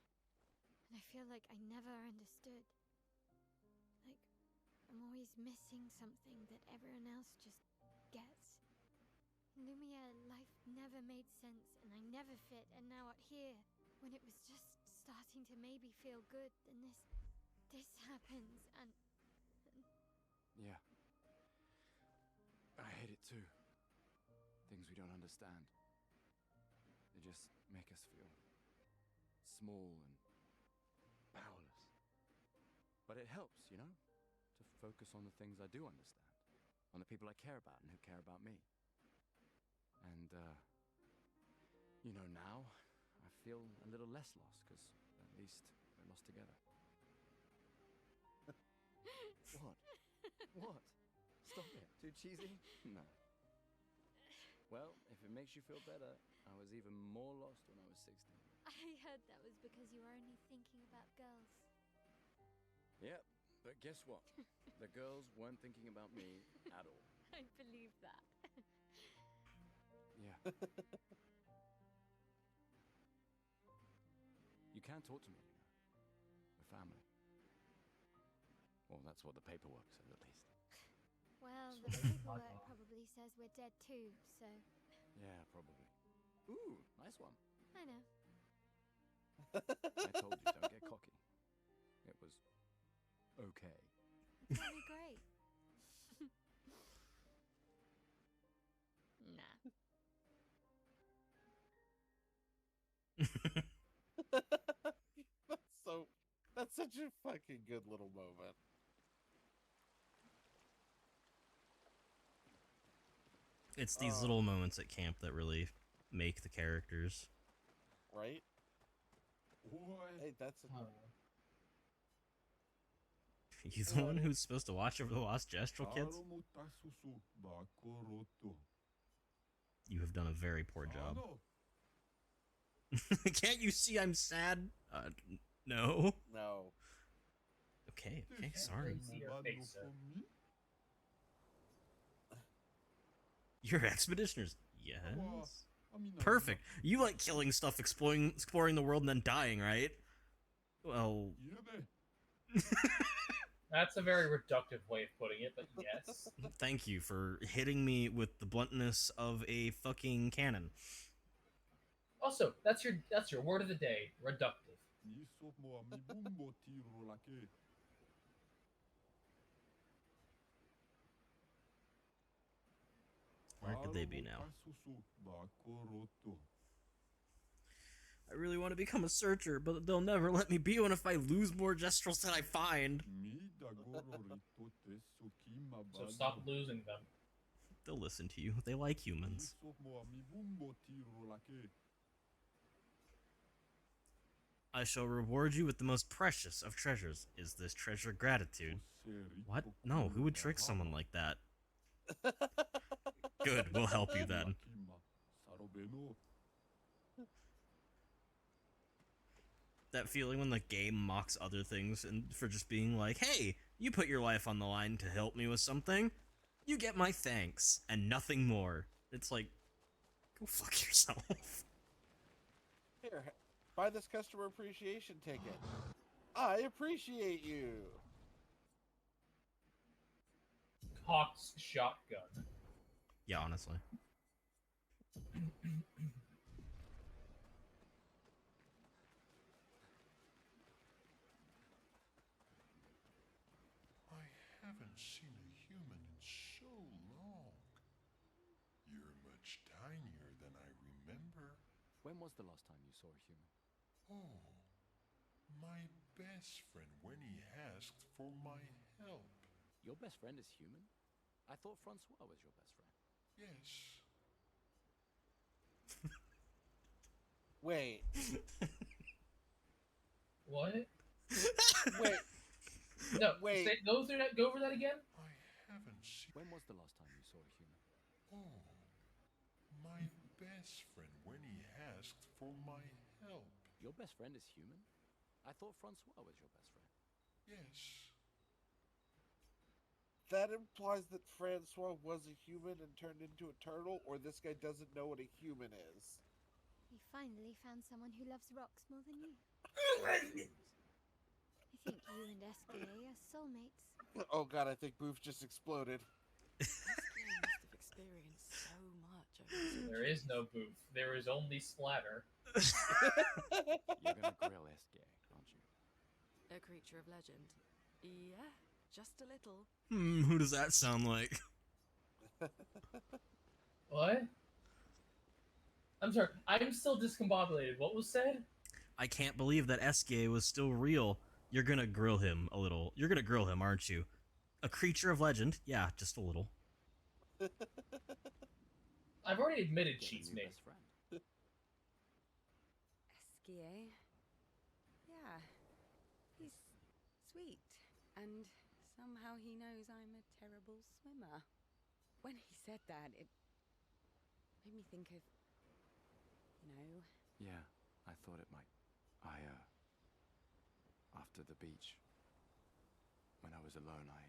And I feel like I never understood. Like, I'm always missing something that everyone else just gets. Lumia, life never made sense, and I never fit, and now out here, when it was just starting to maybe feel good, then this happens, and... Yeah. I hate it too. Things we don't understand. They just make us feel small and powerless. But it helps, you know, to focus on the things I do understand, on the people I care about and who care about me. And, you know, now I feel a little less lost, because at least we're lost together. What? What? Stop it. Too cheesy? No. Well, if it makes you feel better, I was even more lost when I was 16. I heard that was because you were only thinking about girls. Yep, but guess what? The girls weren't thinking about me at all. I believe that. Yeah. You can talk to me, you know. We're family. Well, that's what the paperwork says, at least. Well, the paperwork probably says we're dead too, so... Yeah, probably. Ooh, nice one. I know. I told you, don't get cocky. It was okay. Very great. Nah. That's such a fucking good little moment. It's these little moments at camp that really make the characters. Right? Hey, that's a... You the one who's supposed to watch over the lost Gestral kids? You have done a very poor job. Can't you see I'm sad? No. No. Okay, sorry. You're expeditioners. Yes. Perfect. You like killing stuff, exploring the world, and then dying, right? Well... That's a very reductive way of putting it, but yes. Thank you for hitting me with the bluntness of a fucking cannon. Also, that's your word of the day. Reductive. Where could they be now? I really want to become a searcher, but they'll never let me be one if I lose more gestrels than I find. So stop losing them. They'll listen to you. They like humans. I shall reward you with the most precious of treasures. Is this treasure gratitude? What? No, who would trick someone like that? Good, we'll help you then. That feeling when the game mocks other things and for just being like, hey, you put your life on the line to help me with something, you get my thanks and nothing more. It's like, go fuck yourself. Here, buy this customer appreciation ticket. I appreciate you. Cox shotgun. Yeah, honestly. I haven't seen a human in so long. You're much tinier than I remember. When was the last time you saw a human? Oh, my best friend when he asked for my help. Your best friend is human? I thought Francois was your best friend. Yes. Wait. What? Wait. No, wait. Go through that. Go over that again. I haven't seen. When was the last time you saw a human? Oh, my best friend when he asked for my help. Your best friend is human? I thought Francois was your best friend. Yes. That implies that Francois was a human and turned into a turtle, or this guy doesn't know what a human is. You finally found someone who loves rocks more than you. I think you and SKA are soulmates. Oh god, I think Boof just exploded. SKA must have experienced so much over There is no booth. There is only splatter. You're gonna grill SK, aren't you? a creature of legend. Yeah, just a little. Who does that sound like? What? I'm sorry. I'm still discombobulated. What was said? I can't believe that SK was still real. You're gonna grill him a little. You're gonna grill him, aren't you? A creature of legend? Yeah, just a little. I've already admitted cheats me. SKA. Yeah, he's sweet, and somehow he knows I'm a terrible swimmer. When he said that, it made me think of, you know... Yeah, I thought it might. After the beach, when I was alone, I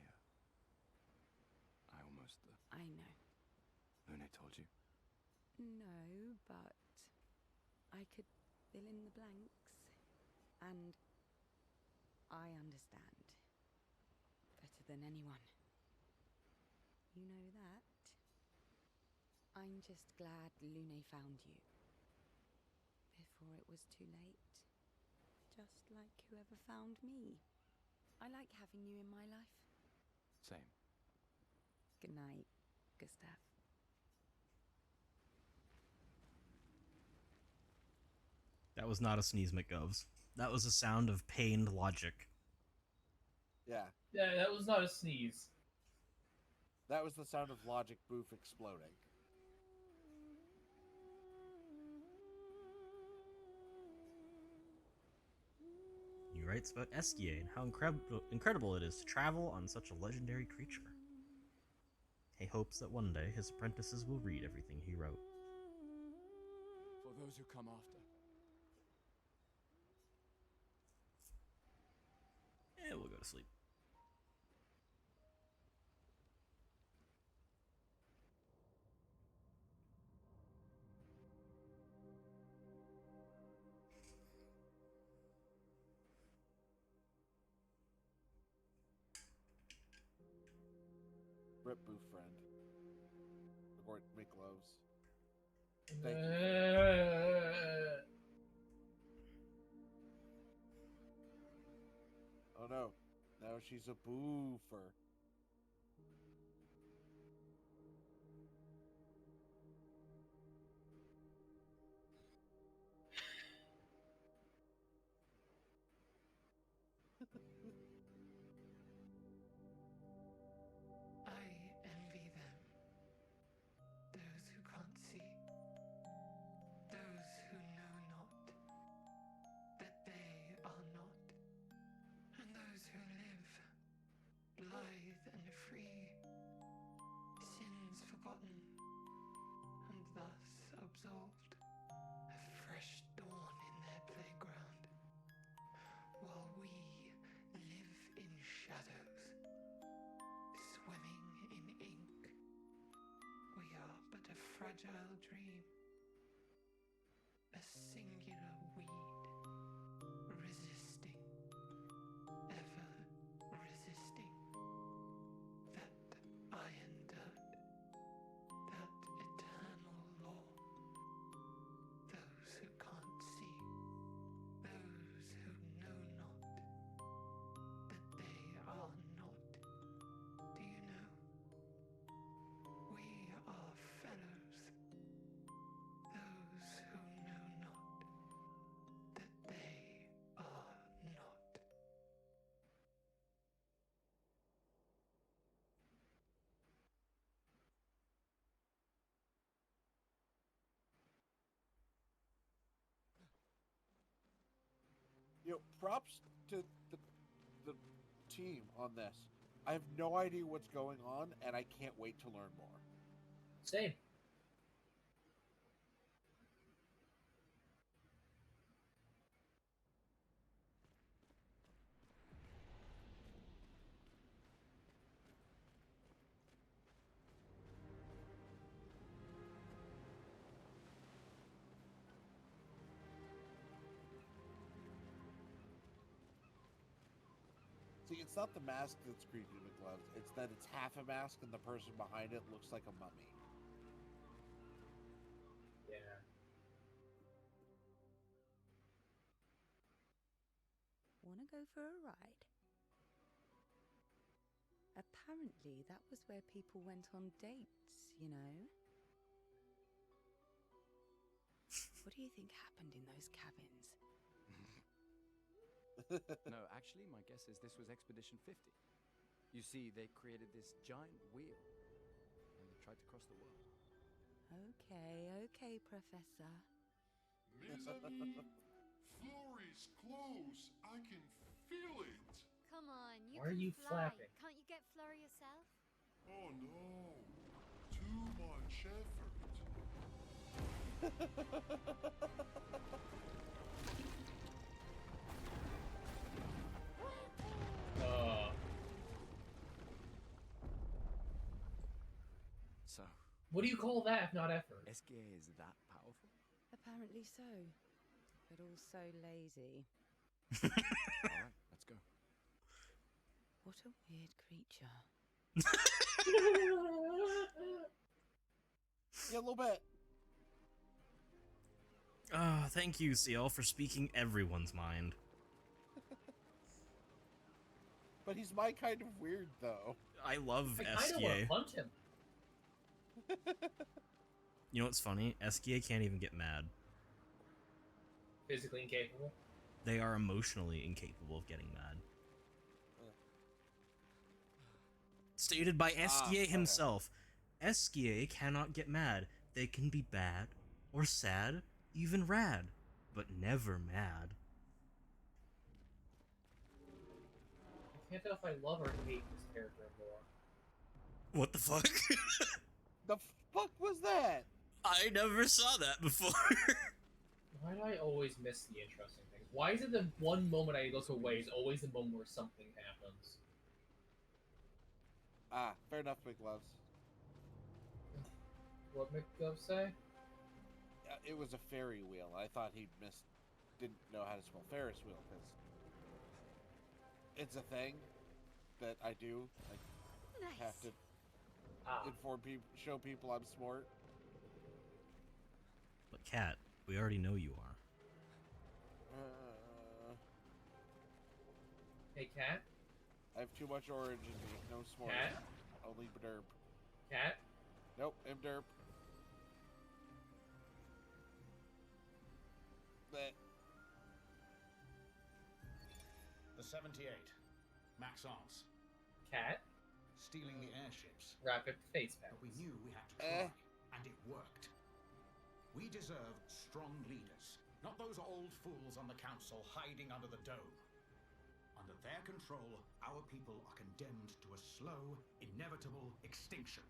almost... I know. Lune told you? No, but I could fill in the blanks. And I understand better than anyone. You know that. I'm just glad Lune found you before it was too late. Just like whoever found me. I like having you in my life. Same. Good night, Gustav. That was not a sneeze, McGovs. That was a sound of pained logic. Yeah. Yeah, that was not a sneeze. That was the sound of Logic Boof exploding. He writes about SKA and how incredible it is to travel on such a legendary creature. He hopes that one day his apprentices will read everything he wrote. For those who come after. We'll go to sleep. Rip Boof friend. Or make gloves. Thank you. Now she's a boofer. I envy them. Those who can't see. Those who know not that they are not. And those who live, blithe and free, sins forgotten, and thus absolved, a fresh dawn in their playground, while we live in shadows, swimming in ink. We are but a fragile dream, a singular weed, resisting, ever resisting, that iron dirt, that eternal law. Those who can't see, those who know not that they are not. Do you know? We are fellows. Those who know not that they are not. You know, props to the team on this. I have no idea what's going on, and I can't wait to learn more. Same. See, it's not the mask that's creepy, McGloves. It's that it's half a mask and the person behind it looks like a mummy. Yeah. Wanna go for a ride? Apparently, that was where people went on dates, you know? What do you think happened in those cabins? No, actually, my guess is this was Expedition 50. You see, they created this giant wheel, and they tried to cross the world. Okay, Professor. Mes amis, Flory's close. I can feel it. Come on, you Why are can you fly. flapping? Can't you get Flurry yourself? Oh no, too much effort. So, What do you call that if not effort? SKA is that powerful? Apparently so, but also lazy. Alright, let's go. What a weird creature. Yeah, a little bit. Thank you, CL, for speaking everyone's mind. But he's my kind of weird, though. I love I kind of want to SKA. punch him. You know what's funny? SKA can't even get mad. Physically incapable. They are emotionally incapable of getting mad. Stated by SKA himself, SKA cannot get mad. They can be bad, or sad, even rad, but never mad. I can't tell if I love or hate this character more. What the fuck? The fuck was that? I never saw that before. Why do I always miss the interesting things? Why is it the one moment I look away is always the moment where something happens? Ah, fair enough, McGloves. What McGov say? It was a ferry wheel. I thought he didn't know how to spell Ferris wheel, because it's a thing that I do. I have to inform people, show people I'm smart. But Kat, we already know you are. Hey, Kat? I have too much orange in me. No s'mores. Cat? Only derp. Cat? Nope, I'm derp. Bleh. The 78. Maxence. Cat? Stealing the airships. Rapid face pass. But we knew we had to try, and it worked. We deserve strong leaders, not those old fools on the council hiding under the dome. Under their control, our people are condemned to a slow, inevitable extinction.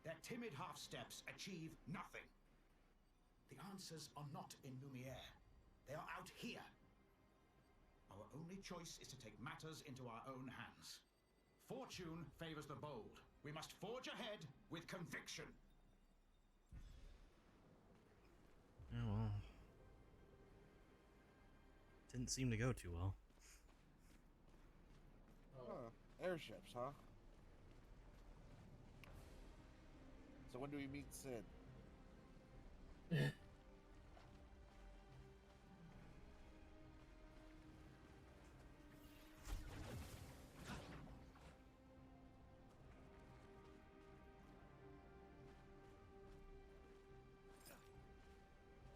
Their timid half-steps achieve nothing. The answers are not in Lumiere. They are out here. Our only choice is to take matters into our own hands. Fortune favors the bold. We must forge ahead with conviction. Yeah, well. Didn't seem to go too well. Huh. Airships, huh? So when do we meet Sid?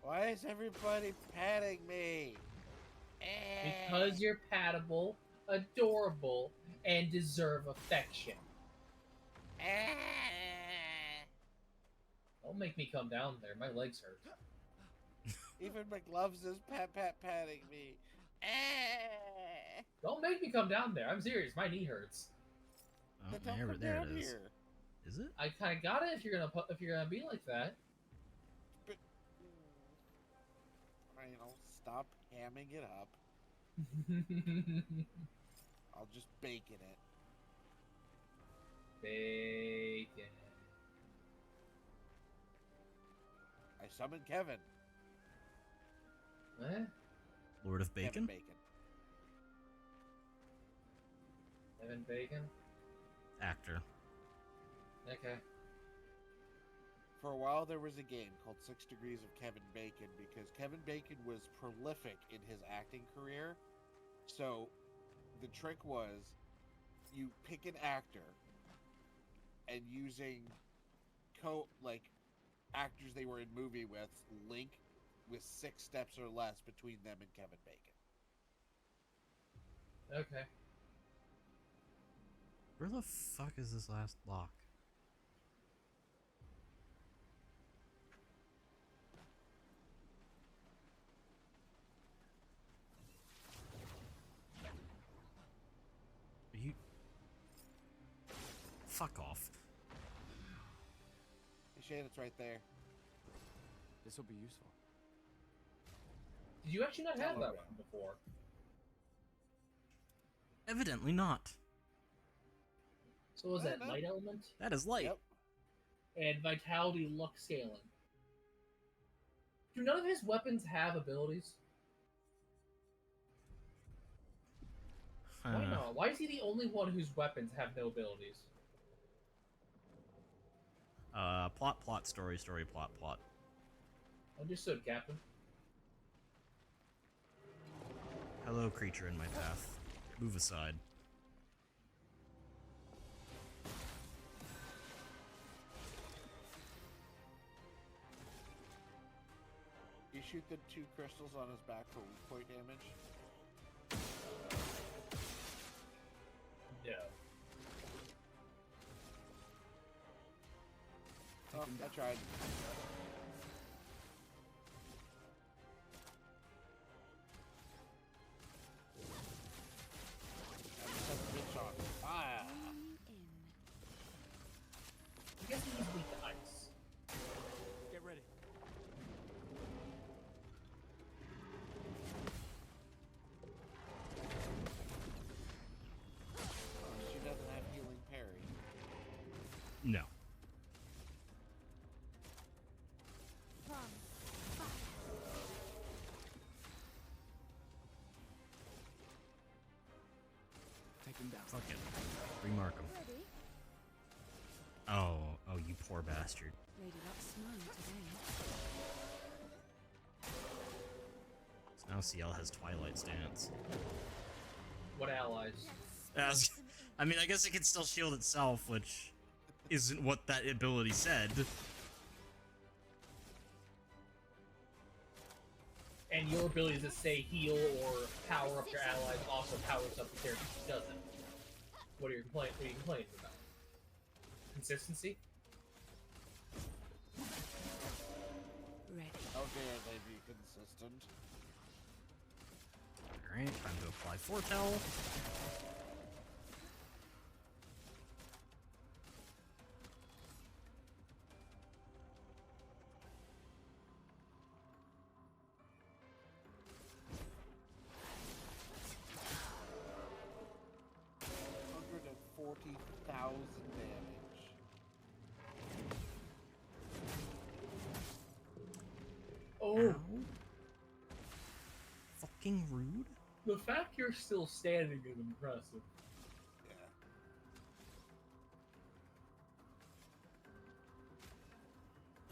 Why is everybody patting me? Because you're patable, adorable, and deserve affection. Don't make me come down there. My legs hurt. Even McLoves is patting me. Don't make me come down there. I'm serious. My knee hurts. Oh, Then don't come down it is. here. Is it? I kind of got it if you're gonna be like that. But, you know, stop hamming it up. I'll just bacon it. Bacon. I summon Kevin. What? Lord of Bacon? Kevin Bacon. Kevin Bacon? Actor. Okay. For a while, there was a game called 6 Degrees of Kevin Bacon because Kevin Bacon was prolific in his acting career. So, the trick was you pick an actor and using actors they were in movie with link with 6 steps or less between them and Kevin Bacon. Okay. Where the fuck is this last lock? You... Fuck off. Hey Shane, it's right there. This will be useful. Did you actually not have that one before? Evidently not. So was that light element? That is light. Yep. And vitality, luck, scaling. Do none of his weapons have abilities? Why not? Why is he the only one whose weapons have no abilities? Plot, story, plot. Understood, Captain. Hello, creature in my path. Move aside. You shoot the 2 crystals on his back for weak point damage? No. Oh, I tried. I just have a good shot. Ah! I guess he's weak to ice. Get ready. She doesn't have healing parry. No. Take him down. Fuck it. Remark him. Oh, you poor bastard. Lady Luck's smiling today. So now CL has Twilight Stance. What allies? I mean, I guess it can still shield itself, which isn't what that ability said. And your ability to say heal or power up your allies also powers up the character who doesn't. What are you complaining about? Consistency? Ready. How dare they be consistent? Alright, time to apply foretell. $140,000 damage. Oh. Ow. Fucking rude. The fact you're still standing is impressive. Yeah.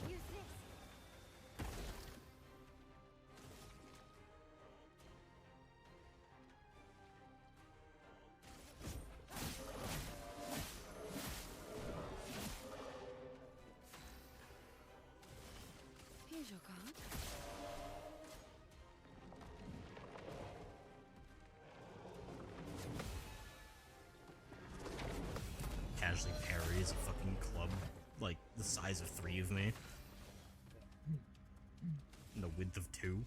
Use this. Here's your card. Casually parries a fucking club like the size of 3 of me. And the width of 2.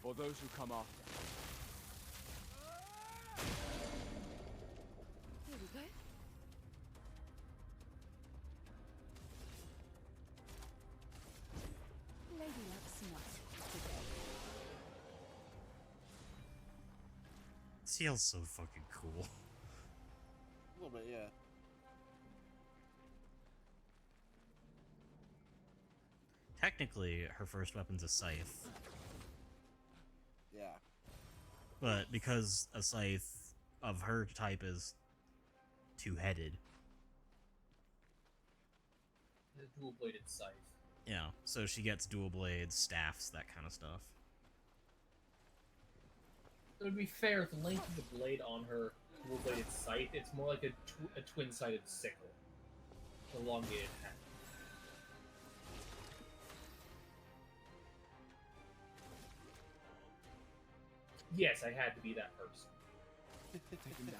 For those who come after. Here we go. Lady Luck's not today. Seal's so fucking cool. A little bit, yeah. Technically, her first weapon's a scythe. Yeah. But because a scythe of her type is two-headed. The dual-bladed scythe. Yeah, so she gets dual blades, staffs, that kind of stuff. So to be fair, the length of the blade on her dual-bladed scythe, it's more like a twin-sided sickle. Elongated hat. Yes, I had to be that person. Take him down.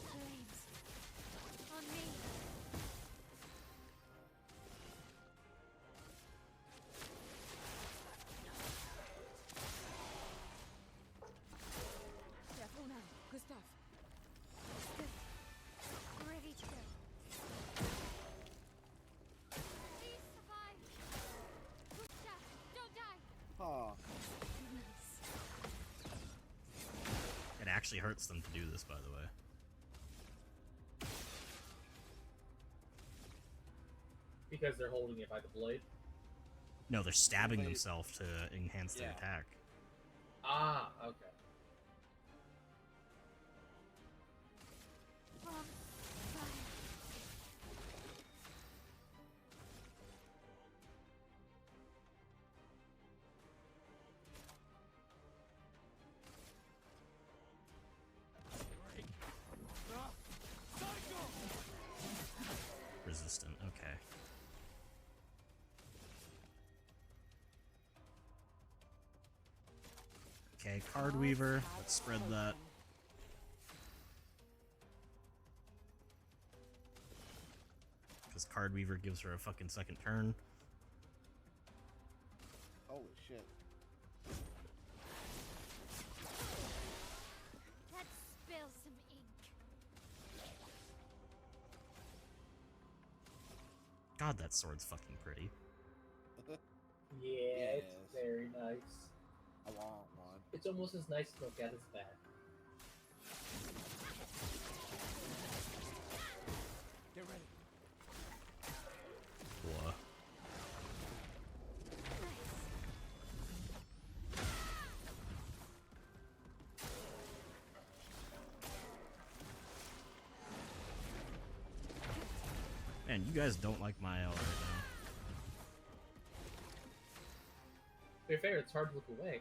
Flames. On me. Careful now, Gustav. Good. Ready to go. Please survive. Good shot. Don't die. Oh. It actually hurts them to do this, by the way. Because they're holding it by the blade? No, they're stabbing Blade. themselves to enhance their Yeah. attack. Ah, okay. On fire. Resistant, okay. Okay, Card Weaver. Let's spread that. Because Card Weaver gives her a fucking second turn. Holy shit. Let's spill some ink. God, that sword's fucking pretty. Yeah, it's Yes. very nice. I want one. It's almost as nice to look at as that. Get ready. Whoa. Man, you guys don't like my L right now. To be fair, it's hard to look away.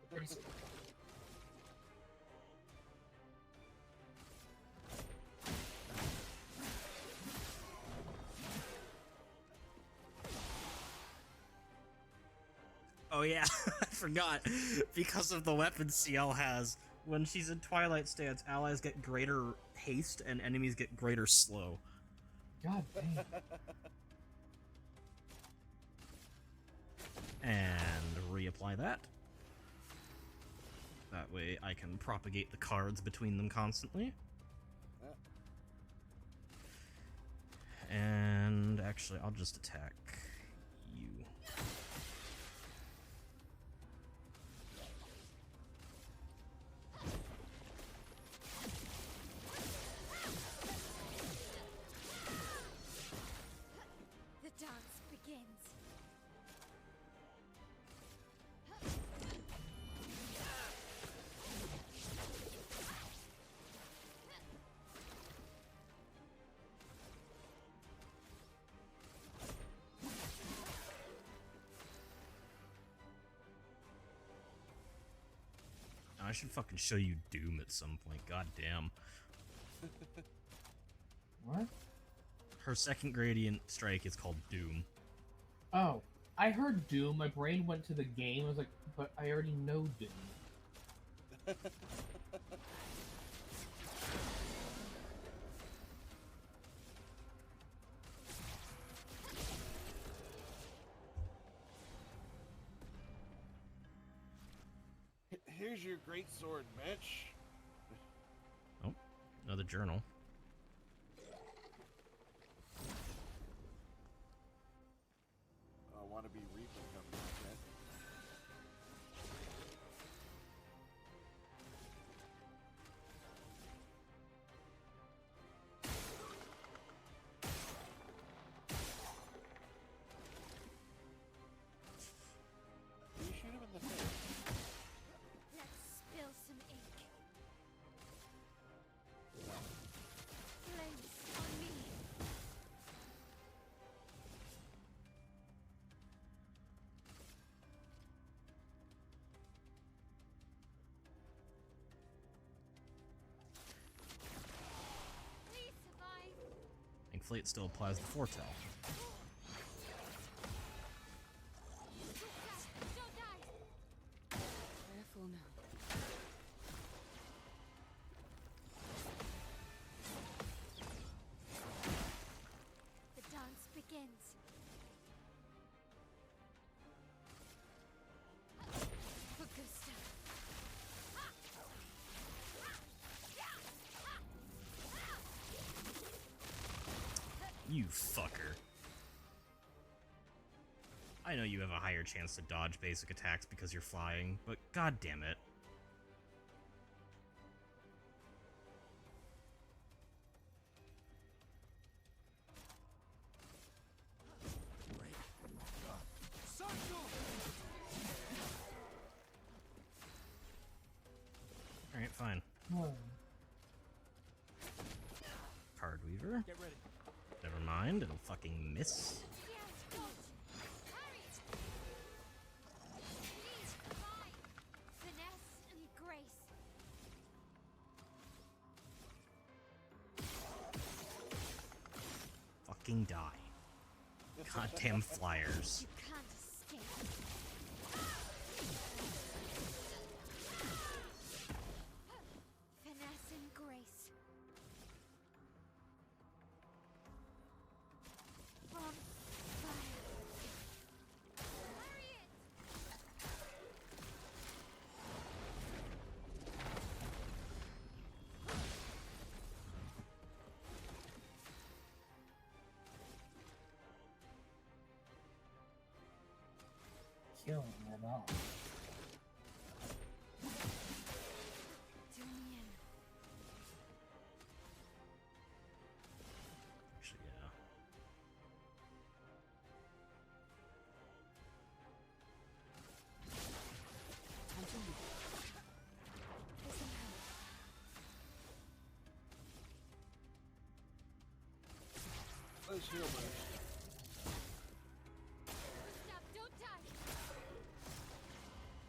Pretty soon. Oh yeah, I forgot. Because of the weapon CL has, when she's in Twilight stance, allies get greater haste and enemies get greater slow. God dang. And reapply that. That way I can propagate the cards between them constantly. And actually, I'll just attack you. The dance begins. I should fucking show you Doom at some point. God damn. What? Her second gradient strike is called Doom. Oh, I heard Doom. My brain went to the game. I was like, but I already know Doom. Here's your great sword, bitch. Oh, another journal. I want to be Reaper coming out yet. Can you shoot him in the face? Let's spill some ink. Flames on me. Please survive. Thankfully, it still applies the foretell. Don't die. Careful now. The dance begins. For Gustav. You fucker. I know you have a higher chance to dodge basic attacks because you're flying, but god damn it. Alright, fine. Card Weaver. Get ready. Never mind, it'll fucking miss. Finesse and grace. Fucking die. Goddamn flyers. You can't escape. Finesse and grace. From fire. Lariat! Killing them all. To me in. Actually, yeah. Shield boost.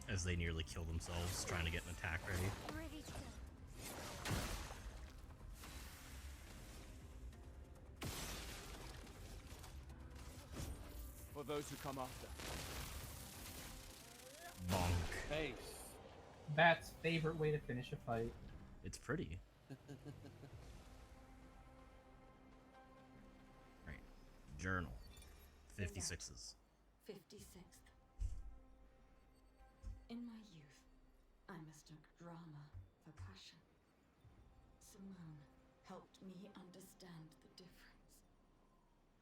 As they nearly kill themselves trying to get an attack ready. For those who come after. Bonk. Face. Bat's favorite way to finish a fight. It's pretty. Right. Journal. 56s. 56th. In my youth, I mistook drama for passion. Simone helped me understand the difference.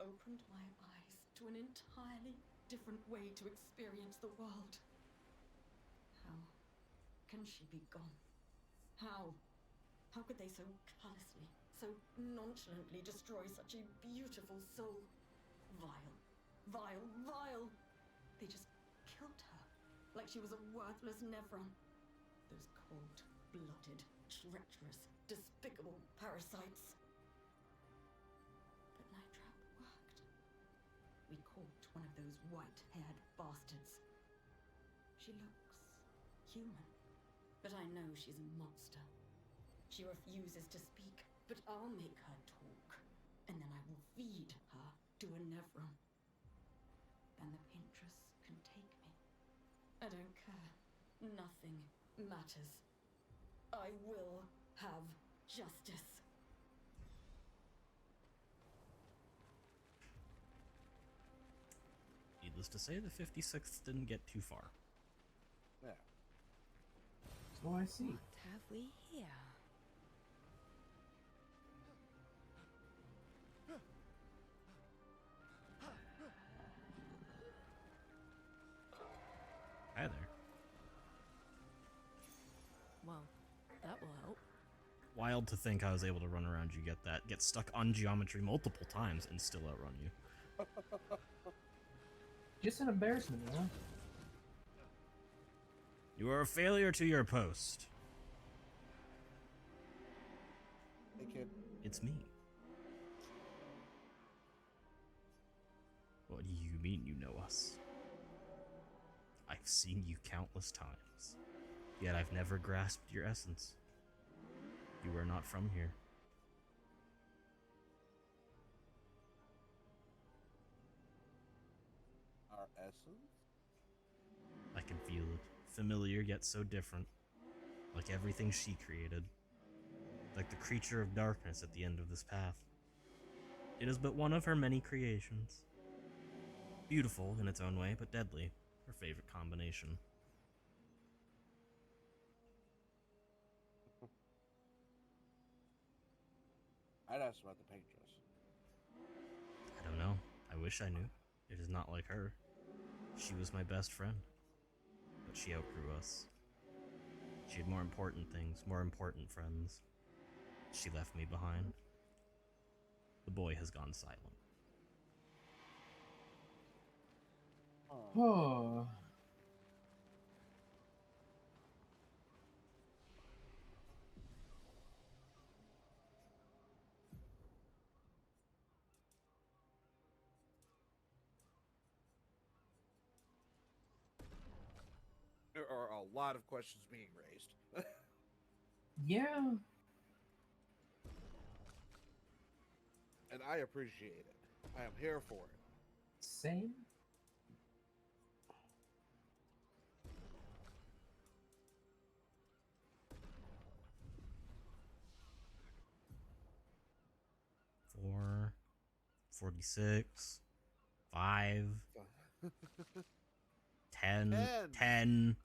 Opened my eyes to an entirely different way to experience the world. How can she be gone? How? How could they so callously, so nonchalantly destroy such a beautiful soul? Vile, vile, vile! They just killed her, like she was a worthless Nevron. Those cold-blooded, treacherous, despicable parasites. But my trap worked. We caught one of those white-haired bastards. She looks human, but I know she's a monster. She refuses to speak, but I'll make her talk, and then I will feed her to a Nevron. Then the Paintress can take me. I don't care. Nothing matters. I will have justice. Needless to say, the 56th didn't get too far. Yeah. So I see. What have we here? Hi there. Well, that will help. Wild to think I was able to run around you, get stuck on geometry multiple times, and still outrun you. Just an embarrassment, you know? You are a failure to your post. Hey, kid. It's me. What do you mean you know us? I've seen you countless times, yet I've never grasped your essence. You are not from here. Our essence? I can feel it. Familiar yet so different. Like everything she created. Like the creature of darkness at the end of this path. It is but one of her many creations. Beautiful in its own way, but deadly. Her favorite combination. I'd ask about the Paintress. I don't know. I wish I knew. It is not like her. She was my best friend. But she outgrew us. She had more important things, more important friends. She left me behind. The boy has gone silent. Oh. There are a lot of questions being raised. Yeah. And I appreciate it. I am here for it. Same. Four, 46, 5, 10, 10.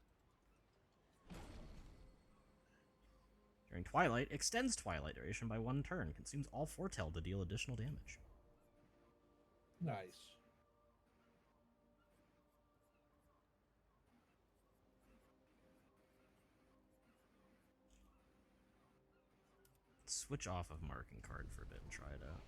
During Twilight, extends Twilight duration by 1 turn. Consumes all foretell to deal additional damage. Nice. Switch off of marking card for a bit and try it out.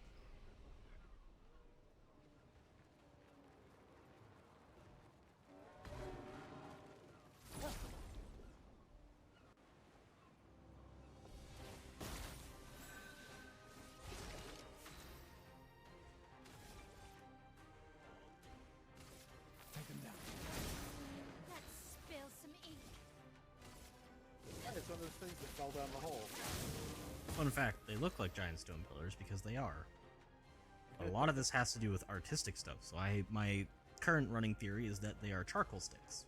of those things that fell down the hole. Fun fact, they look like giant stone pillars because they are. But a lot of this has to do with artistic stuff, so my current running theory is that they are charcoal sticks.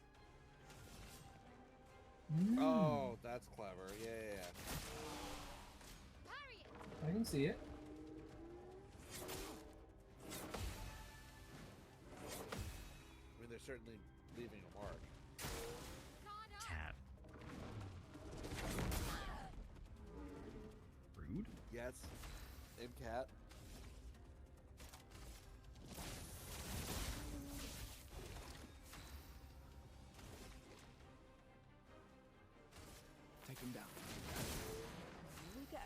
Oh, that's clever. Yeah. I can see it. I mean, they're certainly leaving a mark. Cat. Rude? Yes. Name cat. Take him down. Here we go.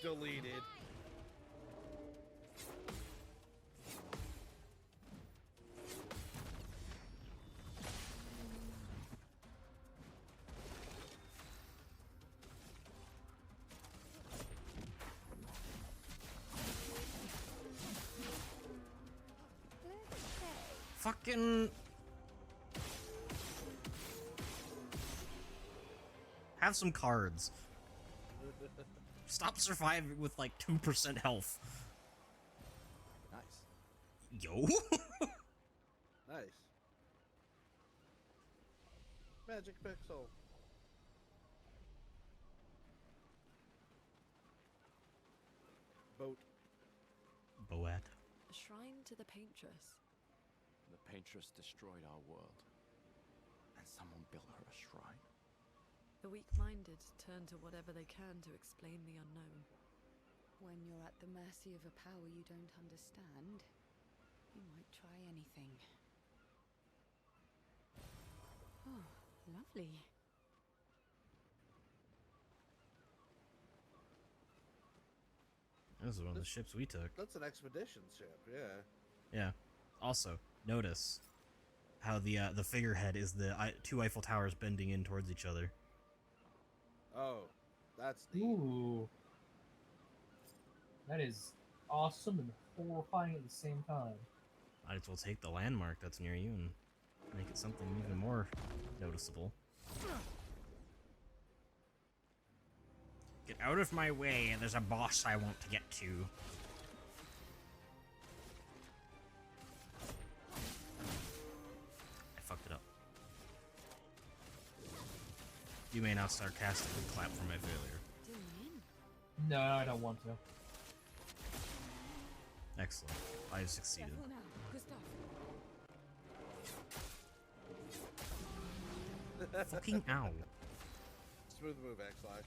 Deleted. Fucking... Have some cards. Stop surviving with like 2% health. Nice. Yo. Nice. Magic pixel. Boat. Boat. A shrine to the paintress. The paintress destroyed our world, and someone built her a shrine. The weak-minded turn to whatever they can to explain the unknown. When you're at the mercy of a power you don't understand, you might try anything. Oh, lovely. This is one of the ships we took. That's an expedition ship, yeah. Yeah. Also, notice how the figurehead is the two Eiffel Towers bending in towards each other. Oh, that's neat. Ooh. That is awesome and horrifying at the same time. Might as well take the landmark that's near you and make it something even more noticeable. Get out of my way, there's a boss I want to get to. I fucked it up. You may now sarcastically clap for my failure. No, I don't want to. Excellent. I've succeeded. Fucking ow. Smooth move, X-Lax.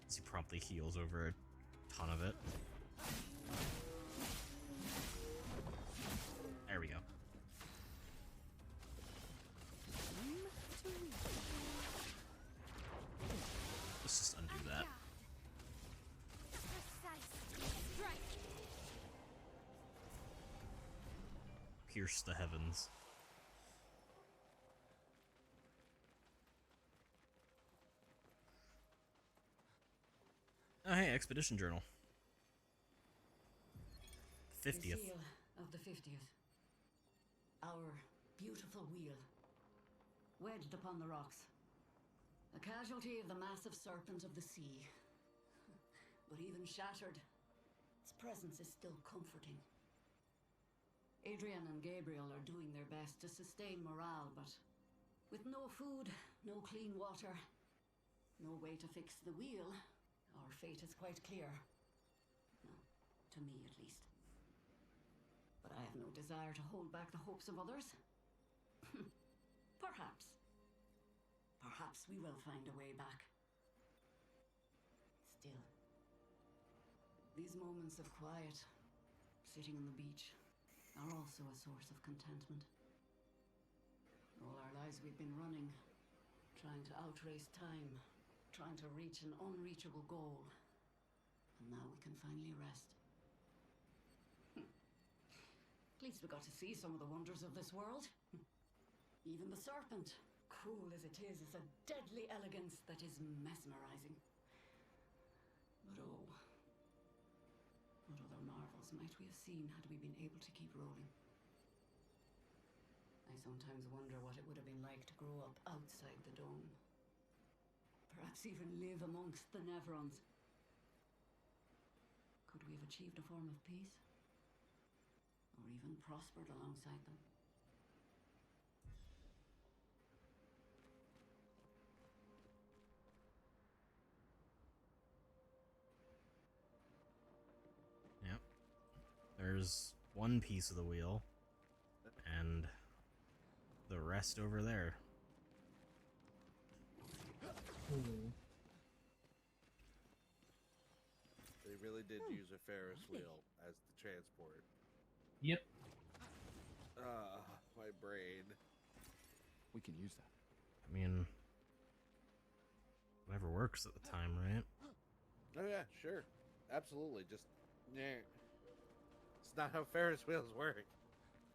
As he promptly heals over a ton of it. There we go. Let's just undo that. Pierce the heavens. Oh, hey, Expedition Journal. 50th. The seal of the 50th. Our beautiful wheel. Wedged upon the rocks. A casualty of the massive serpent of the sea. But even shattered, its presence is still comforting. Adrian and Gabriel are doing their best to sustain morale, but with no food, no clean water, no way to fix the wheel, our fate is quite clear. No, to me at least. But I have no desire to hold back the hopes of others. Perhaps. Perhaps we will find a way back. Still, these moments of quiet, sitting on the beach, are also a source of contentment. All our lives we've been running, trying to outrace time, trying to reach an unreachable goal. And now we can finally rest. At least we got to see some of the wonders of this world. Even the serpent, cool as it is a deadly elegance that is mesmerizing. But oh, what other marvels might we have seen had we been able to keep rolling? I sometimes wonder what it would have been like to grow up outside the dome. Perhaps even live amongst the Nevrons. Could we have achieved a form of peace? Or even prospered alongside them? Yep. There's one piece of the wheel, and the rest over there. They really did use a Ferris wheel as the transport. Yep. My brain. We can use that. I mean, whatever works at the time, right? Oh yeah, sure. Absolutely. Just, it's not how Ferris wheels work.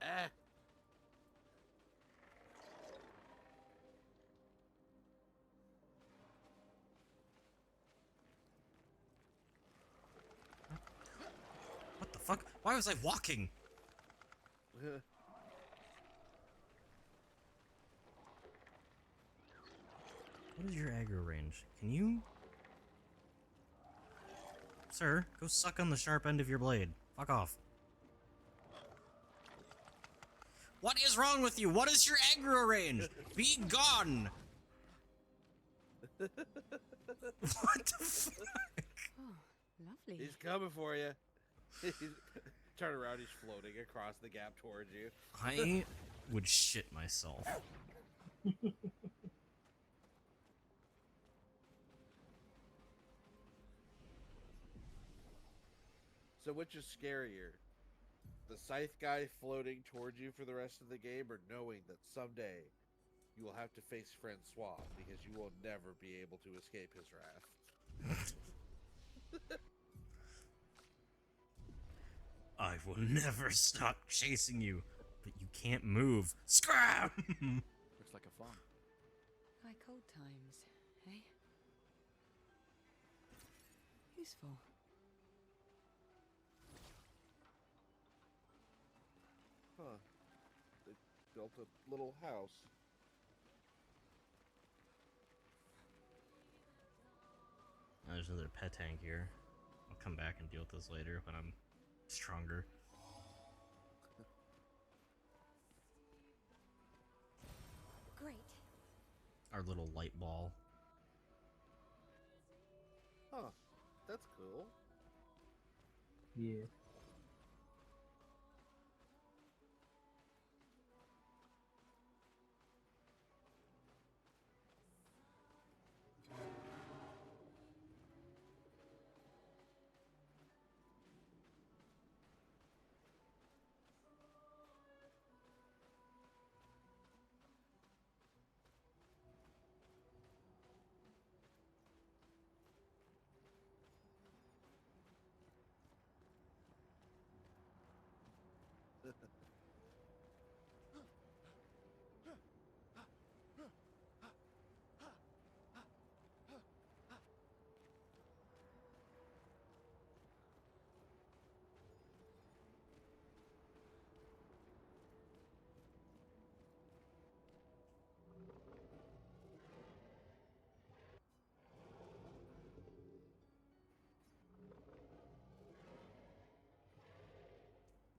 Ah. What the fuck? Why was I walking? What is your aggro range? Can you... Sir, go suck on the sharp end of your blade. Fuck off. What is wrong with you? What is your aggro range? Be gone! What the fuck? Oh, lovely. He's coming for you. Turn around, he's floating across the gap towards you. I would shit myself. So which is scarier? The scythe guy floating towards you for the rest of the game, or knowing that someday you will have to face Francois because you will never be able to escape his wrath? I will never stop chasing you, but you can't move. Scram! Looks like a farm. Like old times, eh? Useful. Huh. They built a little house. There's another pet tank here. I'll come back and deal with this later when I'm stronger. Great. Our little light ball. Huh. That's cool. Yeah.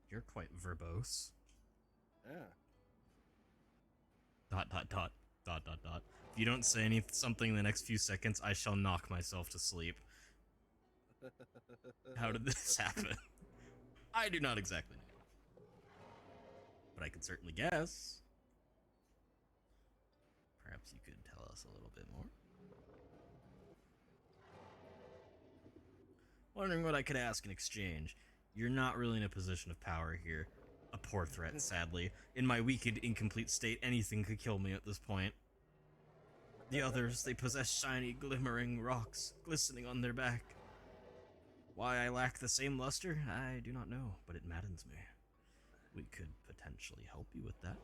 You're quite verbose. Yeah. Dot dot dot dot dot dot. If you don't say something in the next few seconds, I shall knock myself to sleep. How did this happen? I do not exactly know. But I can certainly guess. Perhaps you could tell us a little bit more. Wondering what I could ask in exchange. You're not really in a position of power here. A poor threat, sadly. In my weakened, incomplete state, anything could kill me at this point. The others, they possess shiny, glimmering rocks, glistening on their back. Why I lack the same luster, I do not know, but it maddens me. We could potentially help you with that.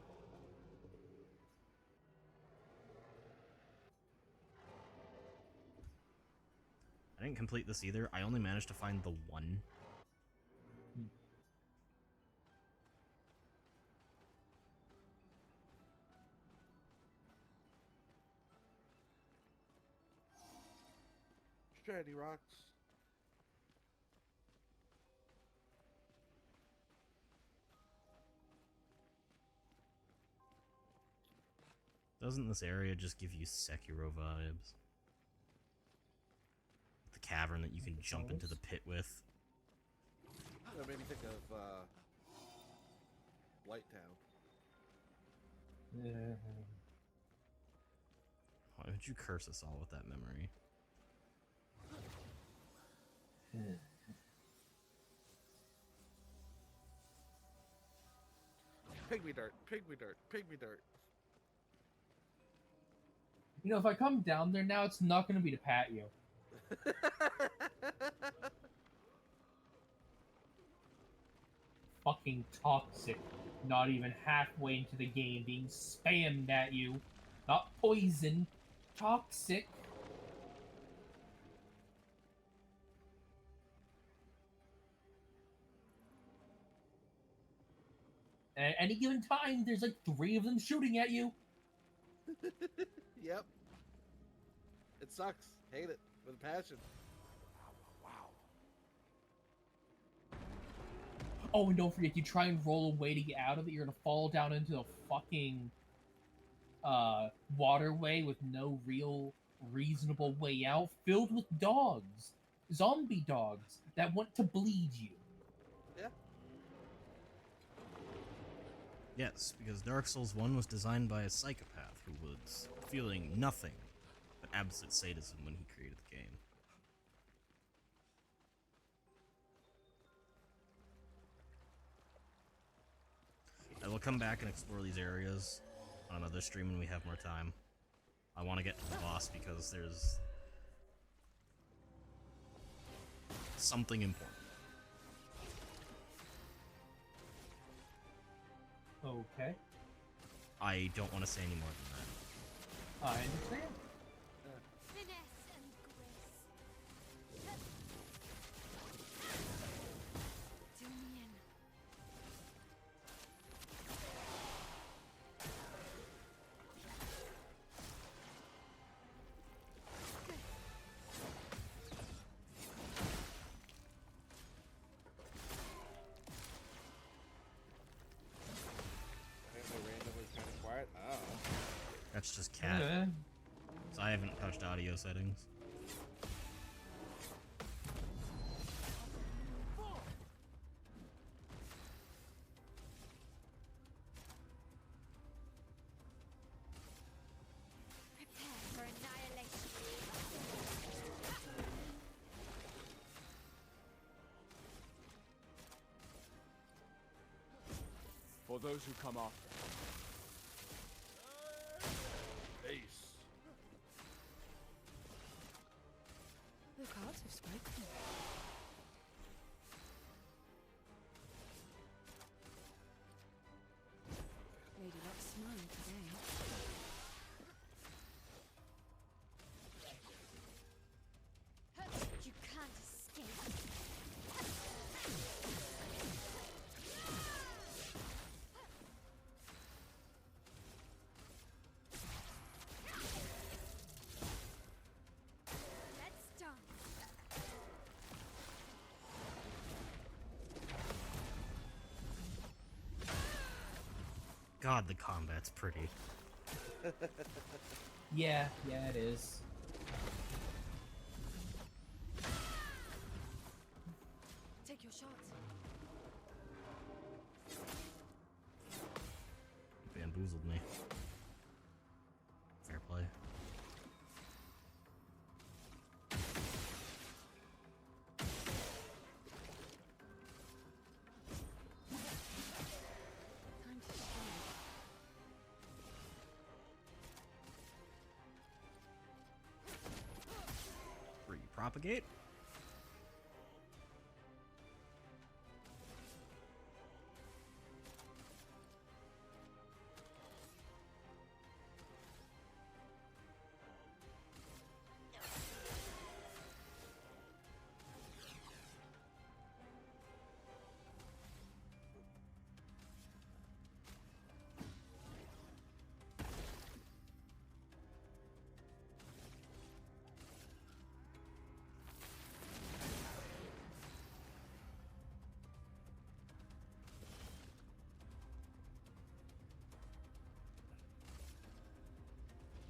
I didn't complete this either. I only managed to find the one. Shiny rocks. Doesn't this area just give you Sekiro vibes? The cavern that you can jump into the pit with. That made me think of White Town. Yeah. Why would you curse us all with that memory? Pygmy dirt, pygmy dirt, pygmy dirt. You know, if I come down there now, it's not going to be to pat you. Fucking toxic. Not even halfway into the game, being spammed at you. Not poison. Toxic. At any given time, there's like 3 of them shooting at you. Yep. It sucks. Hate it with a passion. Oh, and don't forget, you try and roll away to get out of it, you're gonna fall down into a fucking waterway with no real reasonable way out, filled with dogs. Zombie dogs that want to bleed you. Yeah. Yes, because Dark Souls 1 was designed by a psychopath who was feeling nothing but absolute sadism when he created the game. I will come back and explore these areas on another stream when we have more time. I want to get to the boss because there's something important. Okay. I don't want to say any more than that. I understand. Finesse and grace. Do me in. Randomly kind of quiet. Oh. That's just cat. So I haven't touched audio settings. Prepare for annihilation. For those who come after. Ace. The cards have spoken. Lady Luck's smiling today. You can't escape. Let's dance. God, the combat's pretty. Yeah, it is. Take your shots. Bamboozled me. Fair play. Time to strike. propagate.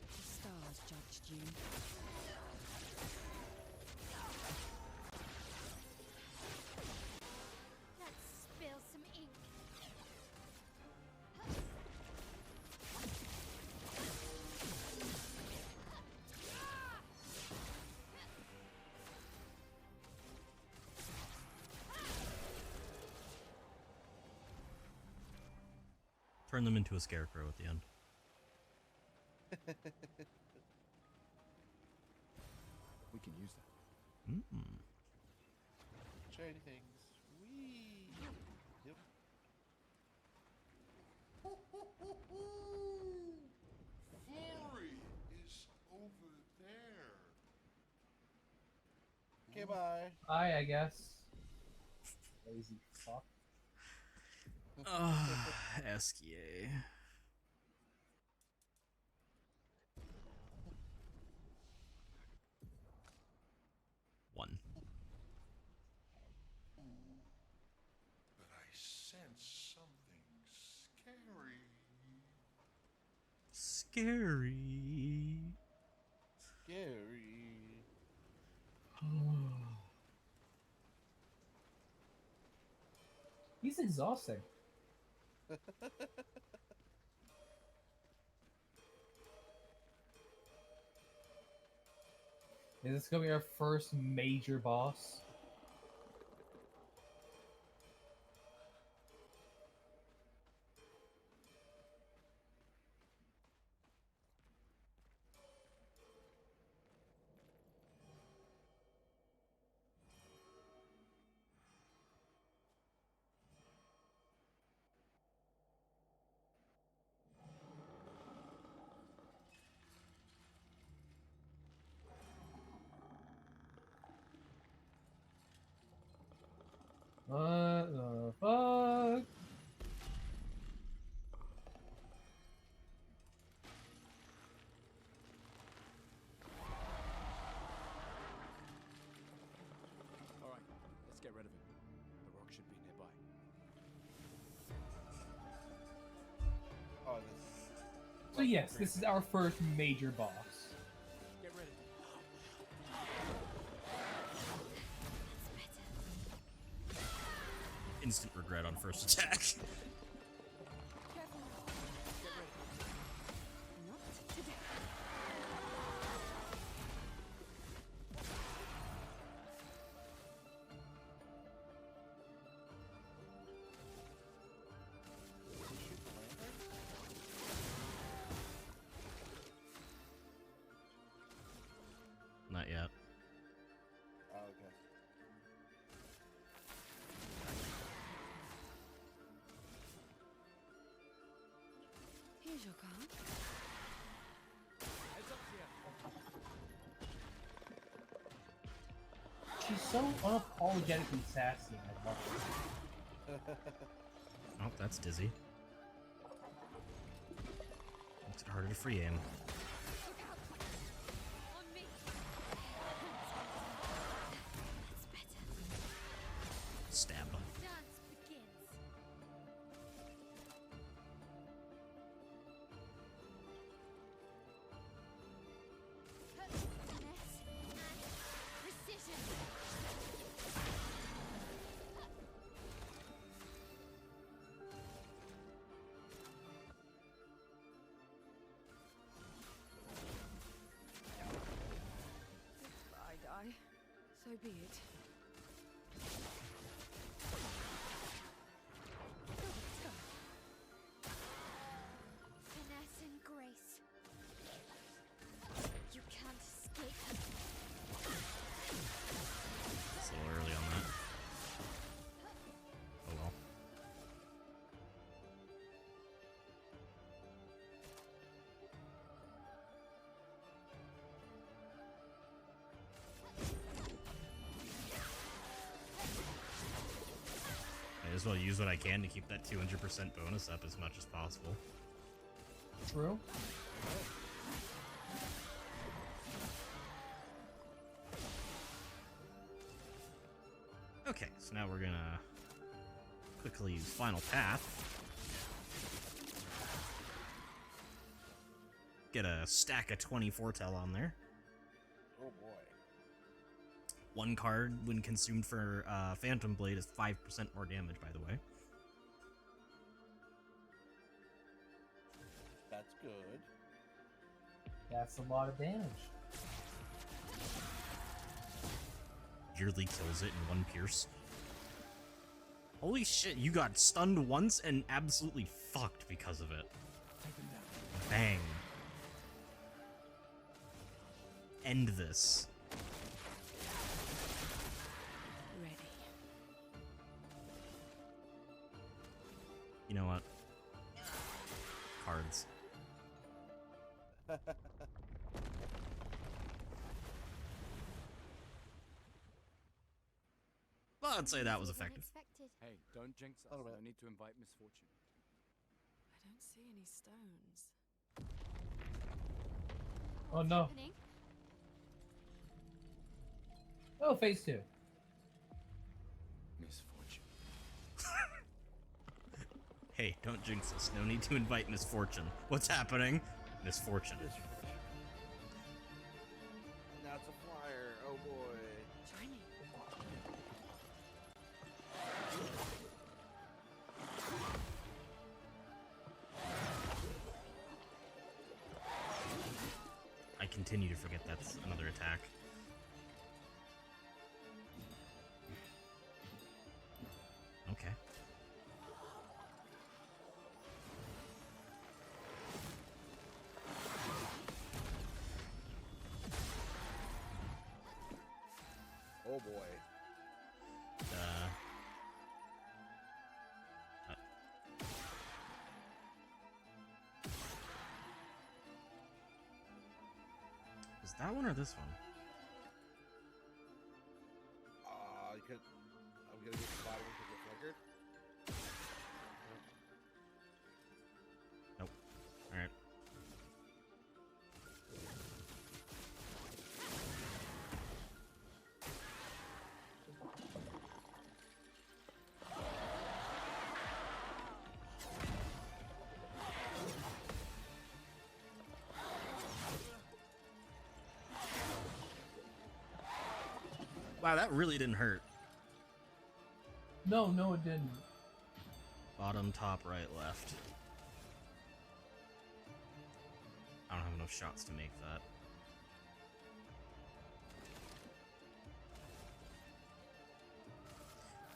The stars judged you. Let's spill some ink. Turn them into a scarecrow at the end. We can use that. Shiny things. Whee! Yep. Flurry is over there. Okay, bye. I guess. Lazy fuck. Esquier. One. But I sense something scary. Scary. Scary. He's exhausting. Is this gonna be our first major boss? What the fuck? Alright, let's get rid of him. The rock should be nearby. Oh, So yes, this is our first major boss. Get ready. Instant regret on first attack. Not today. Not yet. Oh, okay. Here's your card. Heads up here. She's so unapologetically sassy, and I love it. Oh, that's Dizzy. Makes it harder to free aim. Stab him. Dance begins. Finesse and precision. If I die, so be it. Finesse and grace. You can't escape. as well use what I can to keep that 200% bonus up as much as possible. True. Okay, so now we're gonna quickly use Final Path. Get a stack of 20 Foretell on there. Oh boy. One card, when consumed for Phantom Blade, is 5% more damage, by the way. That's good. That's a lot of damage. Yearly kills it in one pierce. Holy shit, you got stunned once and absolutely fucked because of it. Bang. End this. Ready. You know what? Cards. Well, I'd say that was effective. Hey, don't jinx us. No need to invite misfortune. I don't see any stones. Oh no. Oh, phase 2. Misfortune. Hey, don't jinx us. No need to invite misfortune. What's happening? Misfortune. Now it's a flyer. Oh boy. Shiny. I continue to forget that's another attack. Okay. Oh boy. Is that one or this one? I'm gonna get the bottom because it flickered. Nope. Alright. Wow, that really didn't hurt. No, it didn't. Bottom, top, right, left. I don't have enough shots to make that.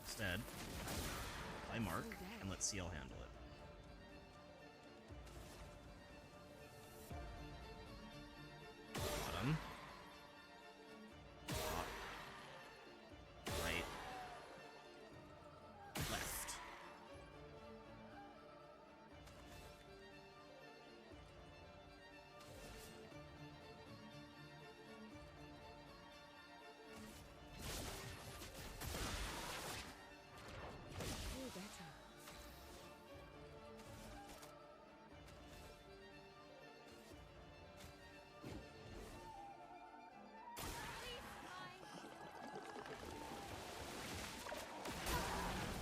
Instead, play Mark, and let CL handle it. Bottom. Top. Right. Left. Do better.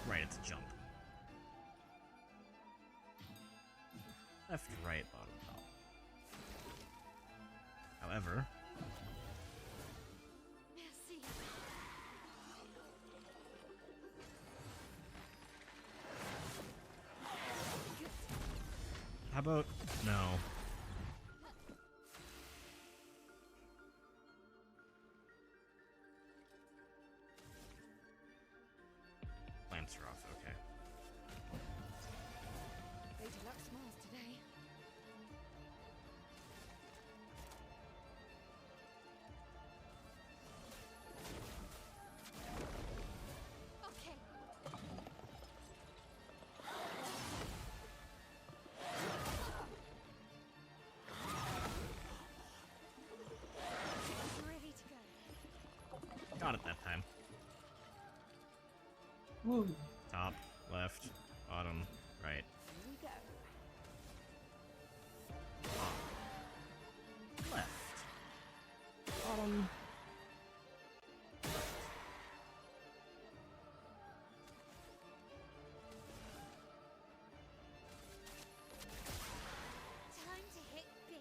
Right, it's a jump. Left, right, bottom, top. However, how about no? Lamps are off, okay. Lady Luck smiles today. Okay. Ready to go. Got it that time. Woo. Top, left. left, bottom, right. Here we go. Left. Bottom. Time to hit big.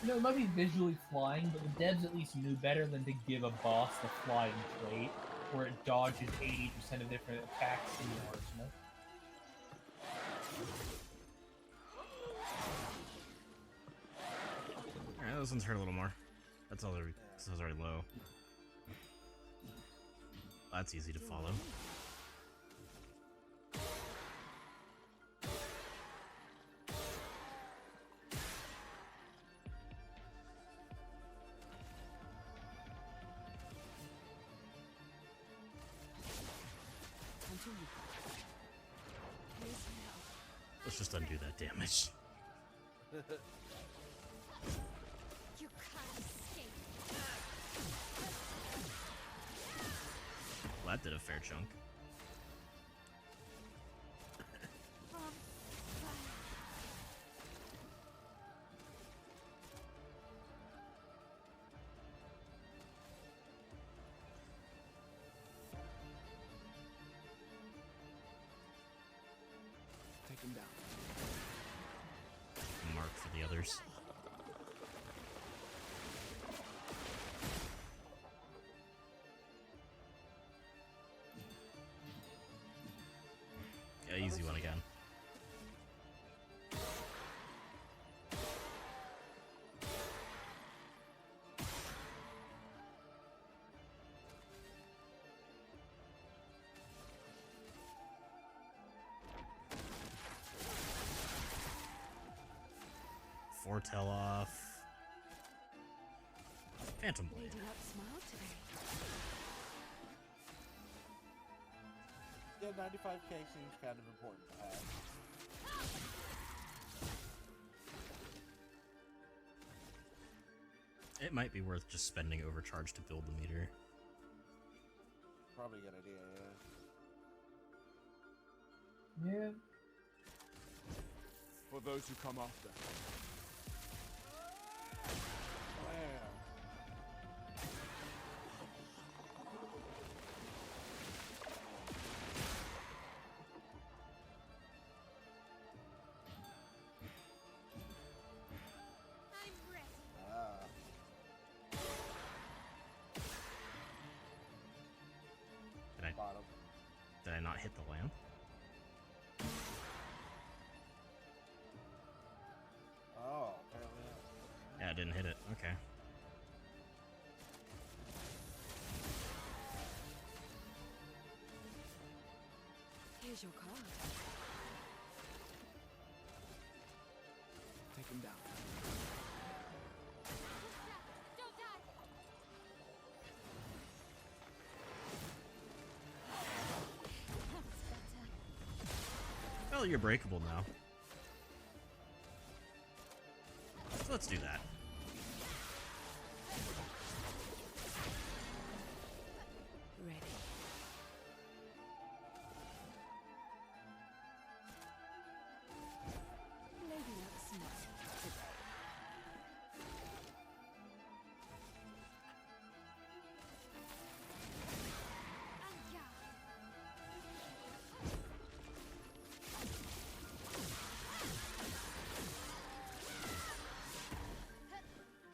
You know, it might be visually flying, but the devs at least knew better than to give a boss the flying trait, where it dodges 80% of different attacks in your arsenal. Alright, those ones hurt a little more. That's already low. That's easy to follow. Let's just undo that damage. You can't escape. Well, that did a fair chunk. Take him down. Mark for the others. Yeah, easy one again. Foretell off. Phantom Blade. Lady Luck smiled today. Yeah, 95k seems kind of important to have. It might be worth just spending overcharge to build the meter. Probably a good idea, yeah. Yeah. For those who come after. I'm ready. Did I not hit the lamp? Oh, apparently not. Yeah, I didn't hit it. Okay. Here's your card. Take him down. Don't die. That's better. Well, you're breakable now. So let's do that. Ready. Lady Luck smiled today.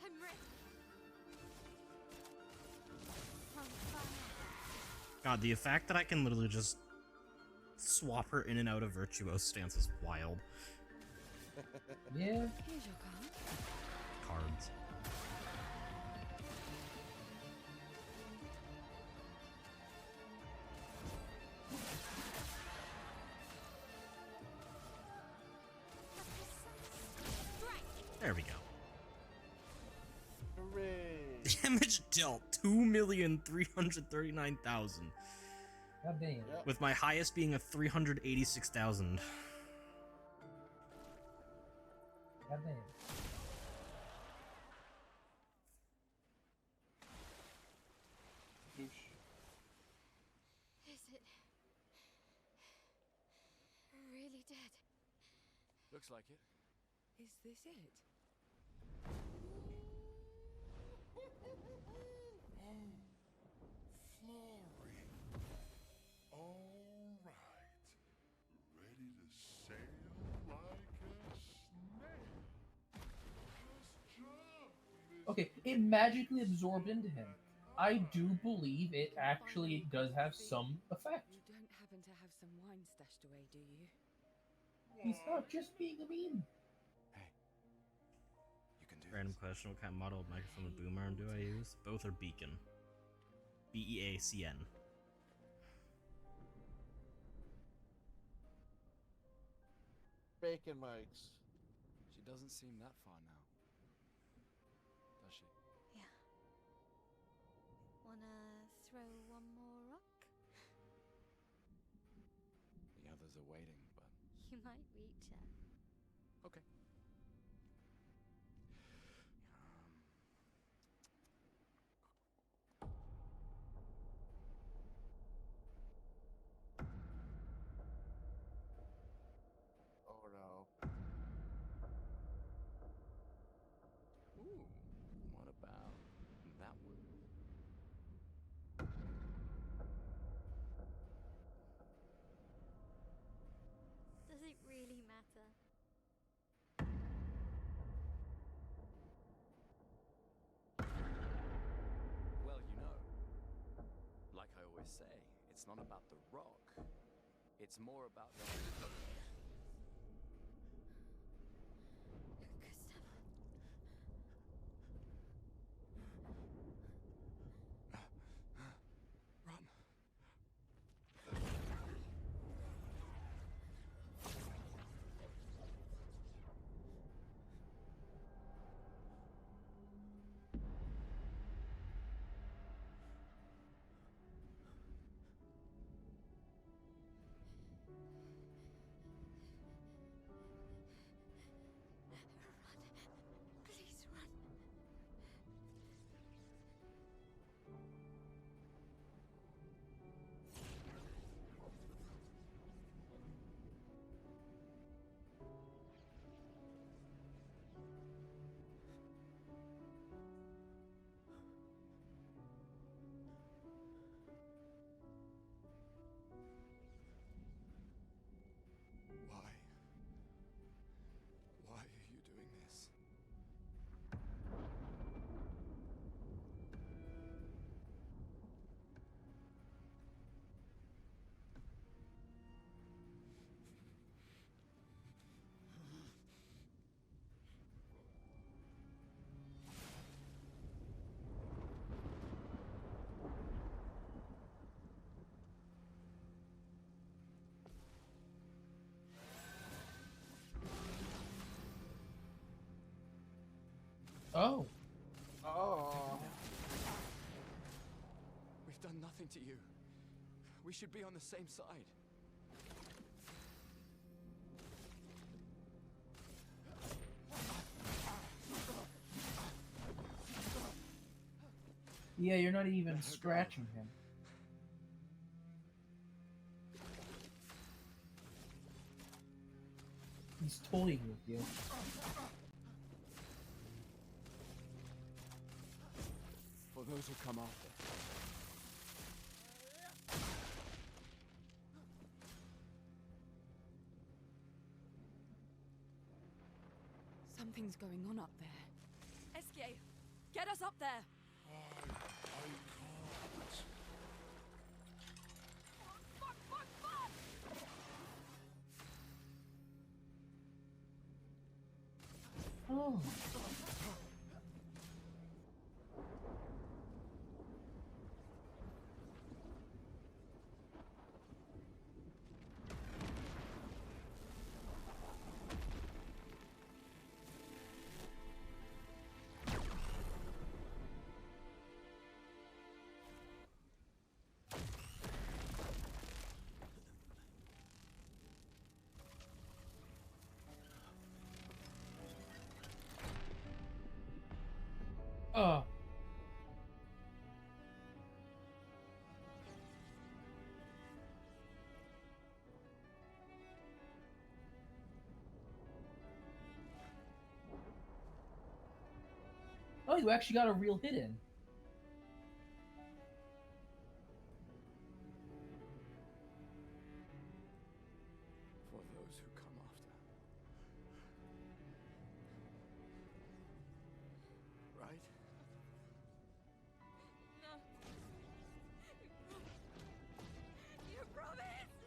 I'm ready. On fire. God, the fact that I can literally just swap her in and out of Virtuoso stance is wild. Yeah. Here's your card. Cards. There we go. Hooray! Damage damage dealt 2,339,000. God damn. With my highest being a 386,000. God damn. Is it really dead? Looks like it. Is this it? Flory. All right. Ready to sail like a snail. Just jump, Okay, it magically absorbed into him. I do believe it actually does have some effect. You don't happen to have some wine stashed away, do you? He's not just being a meme. Random question, what kind of model of microphone and boom arm do I use? Both are Beacon. B-E-A-C-N. Bacon mics. She doesn't seem that far now. Does she? Yeah. Wanna throw one more rock? The others are waiting, but... You might reach her. Okay. Oh no. Ooh, what about that one? Does it really matter? Well, you know, like I always say, it's not about the rock. It's more about the... Run. Please run. Why? Why are you doing this? Oh. Oh. We've done nothing to you. We should be on the same side. Yeah, you're not even scratching him. He's toying with you. For those who come after. Something's going on up there. Eskie, get us up there! I can't. Fuck, fuck, fuck! Oh. Oh. Oh, you actually got a real hit in. For those who come after. Right? No. You promised!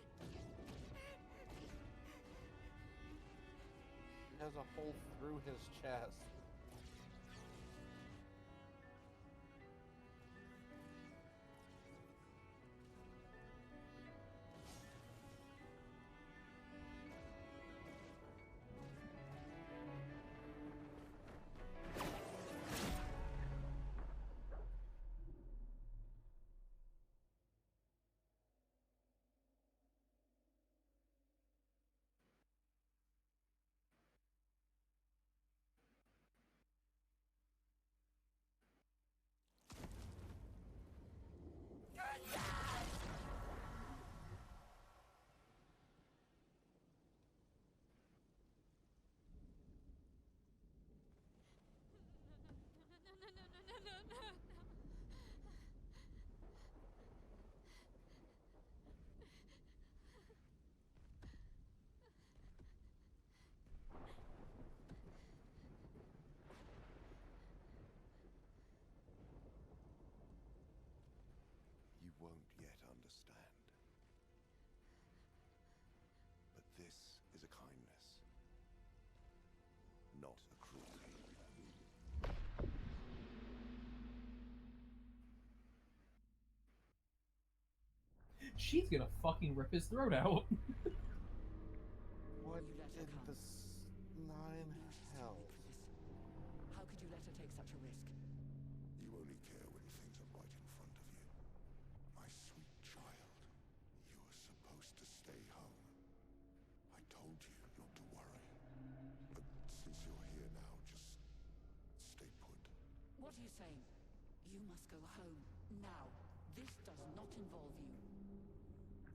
He has a hole through his chest. You won't yet understand. But this is a kindness, not a cruelty. She's gonna fucking rip his throat out. What in the nine hells? How could you let her take such a risk? You only care when things are right in front of you. My sweet child, you are supposed to stay home. I told you not to worry. But since you're here now, just stay put. What are you saying? You must go home now. This does not involve you.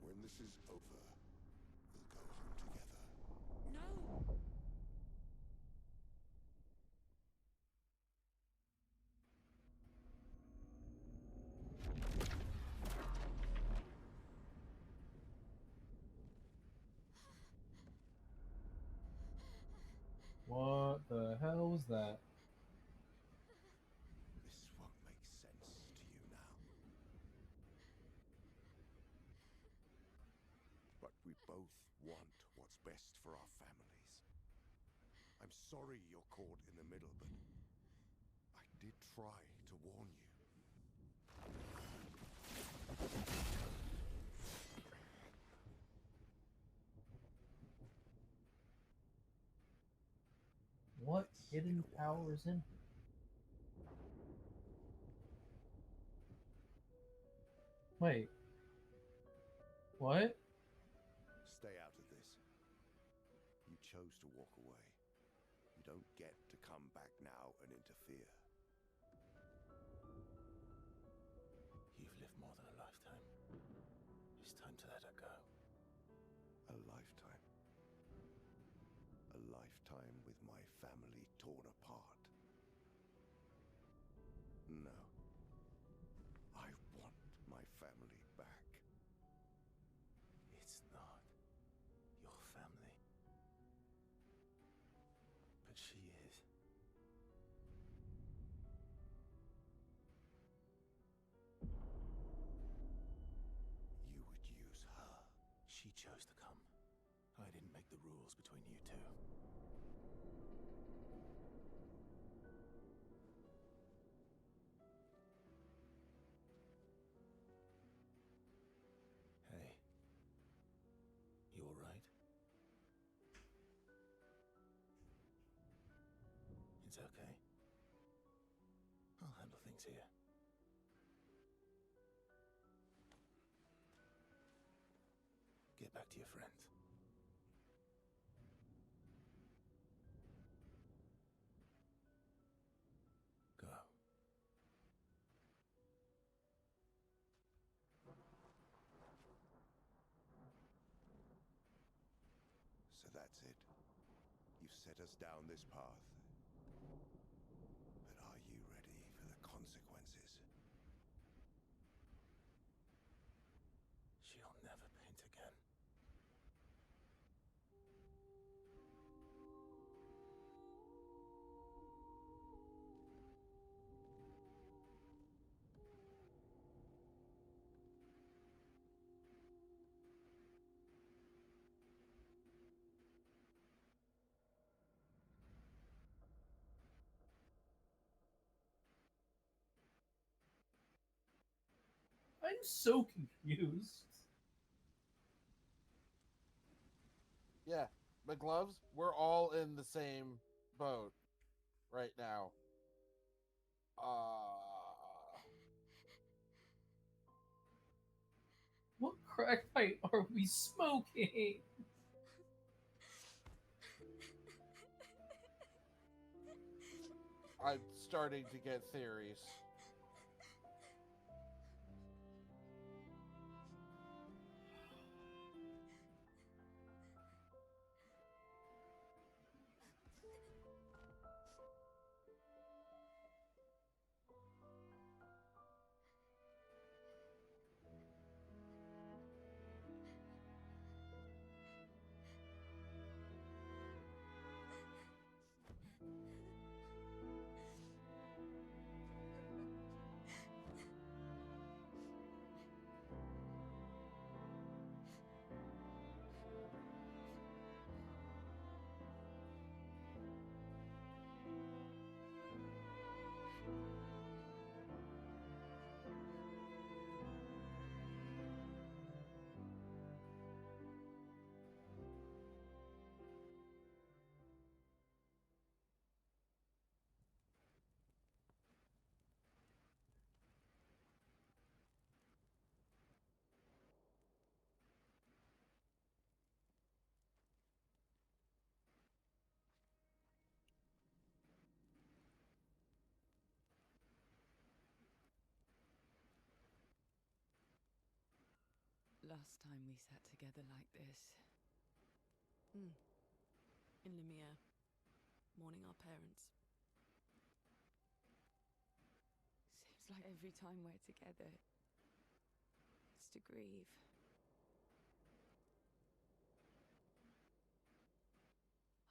When this is over, we'll go home together. No! What the hell was that? This won't make sense to you now. But we both want what's best for our families. I'm sorry you're caught in the middle, but I did try to warn you. What hidden power is in her? Wait. What? Stay out of this. You chose to walk away. You don't get to come back now and interfere. You've lived more than a lifetime. It's time to let her go. A lifetime. A lifetime with my family torn apart. No. I want my family back. It's not your family. But she is. You would use her. She chose to come. I didn't make the rules between you two. Hey. You alright? It's okay. I'll handle things here. Get back to your friends. Go. That's it. You've set us down this path. But are you ready for the consequences? She'll never paint again. I'm so confused. Yeah, but gloves, we're all in the same boat right now. What crack pipe are we smoking? I'm starting to get theories. Last time we sat together like this. In Lemire, mourning our parents. Seems like every time we're together, it's to grieve.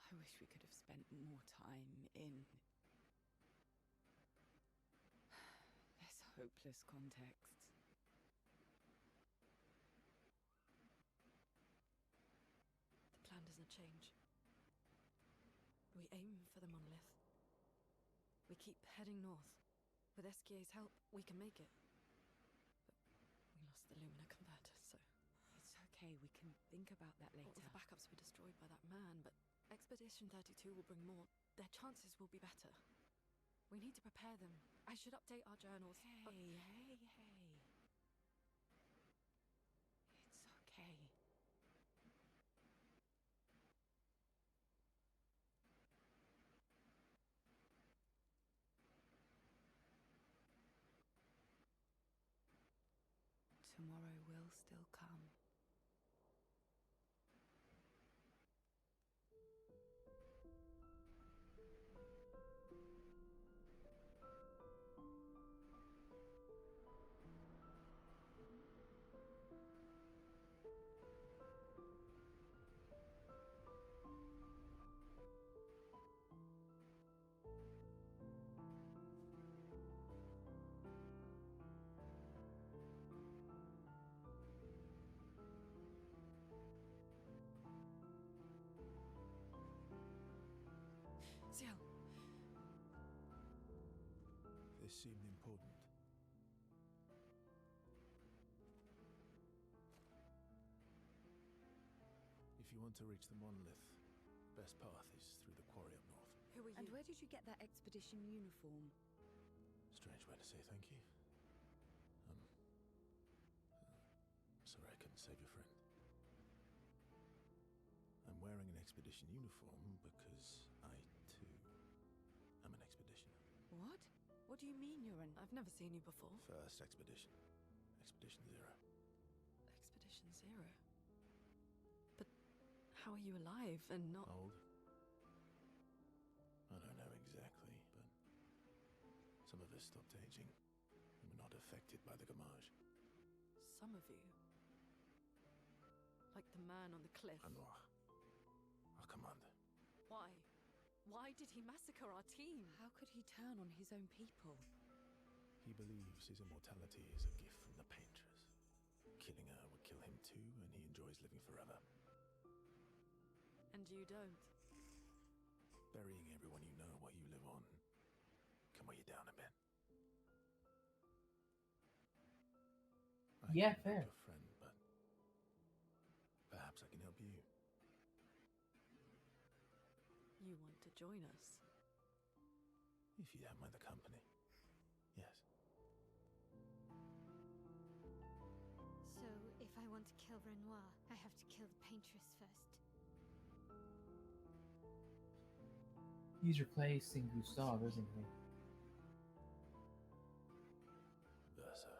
I wish we could have spent more time in less hopeless contexts. The plan doesn't change. We aim for the monolith. We keep heading north. With SKA's help, we can make it. But we lost the Lumina converter, so... It's okay, we can think about that later. All the backups were destroyed by that man, but Expedition 32 will bring more. Their chances will be better. We need to prepare them. I should update our journals. Hey. It's okay. Tomorrow will still come. Ciel. This seemed important. If you want to reach the monolith, best path is through the quarry up north. Who are you? And where did you get that expedition uniform? Strange way to say thank you. Sorry I couldn't save your friend. I'm wearing an expedition uniform because I, too, am an expeditioner. What? What do you mean you're an... I've never seen you before. First expedition. Expedition 0. Expedition 0? But How are you alive and not... Old? I don't know exactly, but some of us stopped aging and were not affected by the Gamage. Some of you? Like the man on the cliff? Anew, our commander. Why? Why did he massacre our team? How could he turn on his own people? He believes his immortality is a gift from the Paintress. Killing her would kill him too, and he enjoys living forever. And you don't? Burying everyone you know while you live on can weigh you down a bit. Yeah, I'm fair. not your friend, but perhaps I can help you. You want to join us? If you don't mind the company. Yes. So, if I want to kill Renoir, I have to kill the Paintress first. He's replacing Gustav, isn't he? Verso.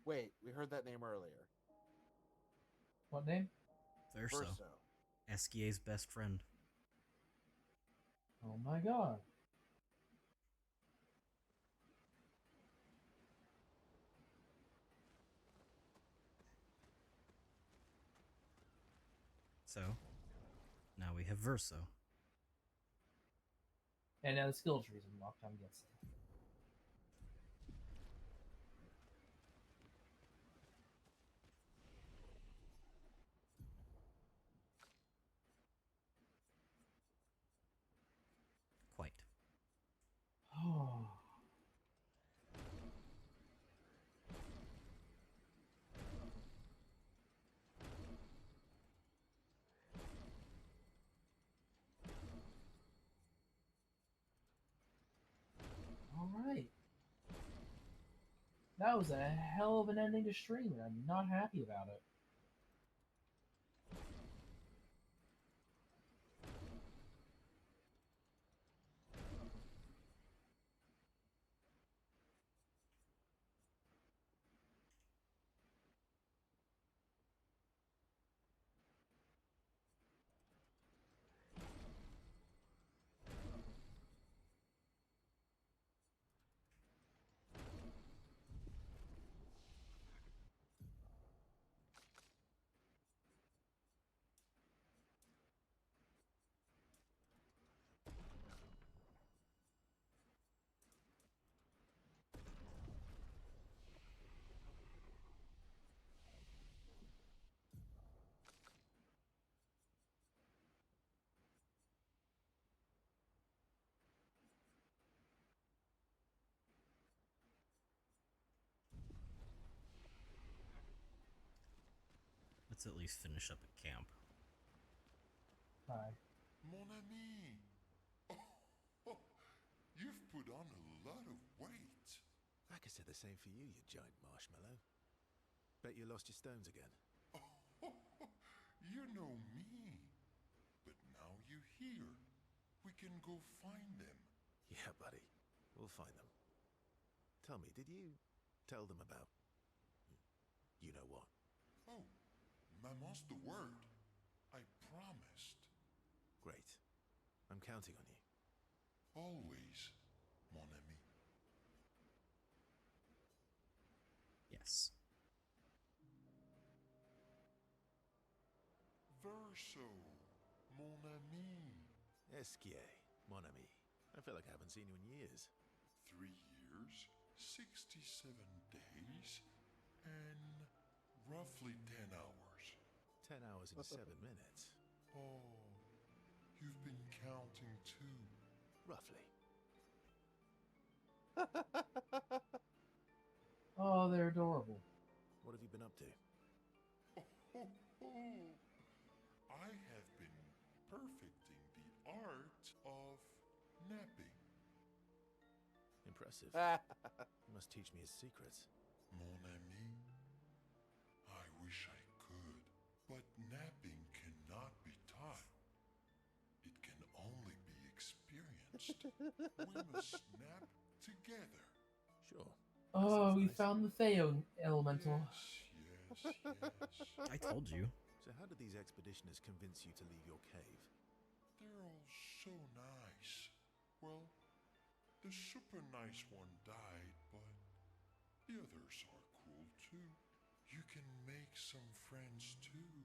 Wait, we heard that name earlier. What name? Verso. Eskier's best friend. Oh my god. So, now we have Verso. And now the skill tree is unlocked. I'm guessing. Quite. Oh. Alright. That was a hell of an ending to stream, and I'm not happy about it. Let's at least finish up at camp. Hi. Mon ami! Oh, you've put on a lot of weight. I could say the same for you, you giant marshmallow. Bet you lost your stones again. You know me. But now you're here. We can go find them. Yeah, buddy. We'll find them. Tell me, did you tell them about... you know what? Oh, maman's the word. I promised. Great. I'm counting on you. Always, mon ami. Yes. Verso, mon ami. Eskier, mon ami. I feel like I haven't seen you in years. 3 years, 67 days, and roughly 10 hours. 10 hours and 7 minutes. Oh, you've been counting too. Roughly. Oh, they're adorable. What have you been up to? I have been perfecting the art of napping. Impressive. You must teach me his secrets. Mon ami, I wish I could, but napping cannot be taught. It can only be experienced. We must nap together. Sure. Oh, we found the Theo elemental. Yes, I told you. So how did these expeditioners convince you to leave your cave? They're all so nice. Well, the super nice one died, but the others are cool too. You can make some friends too.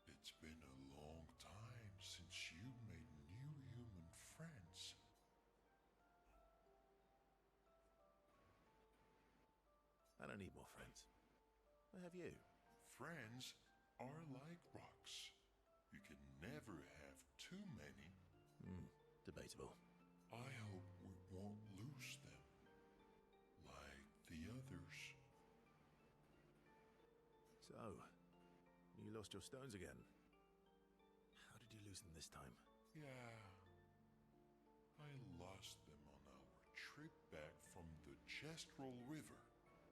It's been a long time since you made new human friends. I don't need more friends. I have you. Friends are like rocks. You can never have too many. Debatable. I hope we won't lose them, like the others. So, you lost your stones again. How did you lose them this time? Yeah, I lost them on our trip back from the Chestrel River,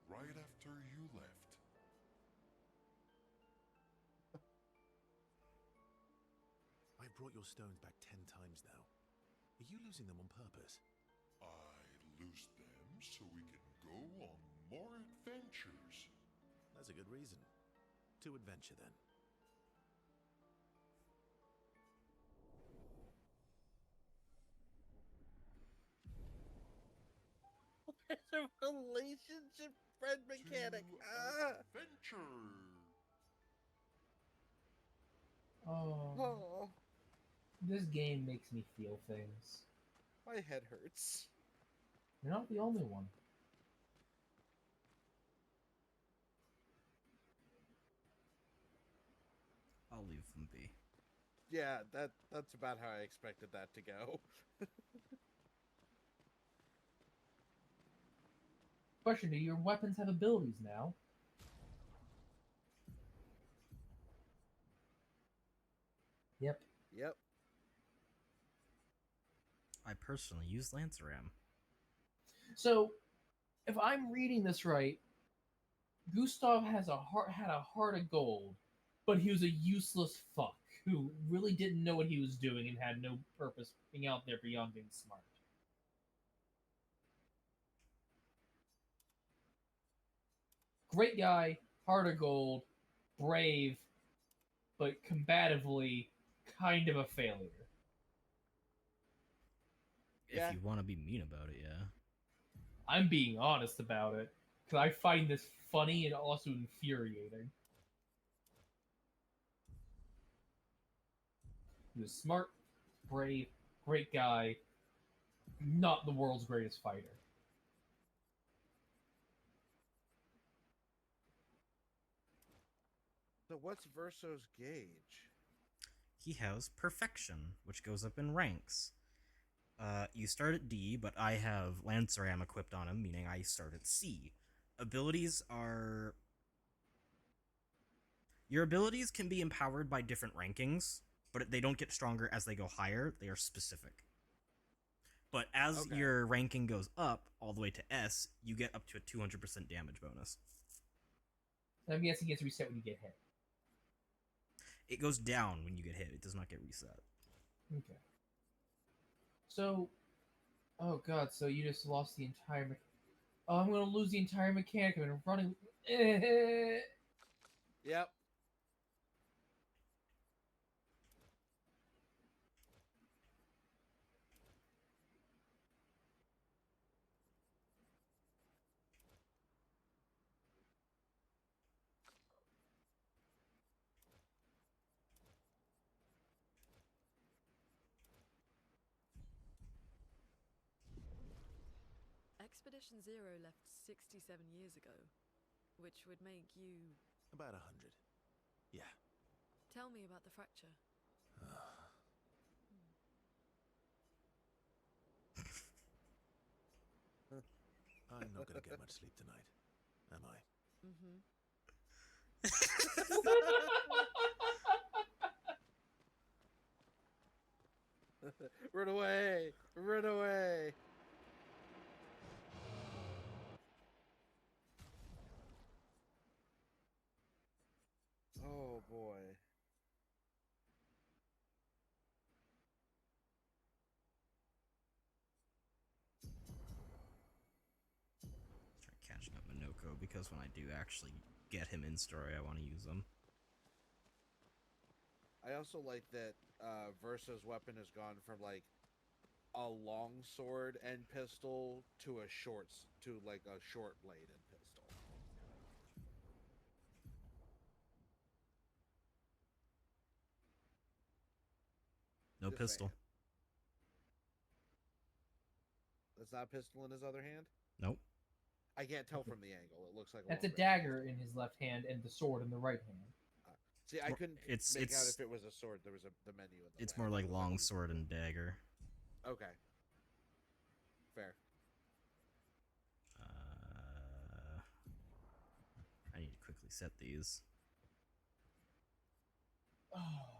right after you left. I've brought your stones back 10 times now. Are you losing them on purpose? I lose them so we can go on more adventures. That's a good reason. To adventure, then. There's a relationship friend mechanic. Adventure. Oh. This game makes me feel things. My head hurts. You're not the only one. I'll leave them be. Yeah, that's about how I expected that to go. Question, do your weapons have abilities now? Yep. Yep. I personally use Lanceram. So, if I'm reading this right, Gustav had a heart of gold, but he was a useless fuck who really didn't know what he was doing and had no purpose being out there beyond being smart. Great guy, heart of gold, brave, but combatively kind of a failure. If you want to be mean about it, yeah. I'm being honest about it, because I find this funny and also infuriating. He was smart, brave, great guy, not the world's greatest fighter. So what's Verso's gauge? He has Perfection, which goes up in ranks. You start at D, but I have Lanceram equipped on him, meaning I start at C. Abilities are... Your abilities can be empowered by different rankings, but they don't get stronger as they go higher. They are specific. But as your ranking goes up, all the way to S, you get up to a 200% damage bonus. I'm guessing it gets reset when you get hit. It goes down when you get hit. It does not get reset. Okay. So, oh god, so you just lost the entire... Oh, I'm gonna lose the entire mechanic. I've been running... Yep. Expedition Zero left 67 years ago, which would make you... About 100. Yeah. Tell me about the fracture. I'm not going to get much sleep tonight, am I? Mm-hmm. Run away! Run away! Oh boy. Start catching up Minoko, because when I do actually get him in story, I want to use him. I also like that Versa's weapon has gone from like a long sword and pistol to a short blade and pistol. No Just pistol. saying. That's not a pistol in his other hand? Nope. I can't tell from the angle. It looks like That's a long-range dagger in his left hand and the sword in the right hand. See, I couldn't make out if it was a sword. There was the menu in the It's way. more I like thought it was long a- sword and dagger. Okay. Fair. I need to quickly set these. Oh.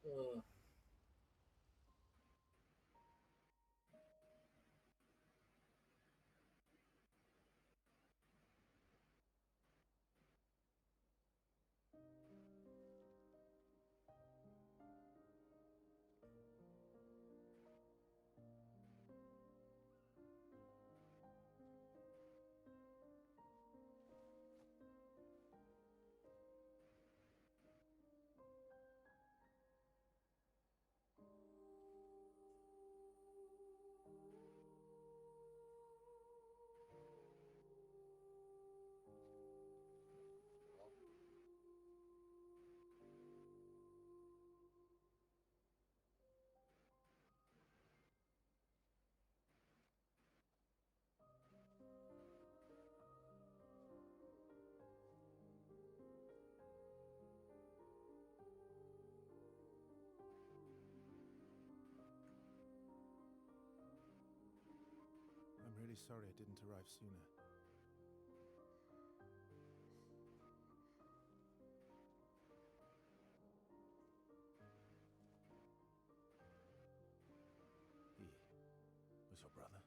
Ugh. I'm really sorry it didn't arrive sooner. He was your brother?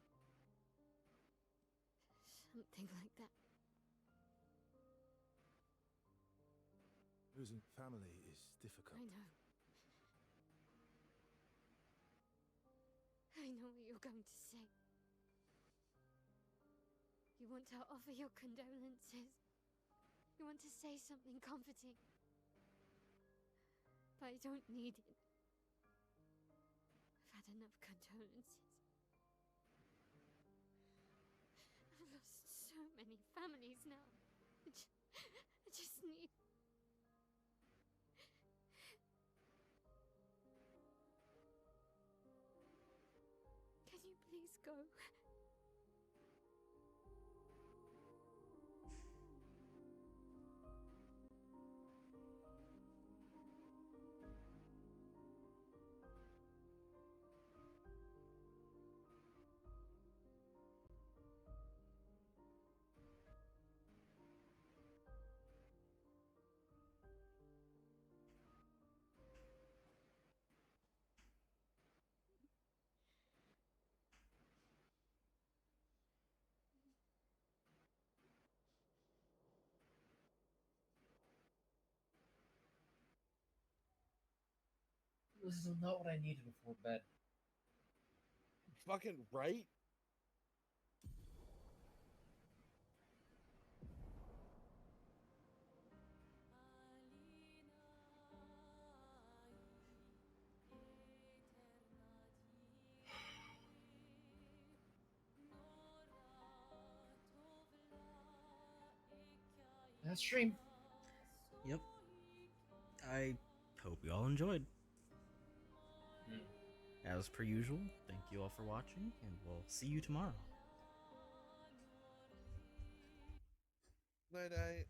Something like that. Losing family is difficult. I know. I know what you're going to say. You want to offer your condolences. You want to say something comforting. But I don't need it. I've had enough condolences. I've lost so many families now. I just need... Can you please go? This is not what I needed before bed. Fucking right? That stream. Yep. I hope you all enjoyed. As per usual, thank you all for watching, and we'll see you tomorrow. Night night.